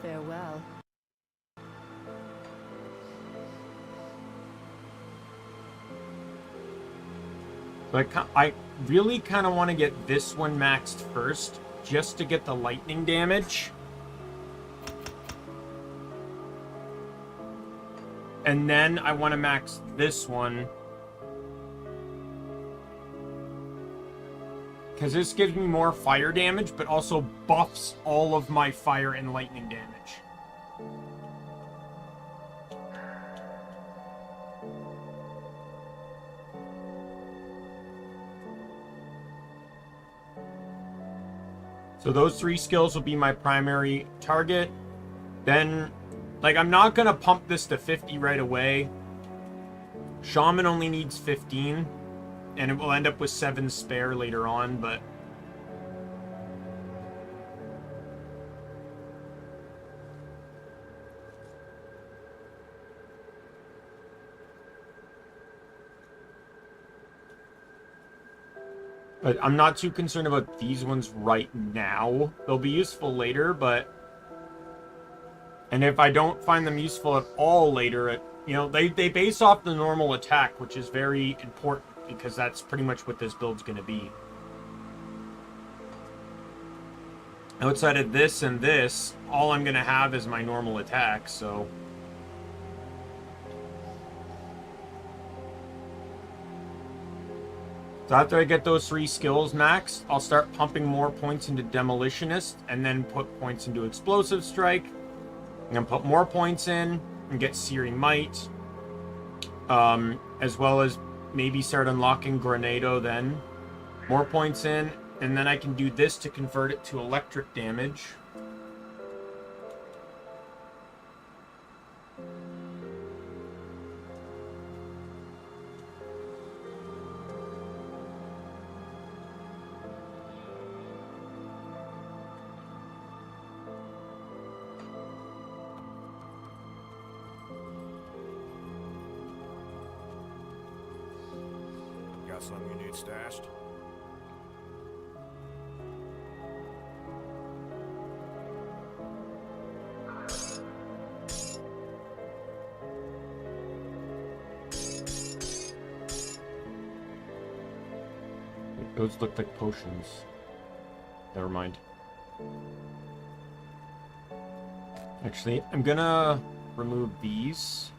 Farewell. But I really kind of want to get this one maxed first, just to get the lightning damage. And then I want to max this one, because this gives me more fire damage, but also buffs all of my fire and lightning damage. So those three skills will be my primary target. Then, like, I'm not going to pump this to 50 right away. Shaman only needs 15. And it will end up with 7 spare later on, but... But I'm not too concerned about these ones right now. They'll be useful later, but... And if I don't find them useful at all later, you know, they base off the normal attack, which is very important, because that's pretty much what this build's going to be. Outside of this and this, all I'm going to have is my normal attack, so... So after I get those 3 skills maxed, I'll start pumping more points into Demolitionist and then put points into Explosive Strike. I'm going to put more points in and get Searing Might. As well as maybe start unlocking Grenado then. More points in, and then I can do this to convert it to electric damage. Got something you need stashed? Those look like potions. Never mind. Actually, I'm gonna remove these.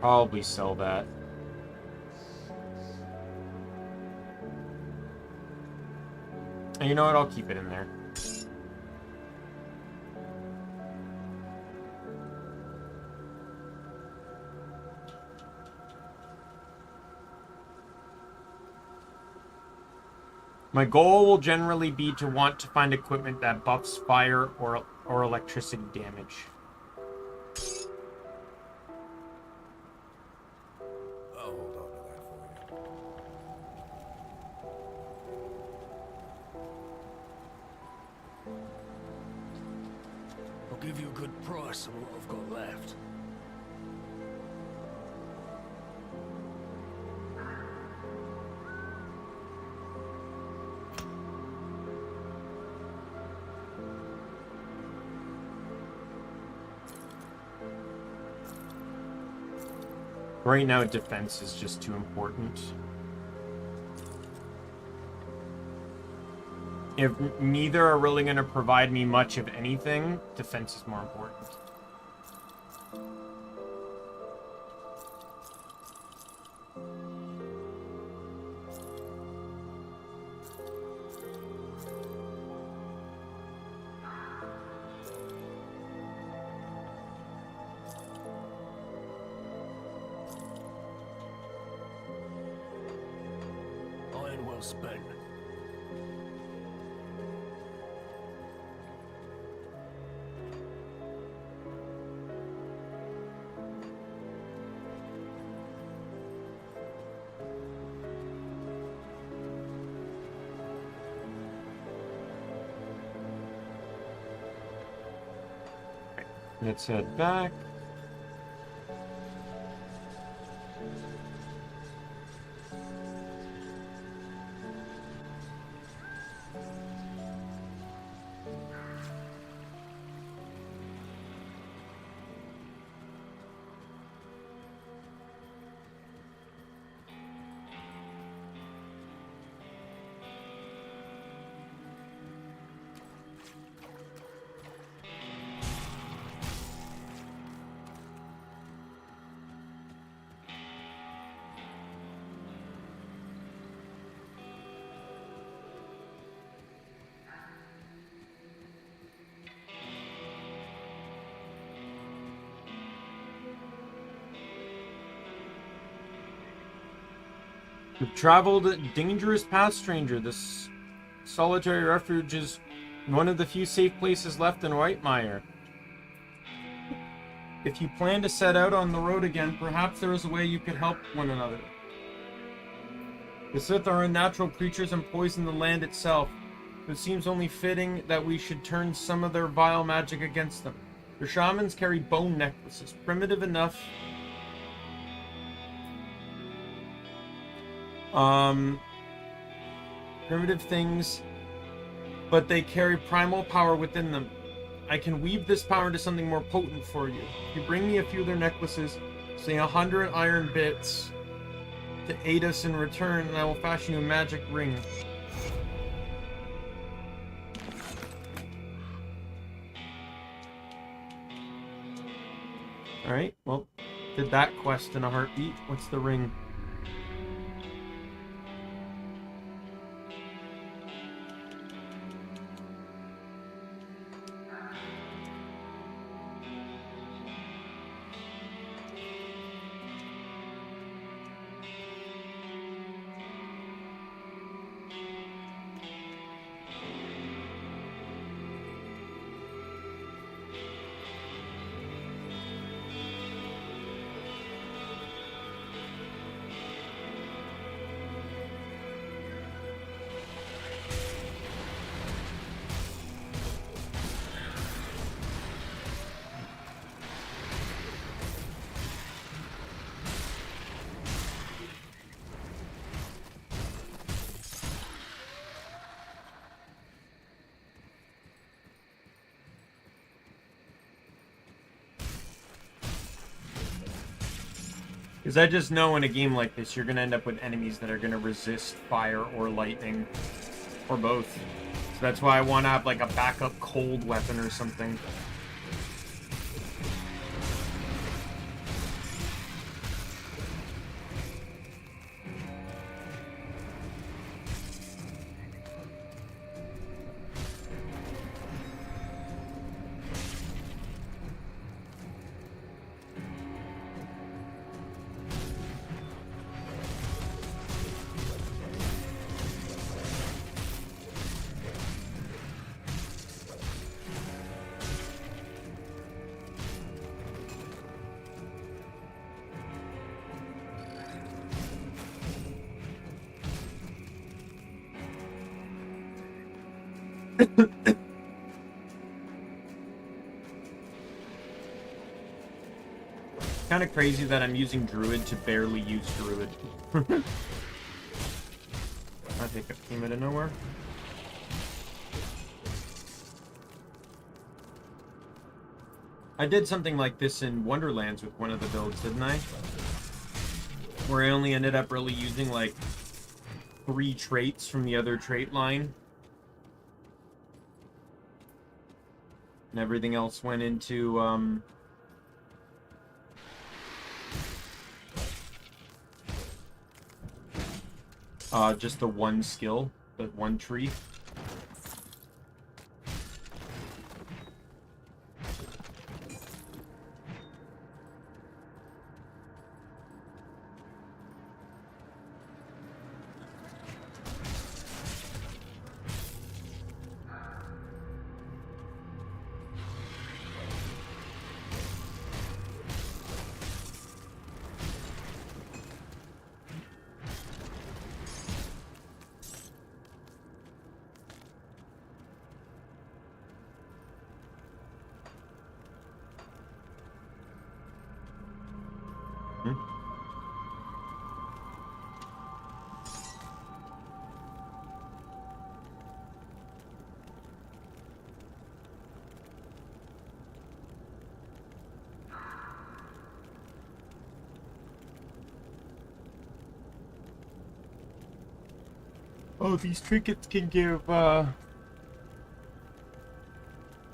Probably sell that. And you know what? I'll keep it in there. My goal will generally be to want to find equipment that buffs fire or electricity damage. I'll hold on to that for you. I'll give you a good price on what I've got left. Right now, defense is just too important. If neither are really going to provide me much of anything, defense is more important. Iron well spent. Let's head back. We've traveled a dangerous path, stranger. This solitary refuge is one of the few safe places left in Whitemire. If you plan to set out on the road again, perhaps there is a way you could help one another. The Sith are unnatural creatures and poison the land itself. It seems only fitting that we should turn some of their vile magic against them. Their shamans carry bone necklaces, primitive enough. Primitive things, but they carry primal power within them. I can weave this power into something more potent for you. If you bring me a few of their necklaces, say 100 iron bits, to aid us in return, and I will fashion you a magic ring. Alright, well, did that quest in a heartbeat. What's the ring? Because I just know in a game like this, you're going to end up with enemies that are going to resist fire or lightning. Or both. So that's why I want to have like a backup cold weapon or something. Kind of crazy that I'm using Druid to barely use Druid. I think it came out of nowhere. I did something like this in Wonderlands with one of the builds, didn't I? Where I only ended up really using like 3 traits from the other trait line. And everything else went into, just the one skill, the one tree. Oh, these trinkets can give,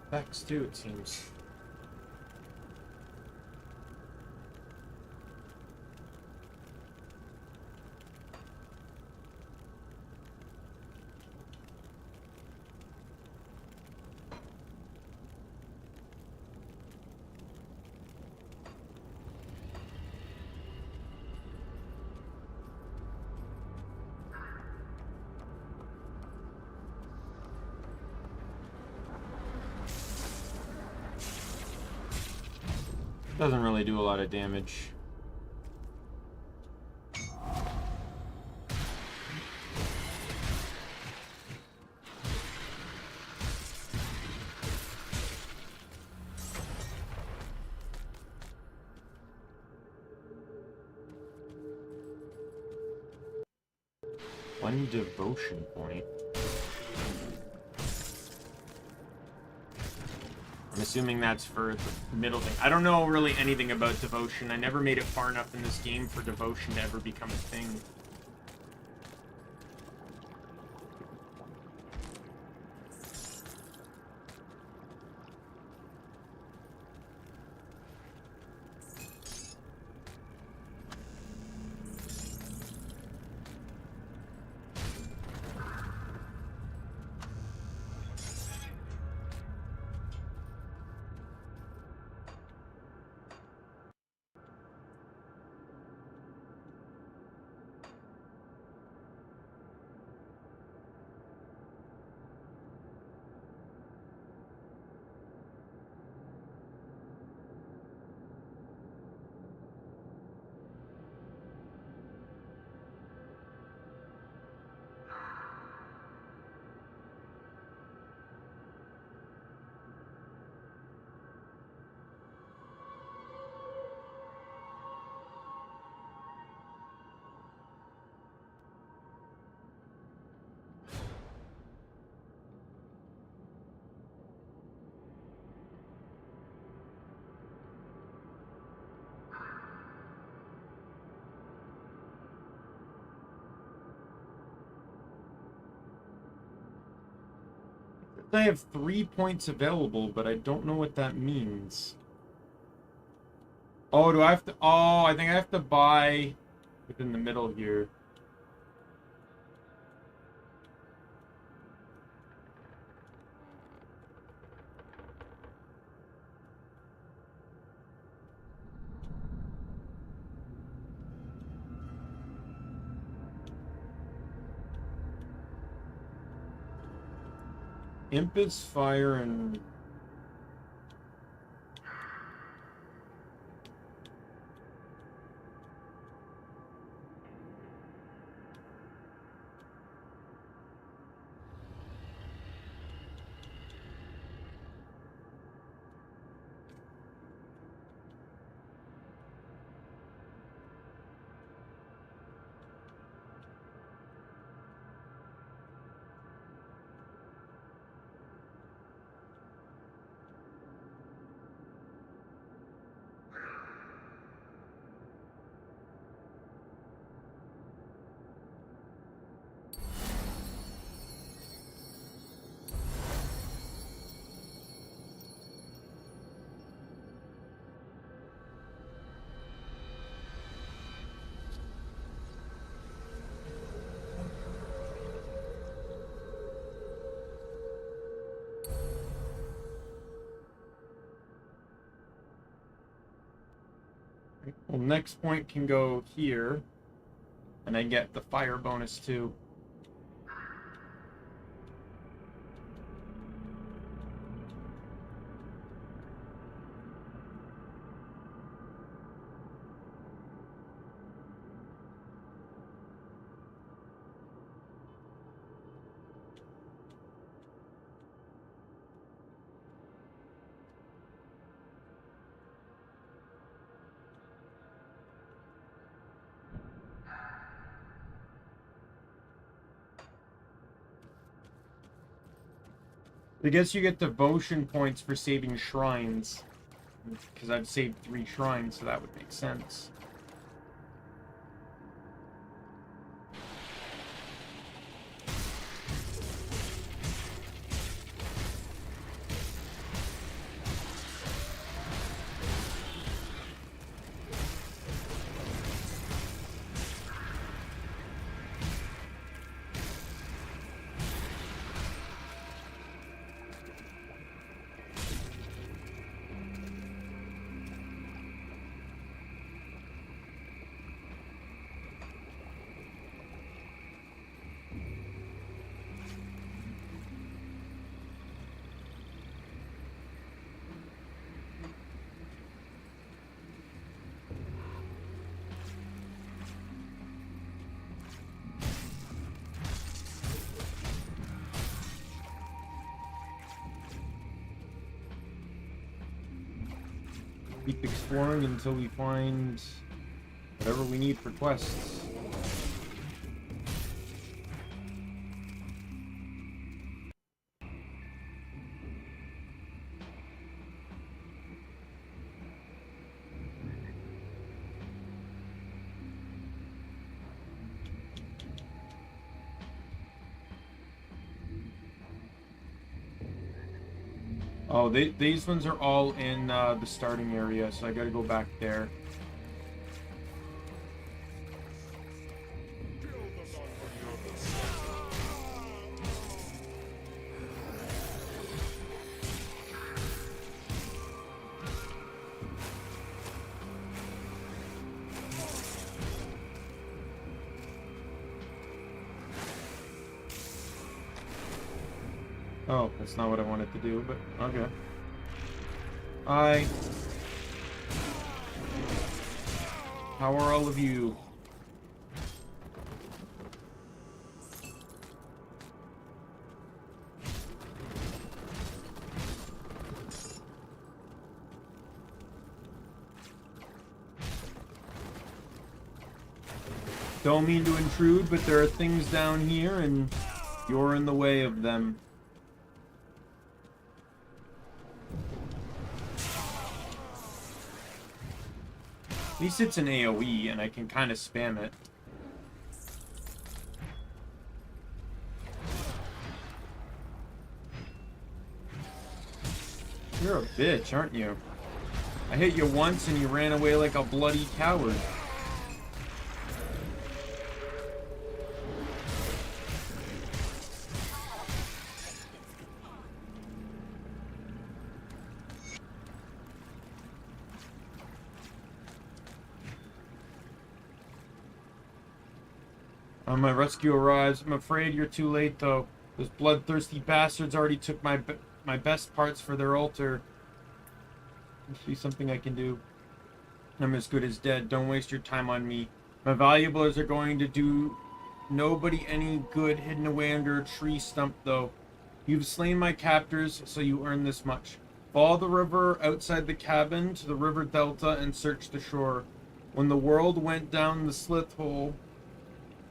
effects too, it seems. Doesn't really do a lot of damage. One devotion point. I'm assuming that's for the middle thing. I don't know really anything about devotion. I never made it far enough in this game for devotion to ever become a thing. I have 3 points available, but I don't know what that means. Oh, do I have to... Oh, I think I have to buy within the middle here. Imp is fire and... Well, next point can go here, and I get the fire bonus too. I guess you get devotion points for saving shrines. Because I've saved 3 shrines, so that would make sense. Keep exploring until we find whatever we need for quests. Oh, these ones are all in the starting area, so I gotta go back there. Oh, that's not what I wanted to do, but okay. How are all of you? Don't mean to intrude, but there are things down here, and you're in the way of them. At least it's an AoE, and I can kind of spam it. You're a bitch, aren't you? I hit you once and you ran away like a bloody coward. My rescue arrives. I'm afraid you're too late, though. Those bloodthirsty bastards already took my best parts for their altar. Must be something I can do. I'm as good as dead. Don't waste your time on me. My valuables are going to do nobody any good hidden away under a tree stump, though. You've slain my captors, so you earn this much. Follow the river outside the cabin to the river delta and search the shore. When the world went down the slith hole,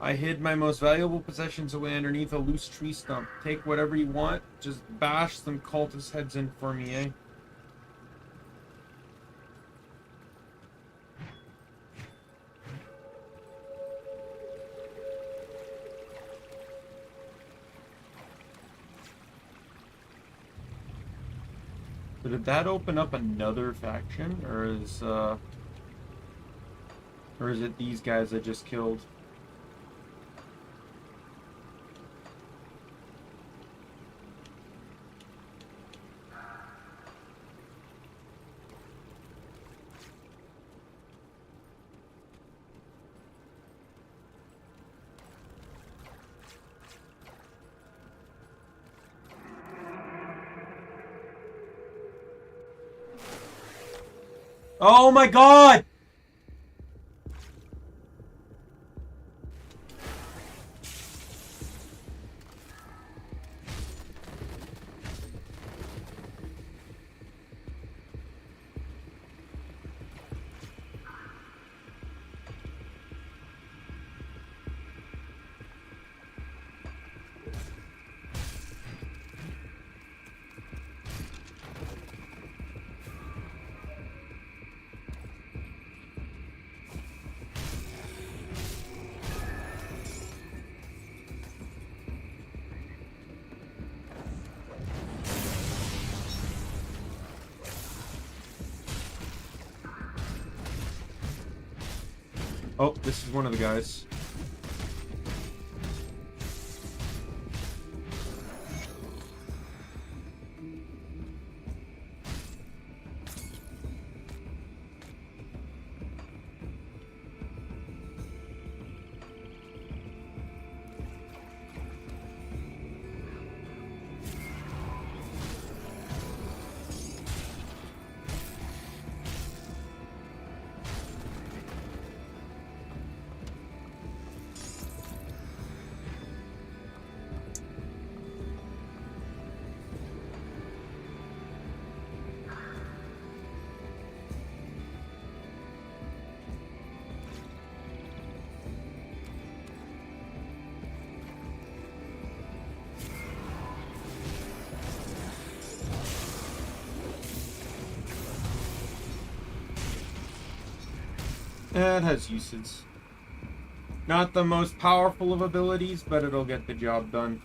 I hid my most valuable possessions away underneath a loose tree stump. Take whatever you want, just bash some cultist heads in for me, eh? So did that open up another faction, or is it these guys I just killed? Oh my god! Oh, this is one of the guys. It has uses. Not the most powerful of abilities, but it'll get the job done.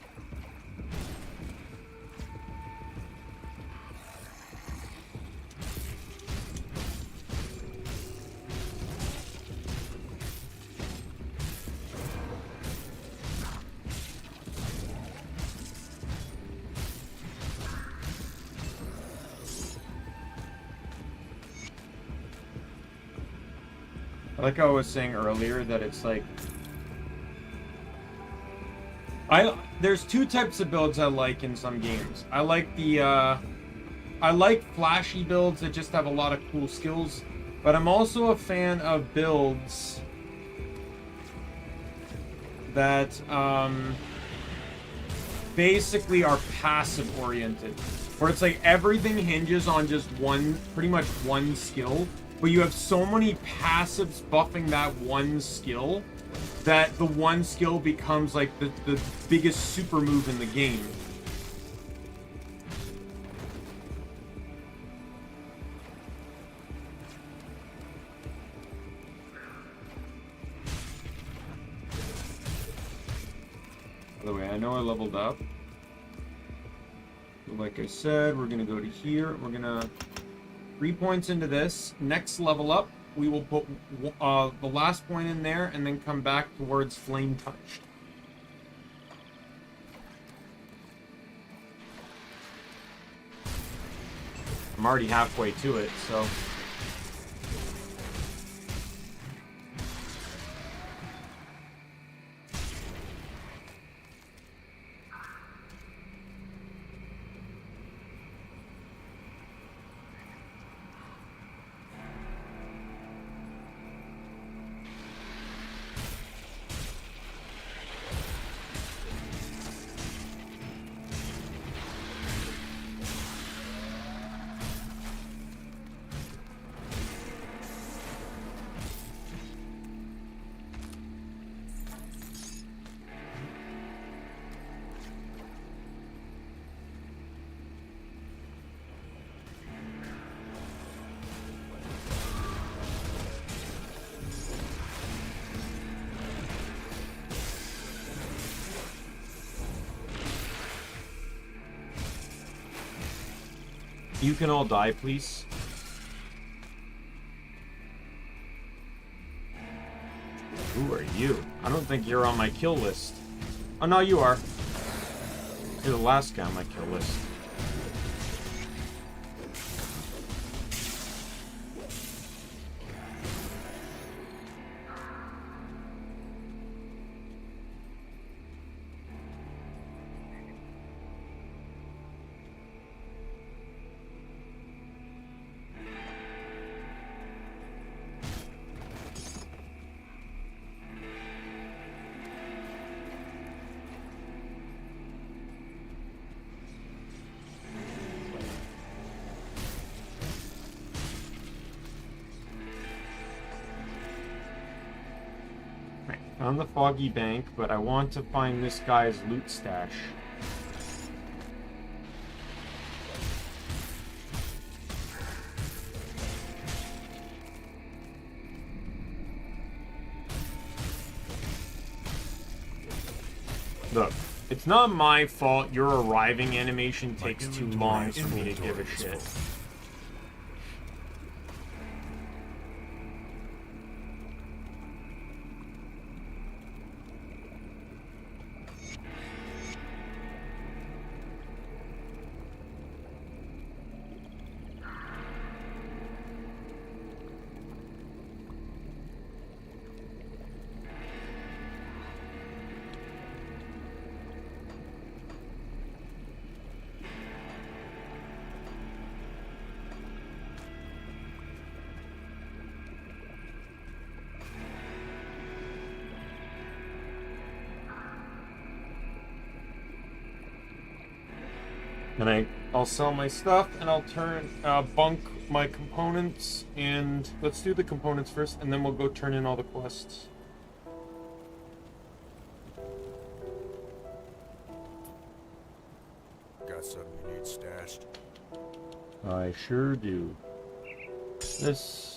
Like I was saying earlier, that it's like there's two types of builds I like in some games. I like flashy builds that just have a lot of cool skills, but I'm also a fan of builds that basically are passive oriented, where it's like everything hinges on just pretty much one skill. But you have so many passives buffing that one skill that the one skill becomes like the biggest super move in the game. By the way, I know I leveled up. So like I said, we're going to go to here. We're going to 3 points into this. Next level up, we will put the last point in there and then come back towards Flame Touched. I'm already halfway to it, so... You can all die, please. Who are you? I don't think you're on my kill list. Oh, no, you are. You're the last guy on my kill list. On the Foggy Bank, but I want to find this guy's loot stash. Look, it's not my fault your arriving animation takes too long for me to give a shit. And I'll sell my stuff, and I'll bunk my components, and let's do the components first, and then we'll go turn in all the quests. Got something you need stashed? I sure do. This.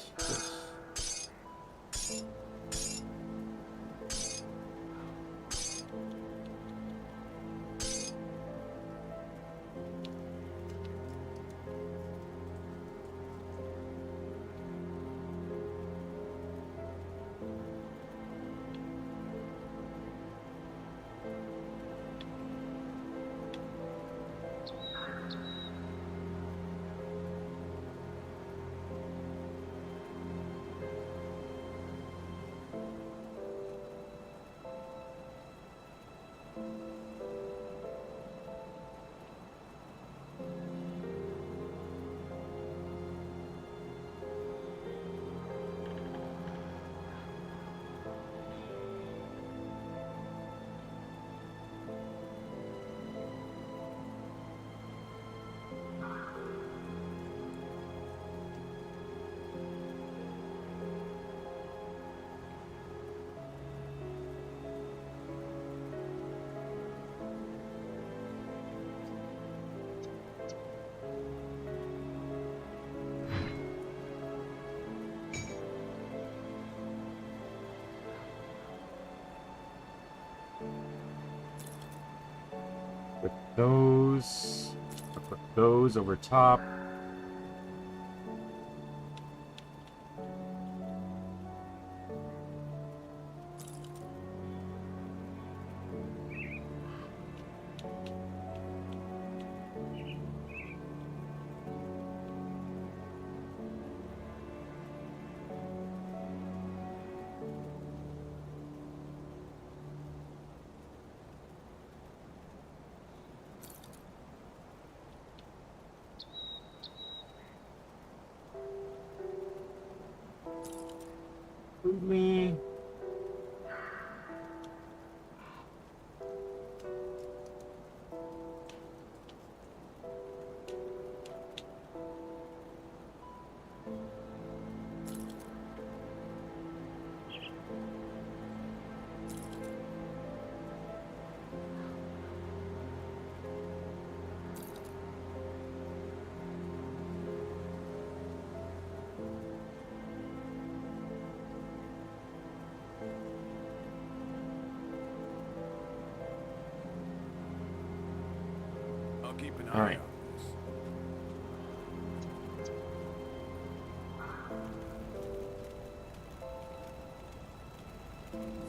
With those, Put those over top. Me. I'll keep an All eye right. out.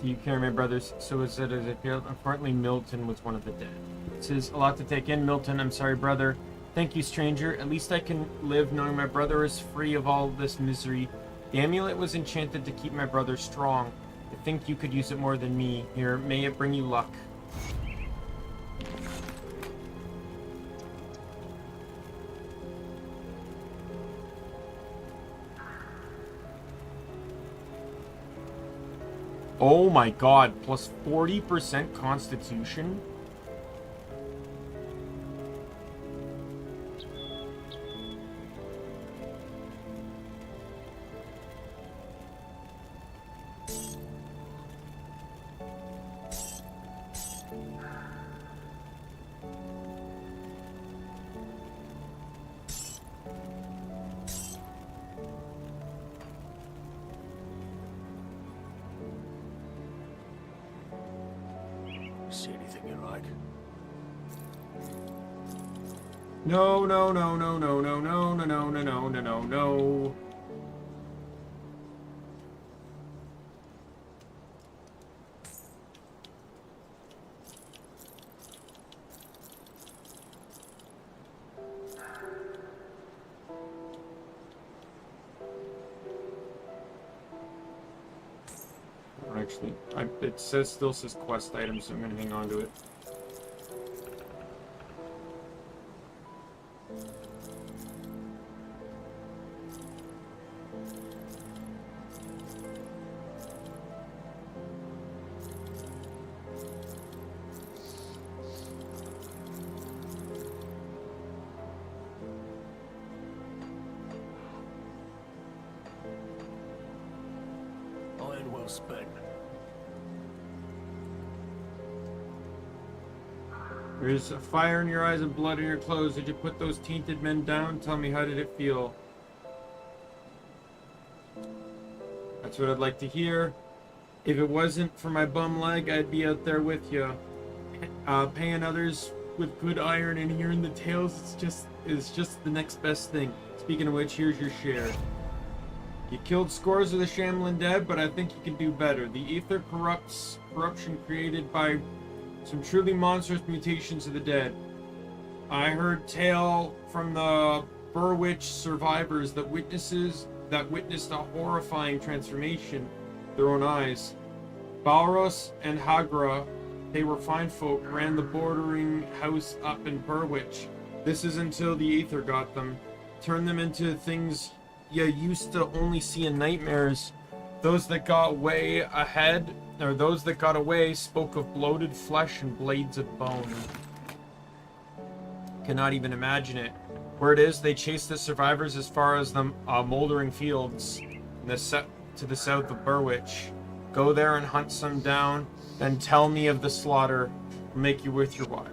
Do you carry my brother's suicide as a field? Unfortunately, Milton was one of the dead. This is a lot to take in, Milton. I'm sorry, brother. Thank you, stranger. At least I can live knowing my brother is free of all this misery. The amulet was enchanted to keep my brother strong. I think you could use it more than me. Here, may it bring you luck. Oh my god, plus 40% constitution? See anything you like? No, no, no, no, no, no, no, no, no, no, no, no, no, no. Actually, it still says quest items, so I'm gonna hang on to it. Iron well spent. There's a fire in your eyes and blood in your clothes. Did you put those tainted men down? Tell me, how did it feel? That's what I'd like to hear. If it wasn't for my bum leg, I'd be out there with you. Paying others with good iron and hearing the tales is just the next best thing. Speaking of which, here's your share. You killed scores of the Shamblin dead, but I think you can do better. The ether corruption created by some truly monstrous mutations of the dead. I heard tale from the Burwitch survivors that witnessed a horrifying transformation with their own eyes. Balros and Hagra, they were fine folk, ran the bordering house up in Burwitch. This is until the ether got them. Turned them into things you used to only see in nightmares. Those that got away spoke of bloated flesh and blades of bone. Cannot even imagine it. Where it is, they chased the survivors as far as the moldering fields to the south of Burwitch. Go there and hunt some down, then tell me of the slaughter. It'll make you worth your while.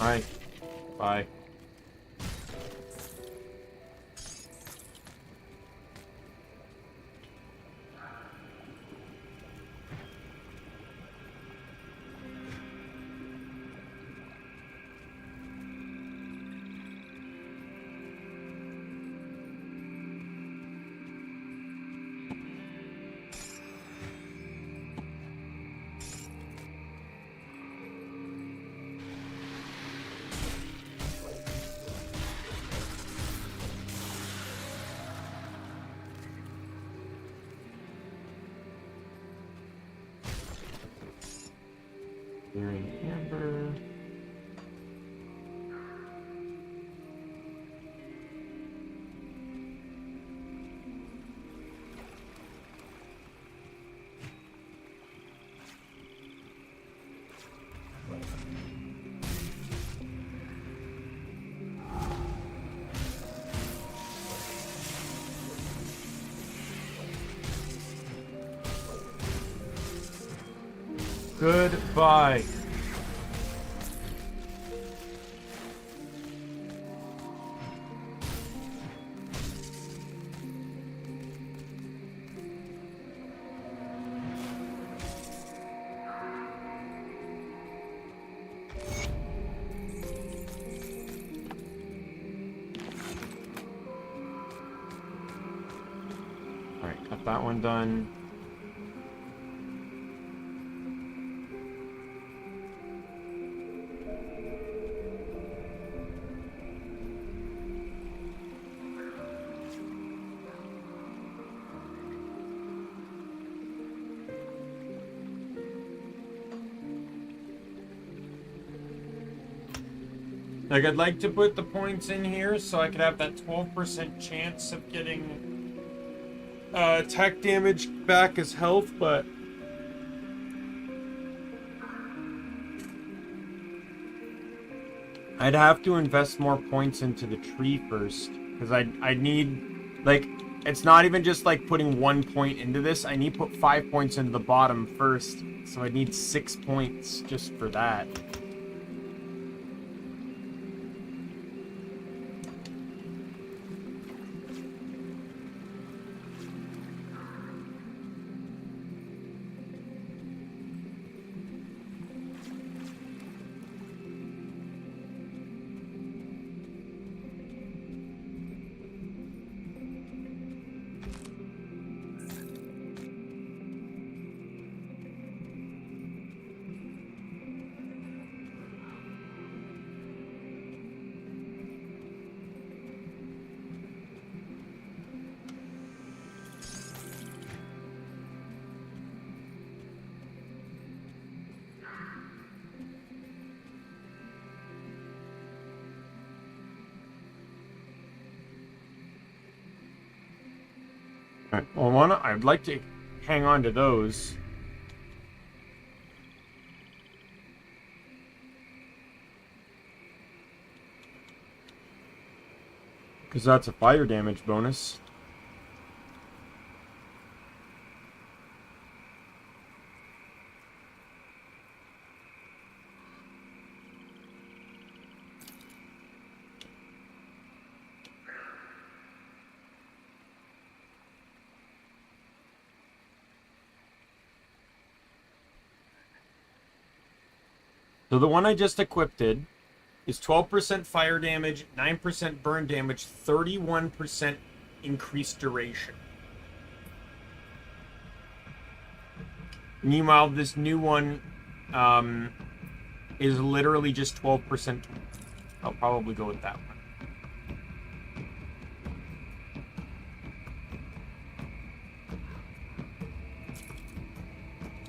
Alright. Bye. Clearing amber. Goodbye. Alright, got that one done. Like, I'd like to put the points in here so I could have that 12% chance of getting attack damage back as health, but I'd have to invest more points into the tree first, because I need, like, it's not even just like putting 1 point into this. I need to put 5 points into the bottom first, so I need 6 points just for that. Alright, well, I'd like to hang on to those. Because that's a fire damage bonus. So the one I just equipped is 12% fire damage, 9% burn damage, 31% increased duration. Meanwhile, this new one is literally just 12%. I'll probably go with that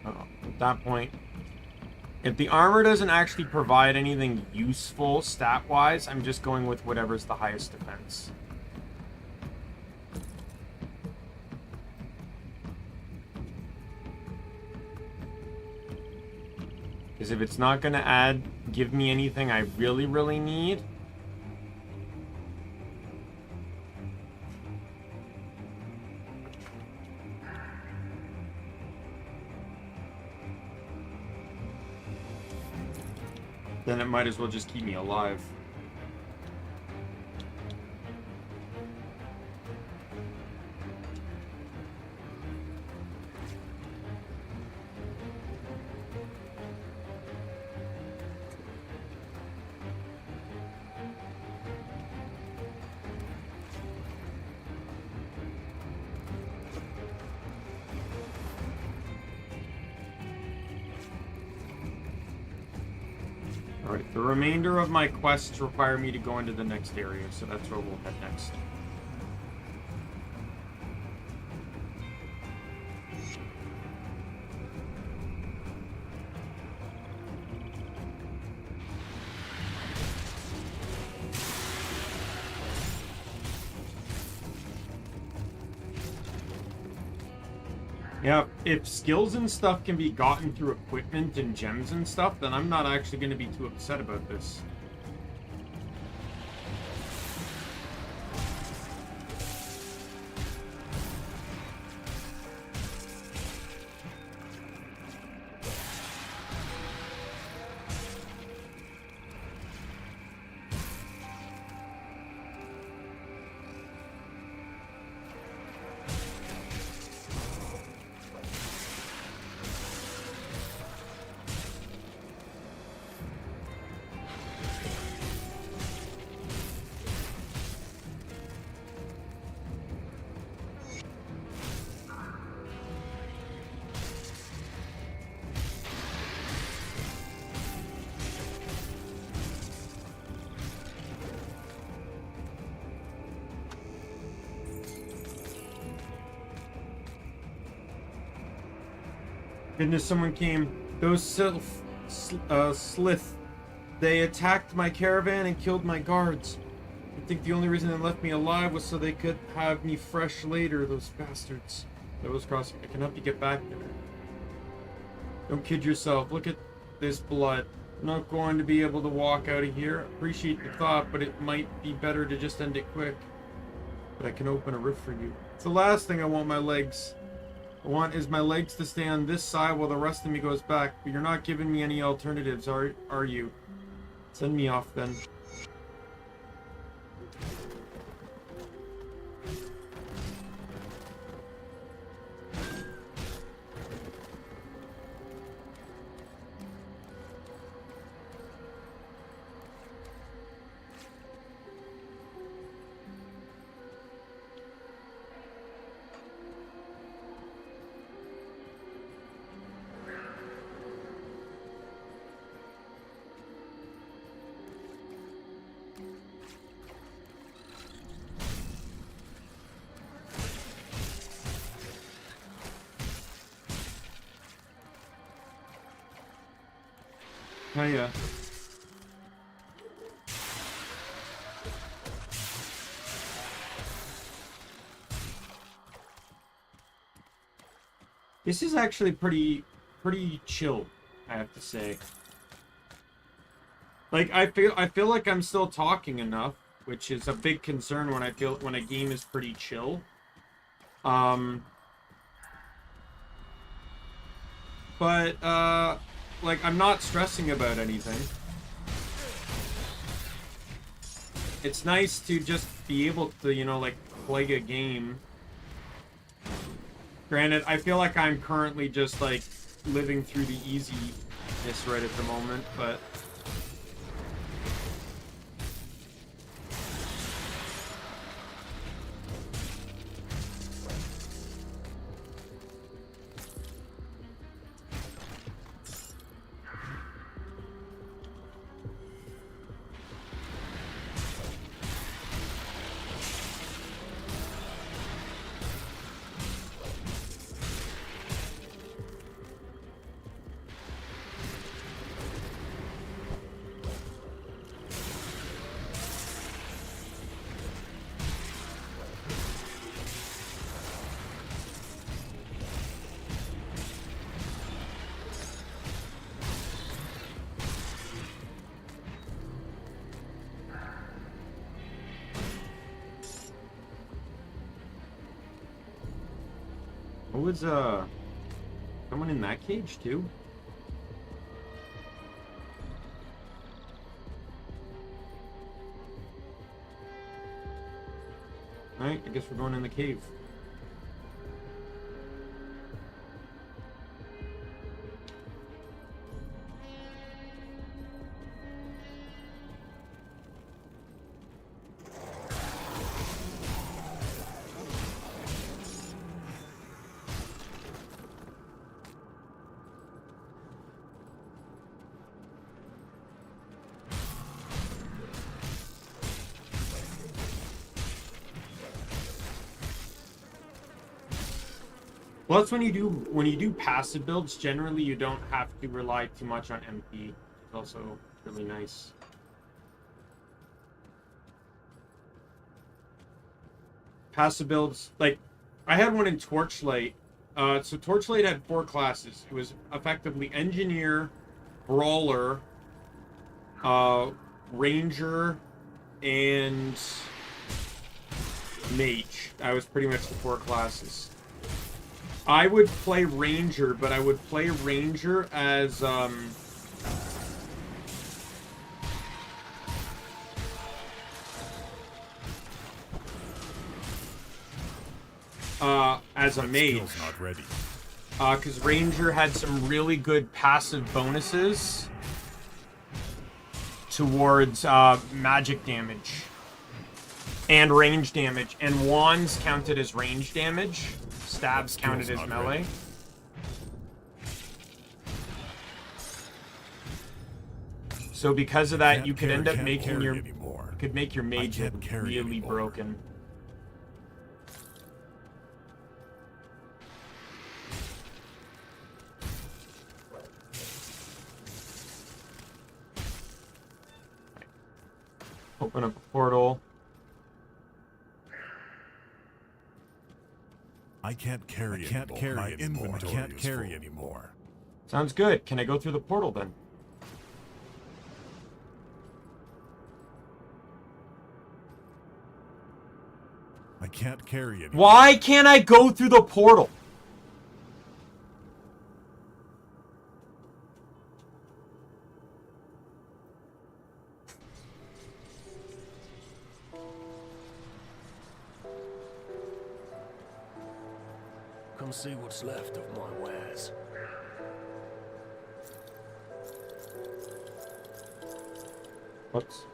one. At that point, if the armor doesn't actually provide anything useful stat-wise, I'm just going with whatever's the highest defense. Because if it's not going to give me anything I really, really need, then it might as well just keep me alive. Alright, the remainder of my quests require me to go into the next area, so that's where we'll head next. Yeah, if skills and stuff can be gotten through equipment and gems and stuff, then I'm not actually going to be too upset about this. Goodness, someone came. Those slith. They attacked my caravan and killed my guards. I think the only reason they left me alive was so they could have me fresh later, those bastards. That was crossing. I can help you get back there. Don't kid yourself. Look at this blood. I'm not going to be able to walk out of here. Appreciate the thought, but it might be better to just end it quick. But I can open a rift for you. It's the last thing I want my legs. I want is my legs to stay on this side while the rest of me goes back, but you're not giving me any alternatives, are you? Send me off then. Hiya. This is actually pretty chill, I have to say. Like I feel like I'm still talking enough, which is a big concern when when a game is pretty chill. But like, I'm not stressing about anything. It's nice to just be able to, you know, like, play a game. Granted, I feel like I'm currently just, like, living through the easiness right at the moment, but... What was, someone in that cage, too? Alright, I guess we're going in the cave. Plus, when you do passive builds, generally you don't have to rely too much on MP. It's also really nice. Passive builds, like I had one in Torchlight. So Torchlight had 4 classes. It was effectively Engineer, Brawler, Ranger, and Mage. That was pretty much the 4 classes. I would play Ranger, but I would play Ranger as a mage. Not ready. Because Ranger had some really good passive bonuses towards magic damage and range damage, and wands counted as range damage. Stabs counted as melee. Ready. So because of that, you could end up making your make your mage really broken. Open up a portal. I can't carry my inventory can't carry anymore. Sounds good. Can I go through the portal then? I can't carry anymore. Why can't I go through the portal? Come see what's left of my wares. Whoops.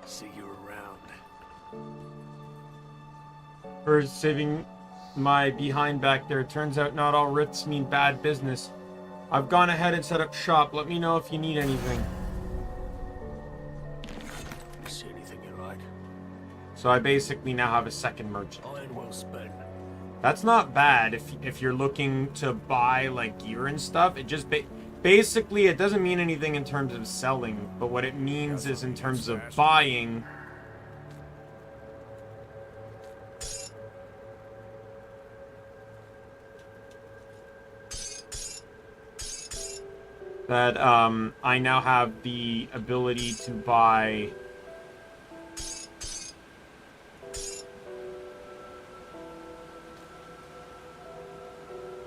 See you around. For saving my behind back there. Turns out not all rifts mean bad business. I've gone ahead and set up shop. Let me know if you need anything. See anything you like? So I basically now have a second merchant. Iron well spent. That's not bad if you're looking to buy like gear and stuff. It just basically it doesn't mean anything in terms of selling, but what it means is in terms of buying. That I now have the ability to buy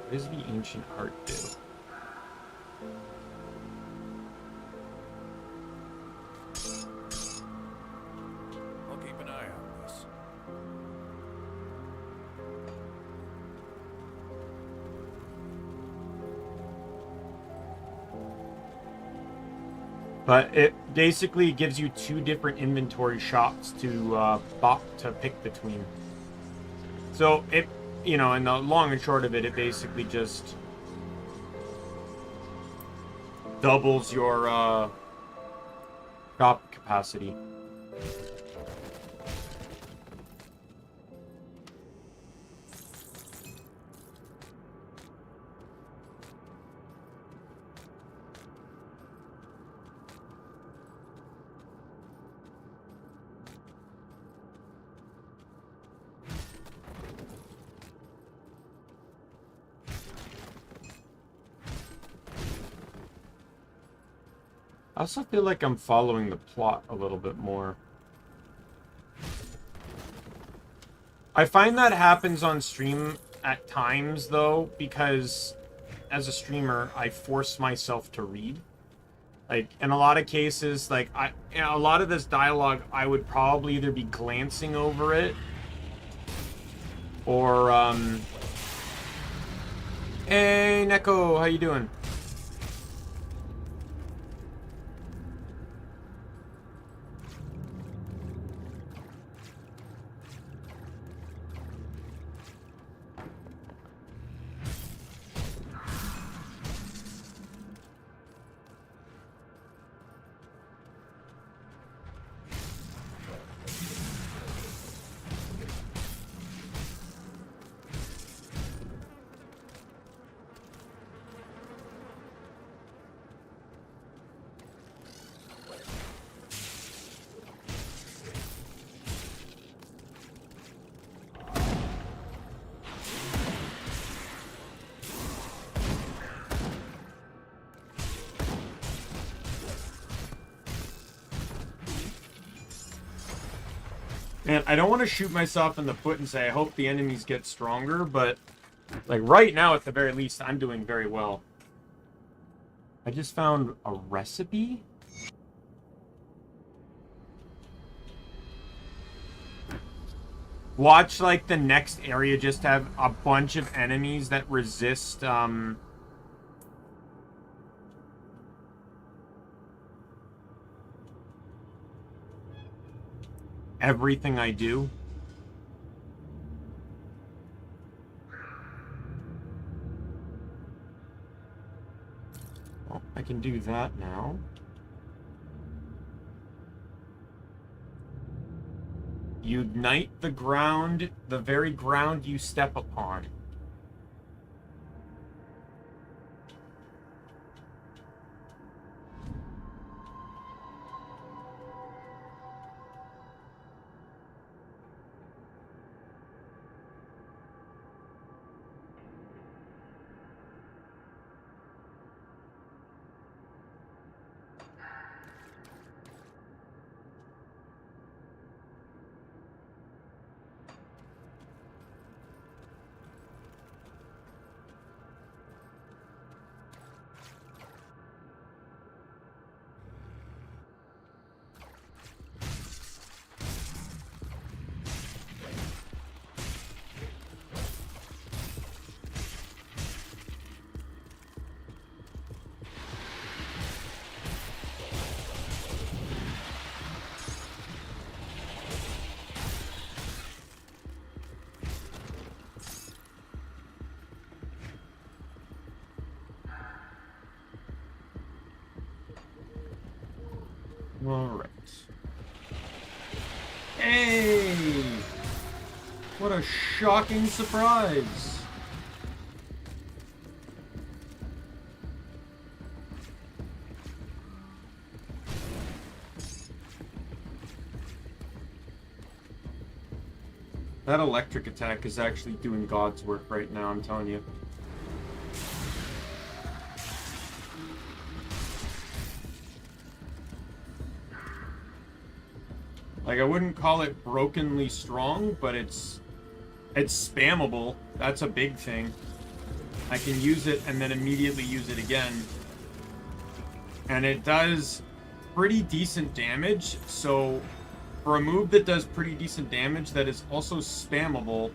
what does the ancient art do? I'll keep an eye out. But it basically gives you 2 different inventory shops to pick between. So it, you know, and the long and short of it, it basically just doubles your shop capacity. I also feel like I'm following the plot a little bit more. I find that happens on stream at times, though, because as a streamer, I force myself to read. Like, in a lot of cases, like, a lot of this dialogue, I would probably either be glancing over it or, Hey, Neko, how you doing? Man, I don't want to shoot myself in the foot and say I hope the enemies get stronger, but like right now at the very least, I'm doing very well. I just found a recipe? Watch like the next area just have a bunch of enemies that resist everything I do. Well, I can do that now. Unite the ground, the very ground you step upon. All right. Hey! What a shocking surprise! That electric attack is actually doing God's work right now, I'm telling you. Like, I wouldn't call it brokenly strong, but it's spammable. That's a big thing. I can use it and then immediately use it again. And it does pretty decent damage, so for a move that does pretty decent damage that is also spammable,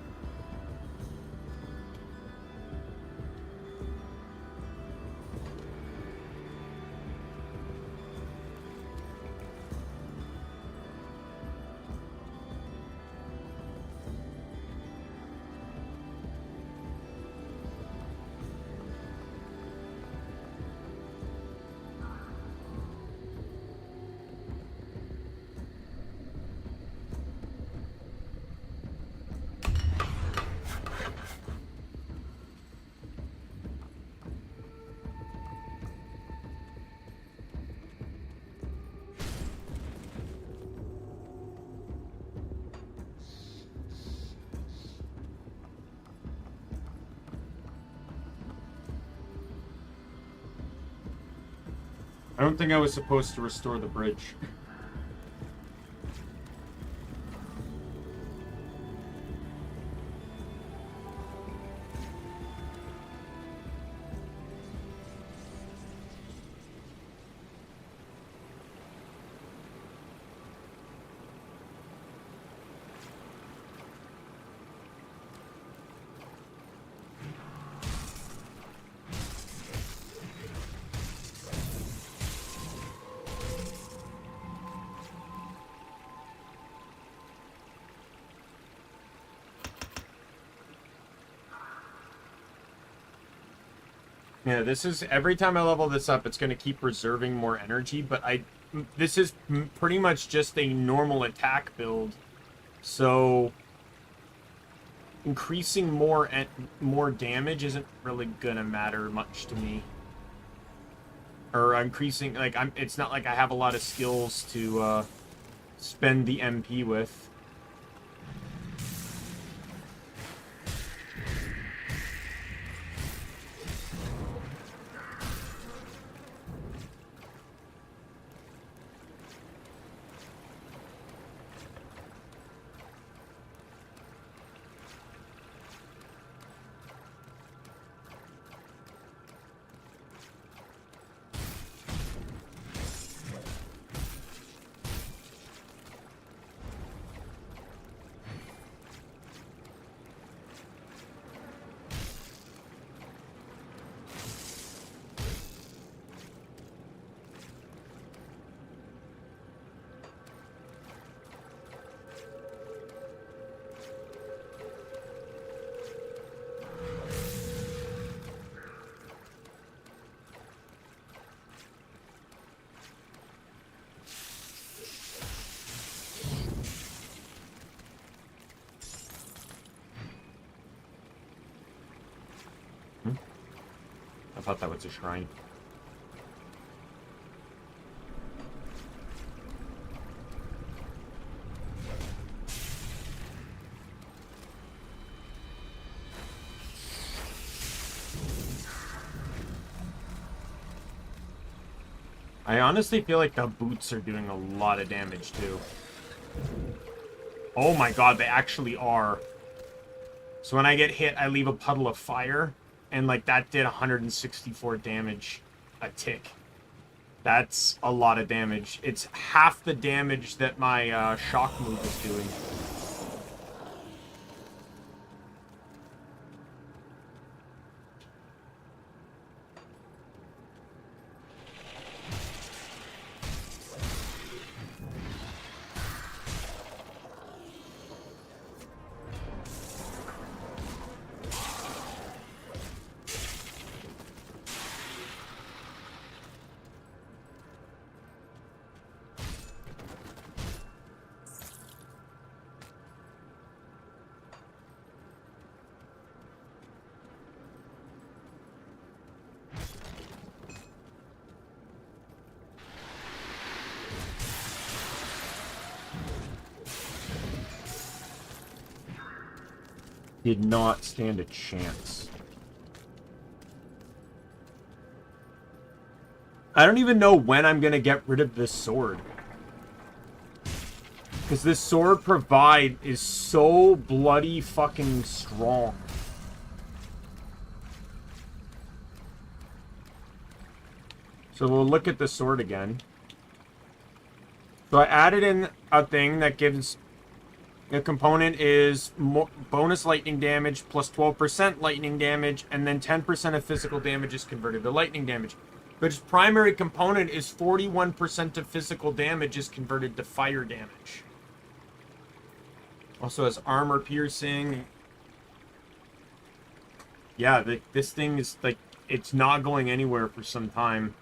I don't think I was supposed to restore the bridge. Yeah, this is, every time I level this up, it's going to keep reserving more energy, but this is pretty much just a normal attack build. So increasing more damage isn't really going to matter much to me. Or increasing, like, it's not like I have a lot of skills to spend the MP with. I thought that was a shrine. I honestly feel like the boots are doing a lot of damage too. Oh my god, they actually are. So when I get hit, I leave a puddle of fire. And, like, that did 164 damage a tick. That's a lot of damage. It's half the damage that my shock move is doing. Did not stand a chance. I don't even know when I'm going to get rid of this sword. Because this sword is so bloody fucking strong. So we'll look at the sword again. So I added in a thing that gives... The component is bonus lightning damage plus 12% lightning damage, and then 10% of physical damage is converted to lightning damage. But its primary component is 41% of physical damage is converted to fire damage. Also has armor piercing. Yeah, this thing is, like, it's not going anywhere for some time.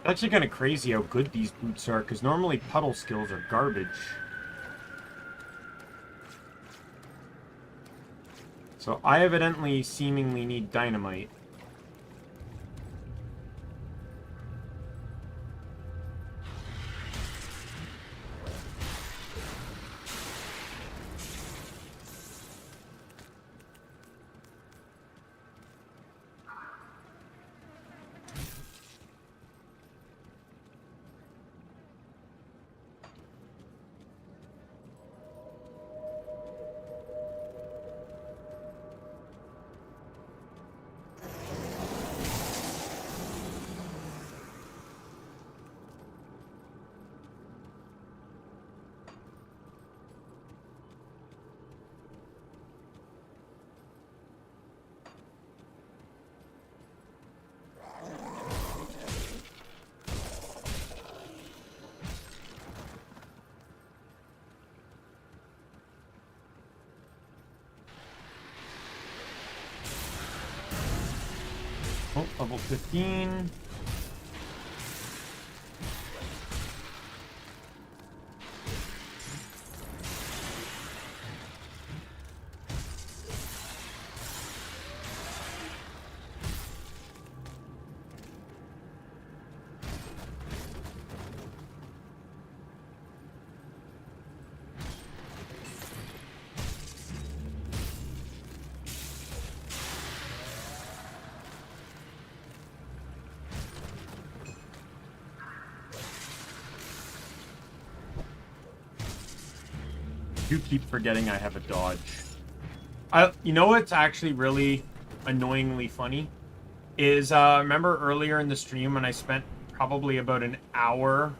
Actually kind of crazy how good these boots are, because normally puddle skills are garbage. So I evidently seemingly need dynamite. Oh, level 15. Do keep forgetting I have a dodge. You know what's actually really annoyingly funny? Is, remember earlier in the stream when I spent probably about an hour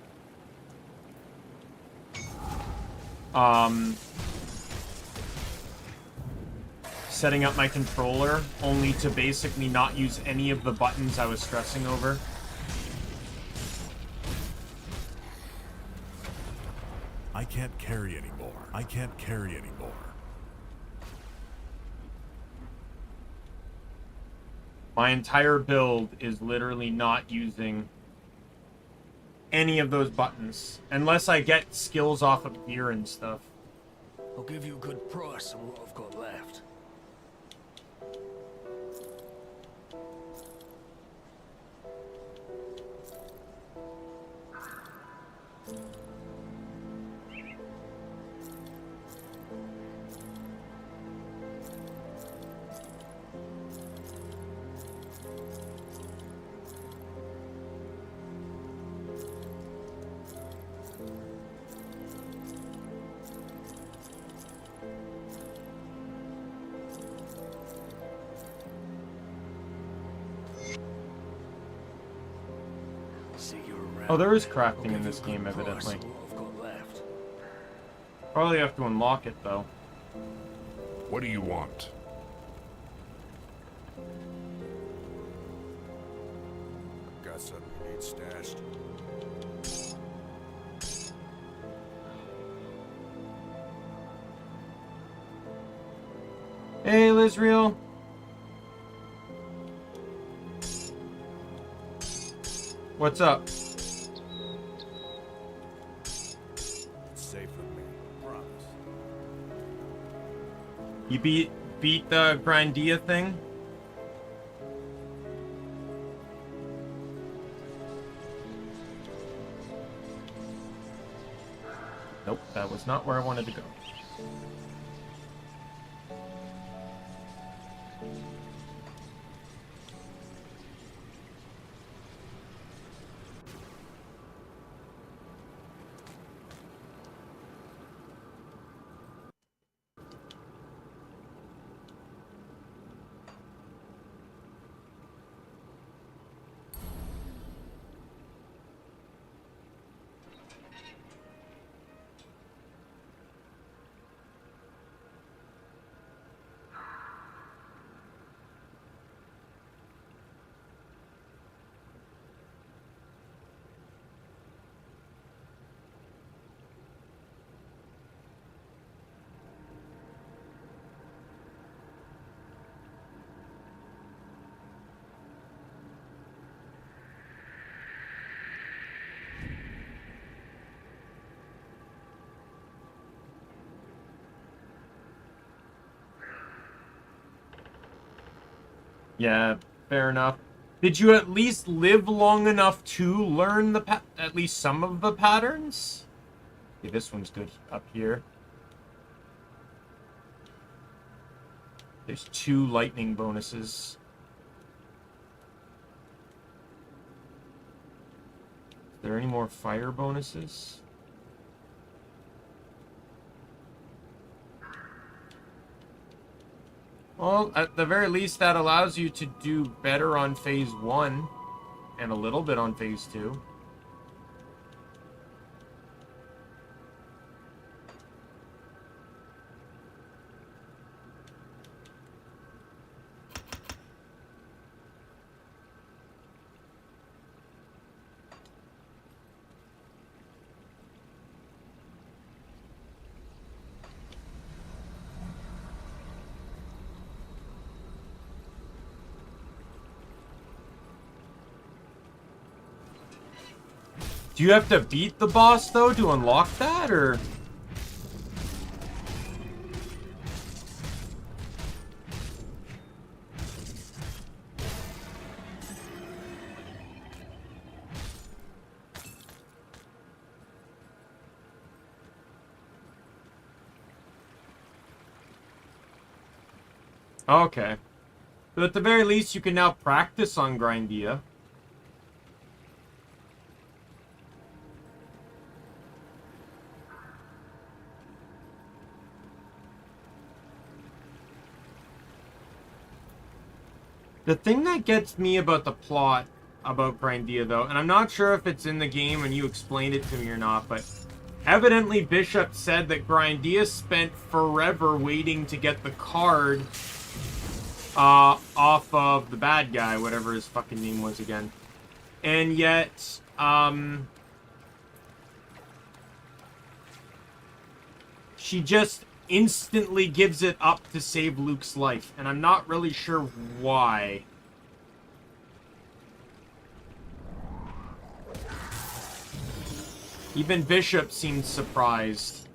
setting up my controller, only to basically not use any of the buttons I was stressing over? I can't carry anymore. I can't carry anymore. My entire build is literally not using any of those buttons. Unless I get skills off of gear and stuff. I'll give you a good price on what I've got left. Oh, there is crafting in this game, evidently. Probably have to unlock it, though. What do you want? Got something you need stashed? Hey, Lizriel. What's up? Safe with me, promise. You beat the Grindia thing? Nope, that was not where I wanted to go. Yeah, fair enough. Did you at least live long enough to learn at least some of the patterns? Okay, this one's good up here. There's 2 lightning bonuses. Is there any more fire bonuses? Well, at the very least, that allows you to do better on phase 1 and a little bit on phase 2. Do you have to beat the boss, though, to unlock that, or...? Okay. But at the very least, you can now practice on Grindia. The thing that gets me about the plot about Grindia, though, and I'm not sure if it's in the game and you explained it to me or not, but evidently Bishop said that Grindia spent forever waiting to get the card off of the bad guy, whatever his fucking name was again. And yet, she just instantly gives it up to save Luke's life, and I'm not really sure why. Even Bishop seemed surprised.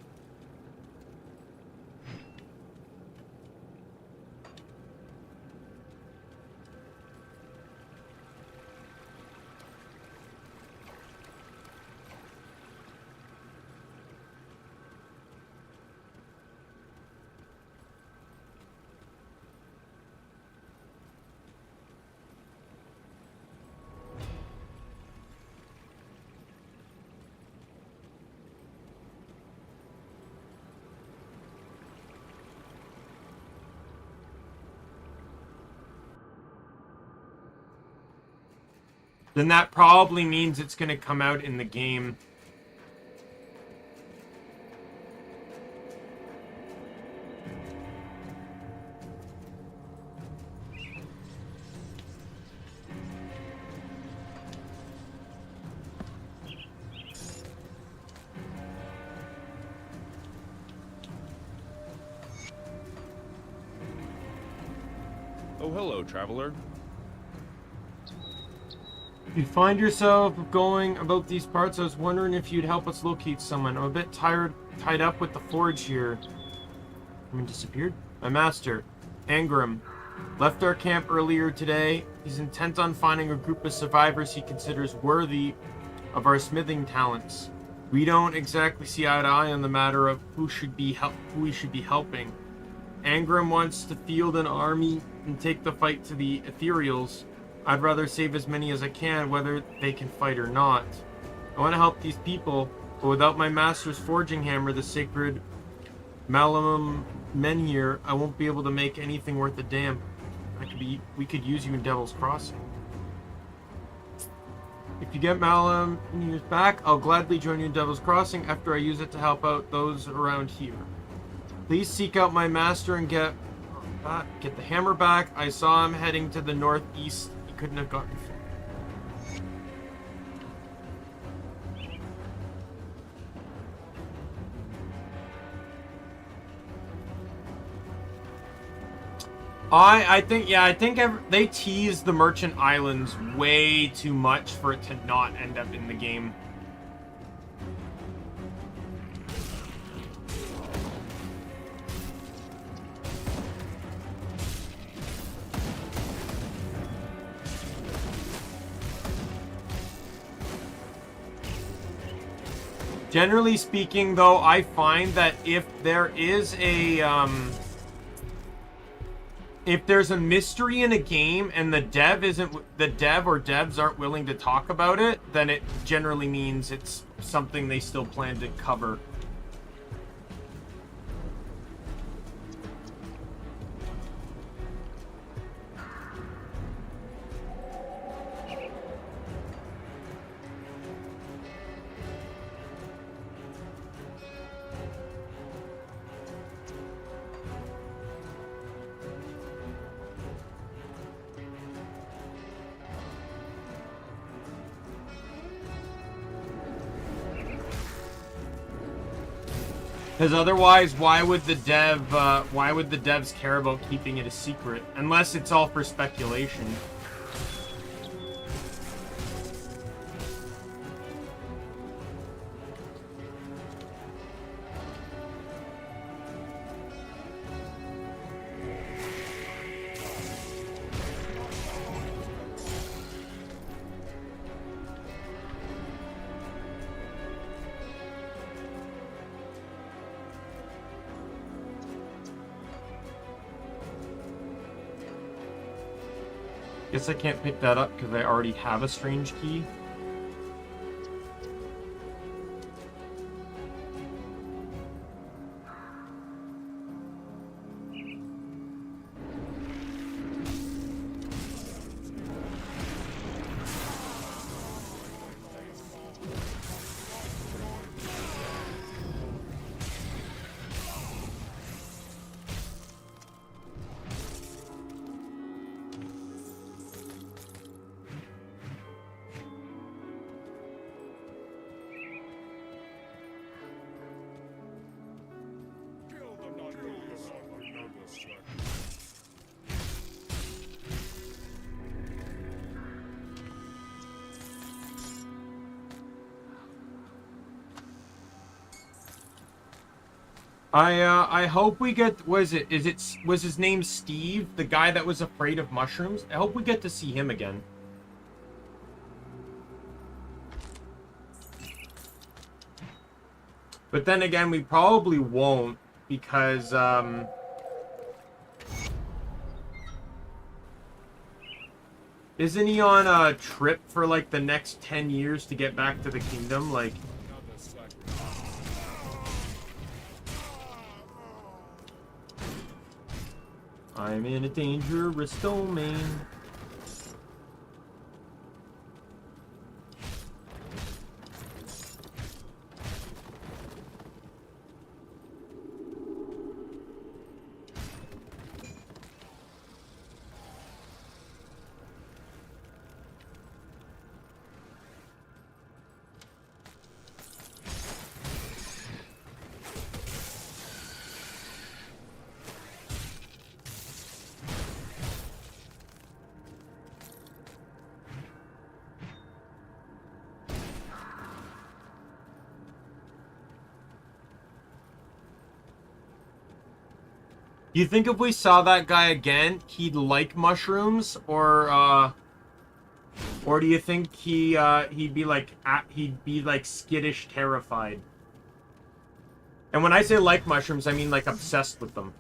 Then that probably means it's going to come out in the game. Oh, hello, traveler. If you find yourself going about these parts, I was wondering if you'd help us locate someone. I'm a bit tied up with the forge here. Disappeared? My master, Angrim, left our camp earlier today. He's intent on finding a group of survivors he considers worthy of our smithing talents. We don't exactly see eye to eye on the matter of who we should be helping. Angrim wants to field an army and take the fight to the ethereals. I'd rather save as many as I can, whether they can fight or not. I want to help these people, but without my master's forging hammer, the sacred Malum Menhir, I won't be able to make anything worth a damn. We could use you in Devil's Crossing. If you get Malum Menhir's back, I'll gladly join you in Devil's Crossing after I use it to help out those around here. Please seek out my master and get the hammer back. I saw him heading to the northeast. He couldn't have gotten far. I think they tease the Merchant Islands way too much for it to not end up in the game. Generally speaking, though, I find that if there is a if there's a mystery in a game and the dev or devs aren't willing to talk about it, then it generally means it's something they still plan to cover. Because otherwise, why would the devs care about keeping it a secret? Unless it's all for speculation. Guess I can't pick that up because I already have a strange key. I hope we get, was his name Steve, the guy that was afraid of mushrooms? I hope we get to see him again. But then again, we probably won't, because, isn't he on a trip for, like, the next 10 years to get back to the kingdom? Like... I'm in a dangerous domain. Do you think if we saw that guy again, he'd like mushrooms, or do you think he'd be like skittish, terrified? And when I say like mushrooms, I mean like obsessed with them.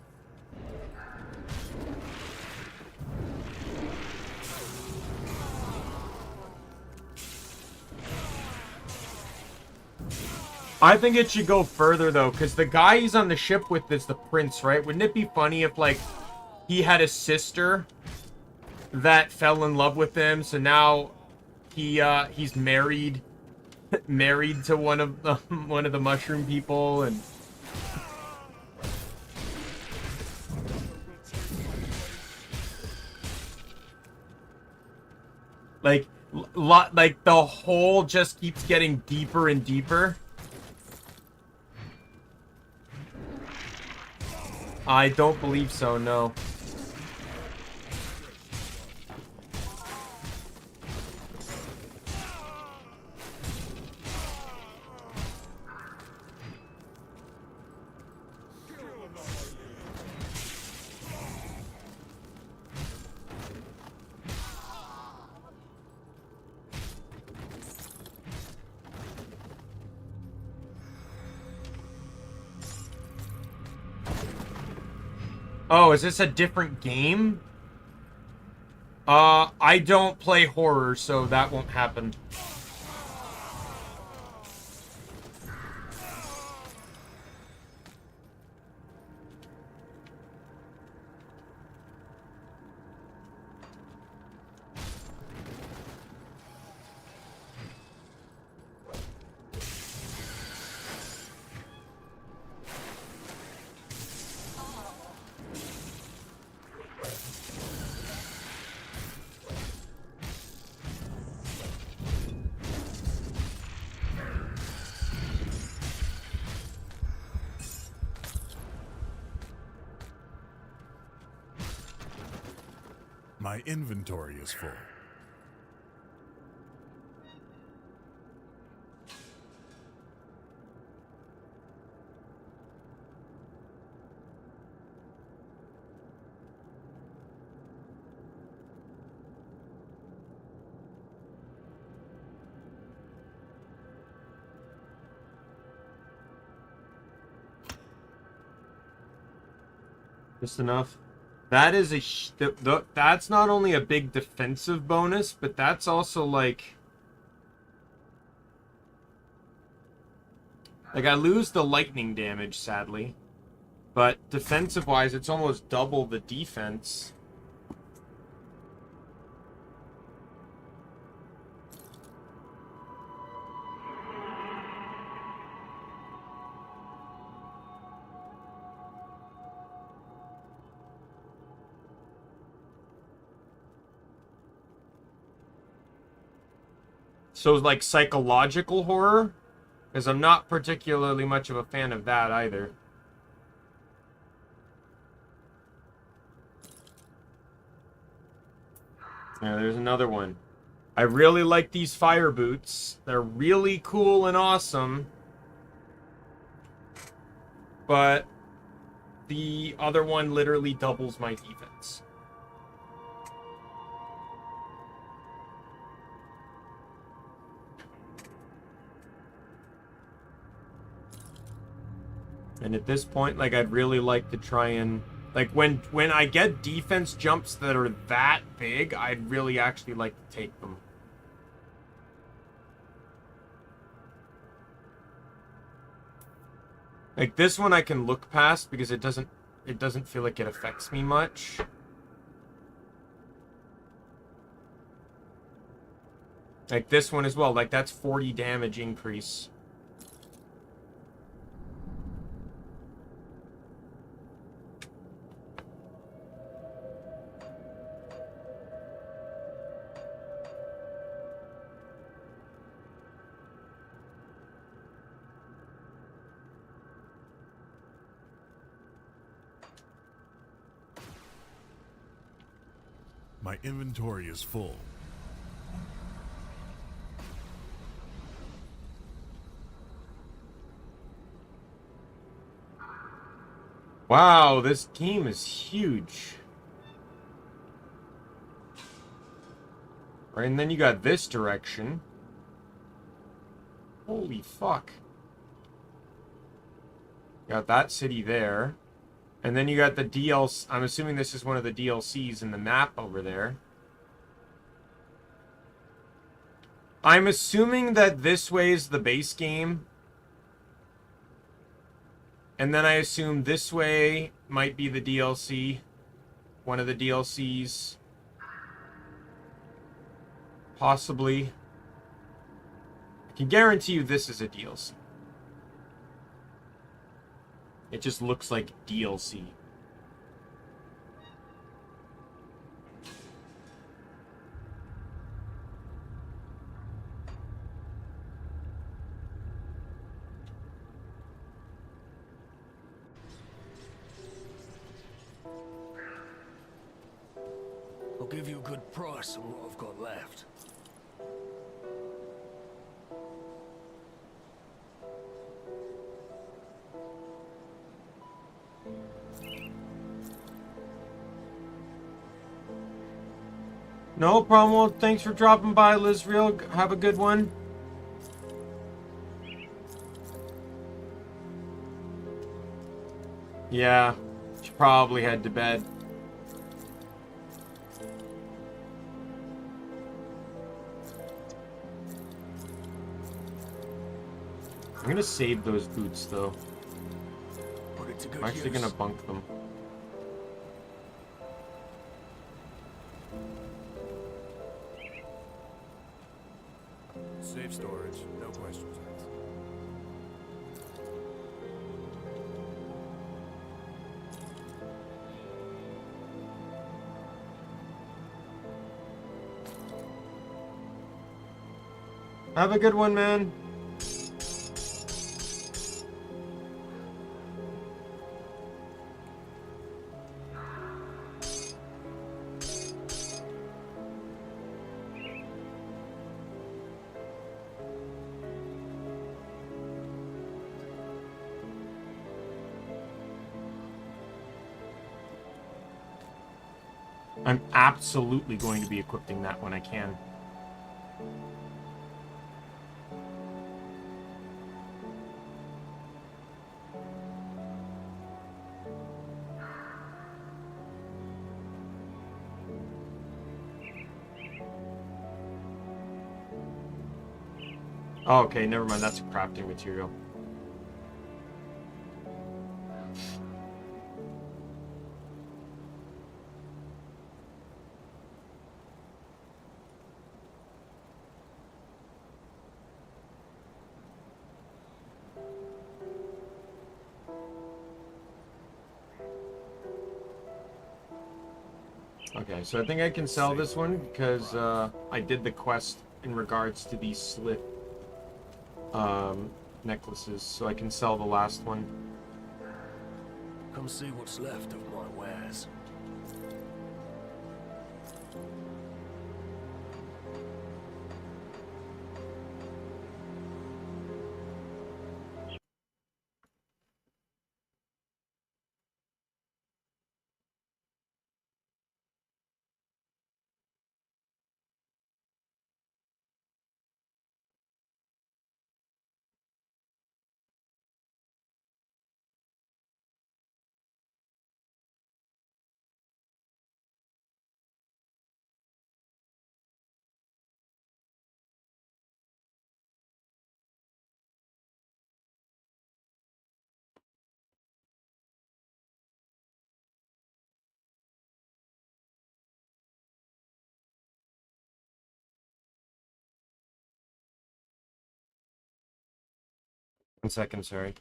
I think it should go further, though, because the guy he's on the ship with is the prince, right? Wouldn't it be funny if, like, he had a sister that fell in love with him, so now he's married to one of the mushroom people, and... Like the hole just keeps getting deeper and deeper. I don't believe so, no. Oh, is this a different game? I don't play horror, so that won't happen. My inventory is full. Just enough. That is that's not only a big defensive bonus, but that's also like I lose the lightning damage, sadly. But defensive-wise, it's almost double the defense. So, like, psychological horror? Because I'm not particularly much of a fan of that either. Yeah, there's another one. I really like these fire boots. They're really cool and awesome. But the other one literally doubles my defense. And at this point, like, I'd really like to try and... Like, when I get defense jumps that are that big, I'd really actually like to take them. Like, this one I can look past because it doesn't feel like it affects me much. Like, this one as well. Like, that's 40 damage increase. My inventory is full. Wow, this game is huge. Right, and then you got this direction. Holy fuck. Got that city there. And then you got the DLC. I'm assuming this is one of the DLCs in the map over there. I'm assuming that this way is the base game. And then I assume this way might be the DLC. One of the DLCs. Possibly. I can guarantee you this is a DLC. It just looks like DLC. I'll give you a good price on what I've got left. No problem. Well, thanks for dropping by, Lizreal. Have a good one. Yeah. Should should probably head to bed. I'm gonna save those boots though. Put it to good I'm actually use. gonna bunk them. Safe storage, no questions asked. Have a good one, man. I'm absolutely going to be equipping that when I can. Oh, okay, never mind. That's a crafting material. Okay, so I think I can sell this one because I did the quest in regards to these slit necklaces, so I can sell the last one. Come see what's left of my wares. One second, sorry.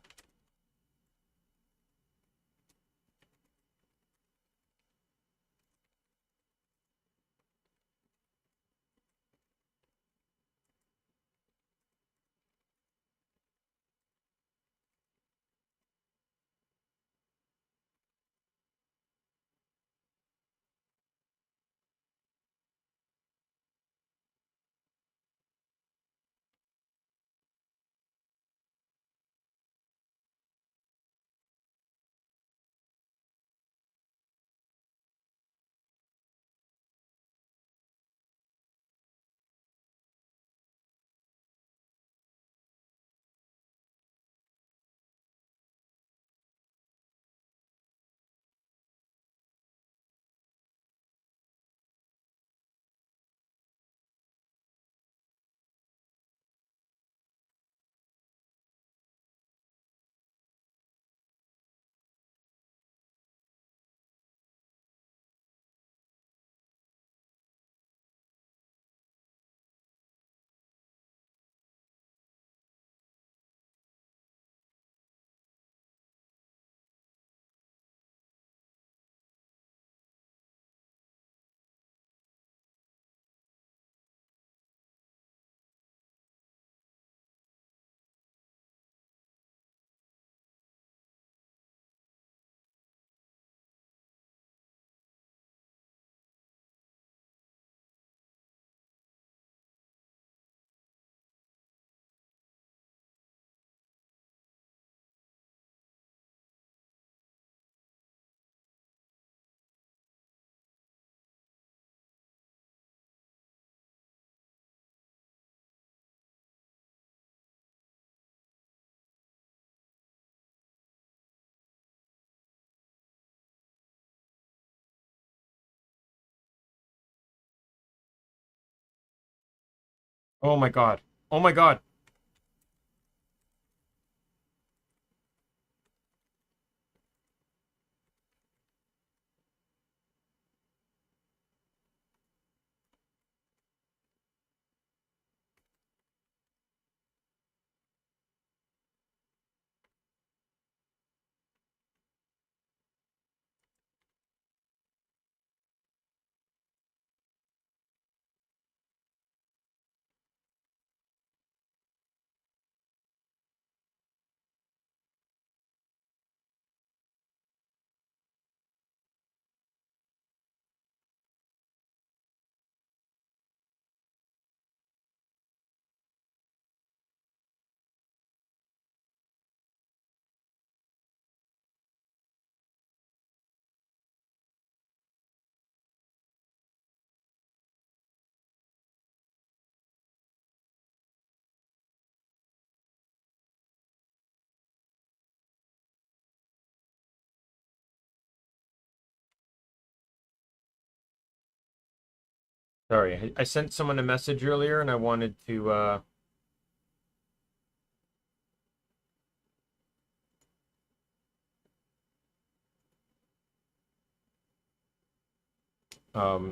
Oh my god. Oh my god. Sorry, I sent someone a message earlier and I wanted to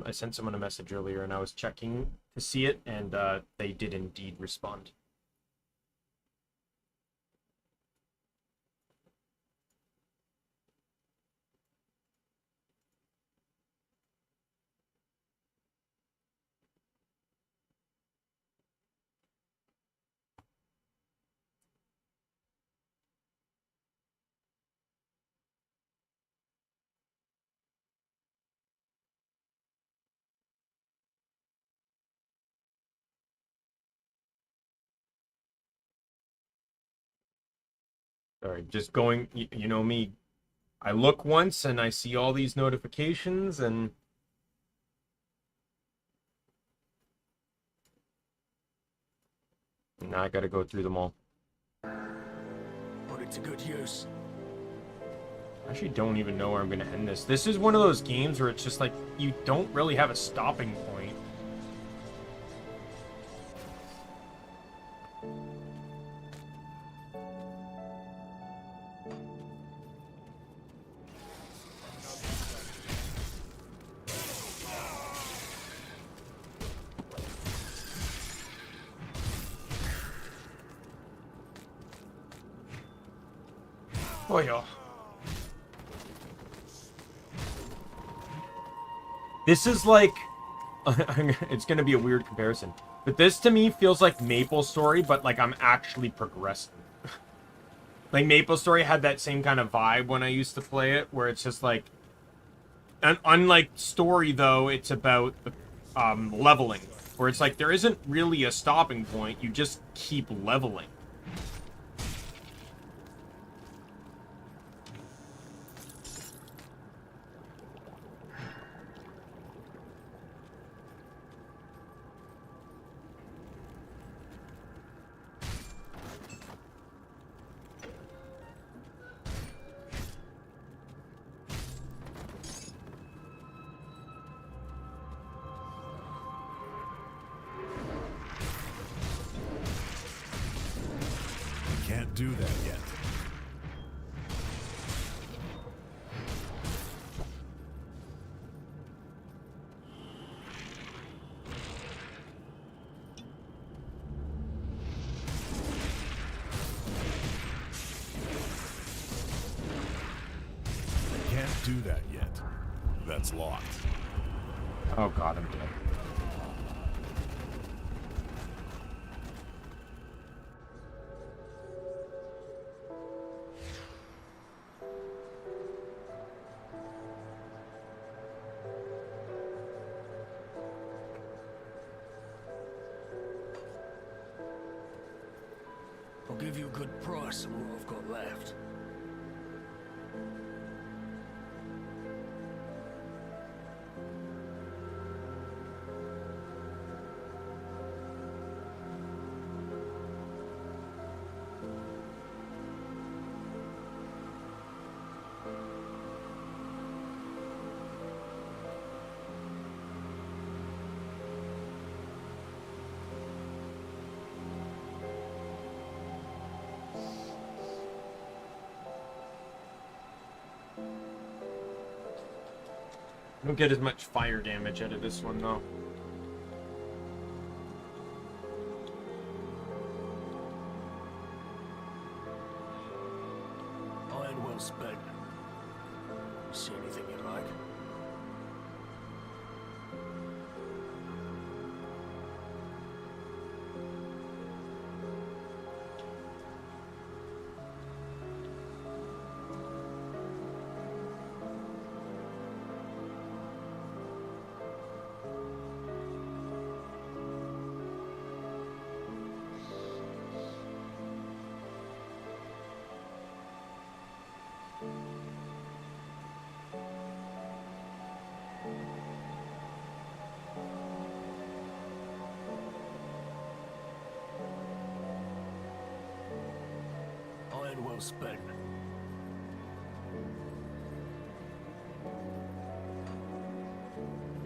I sent someone a message earlier and I was checking to see it, and they did indeed respond. Sorry, just going, you know me. I look once and I see all these notifications, and now I gotta go through them all. Put it to good use. I actually don't even know where I'm gonna end this. This is one of those games where it's just like, you don't really have a stopping point. Oh yeah. This is like, it's gonna be a weird comparison, but this to me feels like MapleStory, but like I'm actually progressing. Like MapleStory had that same kind of vibe when I used to play it, where it's just like, and unlike Story though, it's about leveling, where it's like there isn't really a stopping point, you just keep leveling. Can't do that yet. Can't do that yet. That's locked. Oh god, I'm dead. I'll give you a good price on what I've got left. Don't get as much fire damage out of this one though. Iron well spent. You see anything you like? Iron well spent.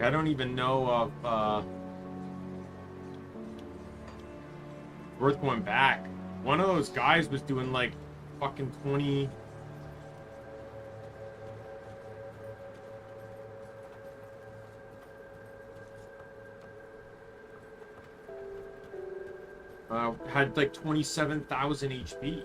I don't even know of worth going back. One of those guys was doing like fucking 20. Had like 27,000 HP.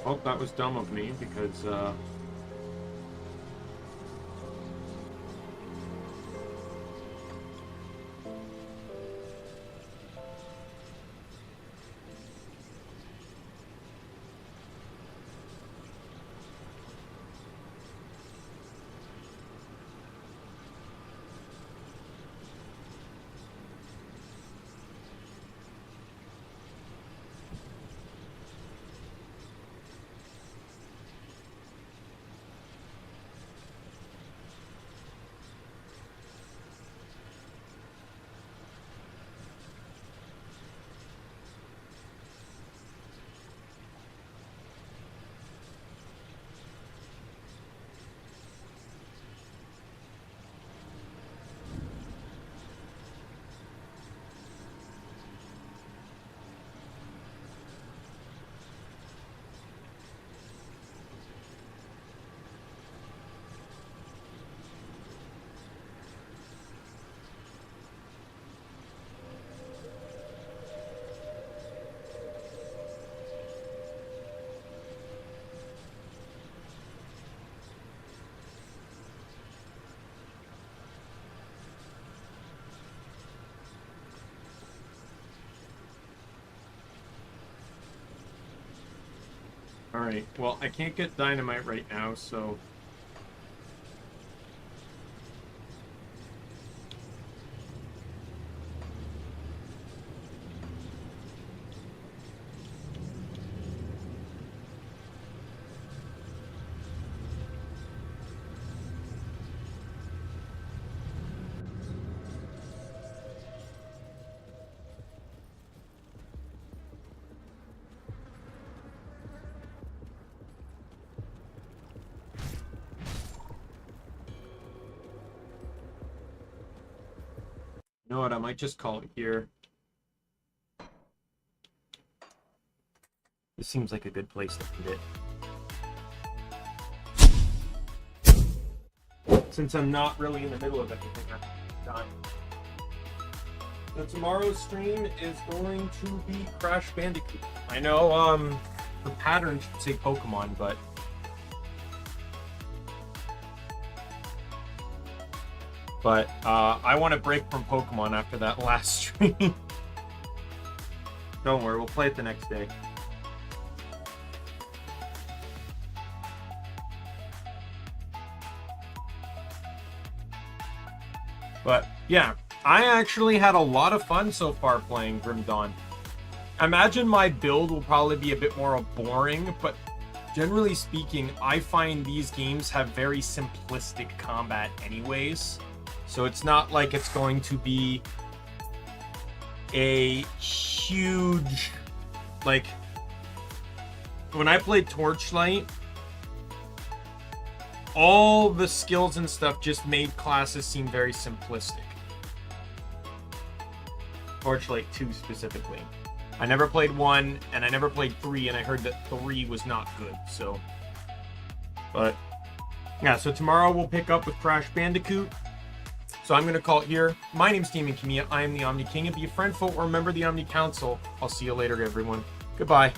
Oh, that was dumb of me because Alright, well, I can't get dynamite right now, so... You know what, I might just call it here. This seems like a good place to end it. Since I'm not really in the middle of anything at the time. So tomorrow's stream is going to be Crash Bandicoot. I know the pattern should say Pokemon, but I want to break from Pokemon after that last stream. Don't worry, we'll play it the next day. But yeah, I actually had a lot of fun so far playing Grim Dawn. I imagine my build will probably be a bit more boring, but generally speaking, I find these games have very simplistic combat anyways. So it's not like it's going to be a huge, like, when I played Torchlight, all the skills and stuff just made classes seem very simplistic. Torchlight 2 specifically. I never played 1, and I never played 3, and I heard that 3 was not good, so. But, yeah, so tomorrow we'll pick up with Crash Bandicoot. So I'm going to call it here. My name's Daimien Kamiya. I am the Omni King. And be a friend, folk, or a member of the Omni Council. I'll see you later, everyone. Goodbye.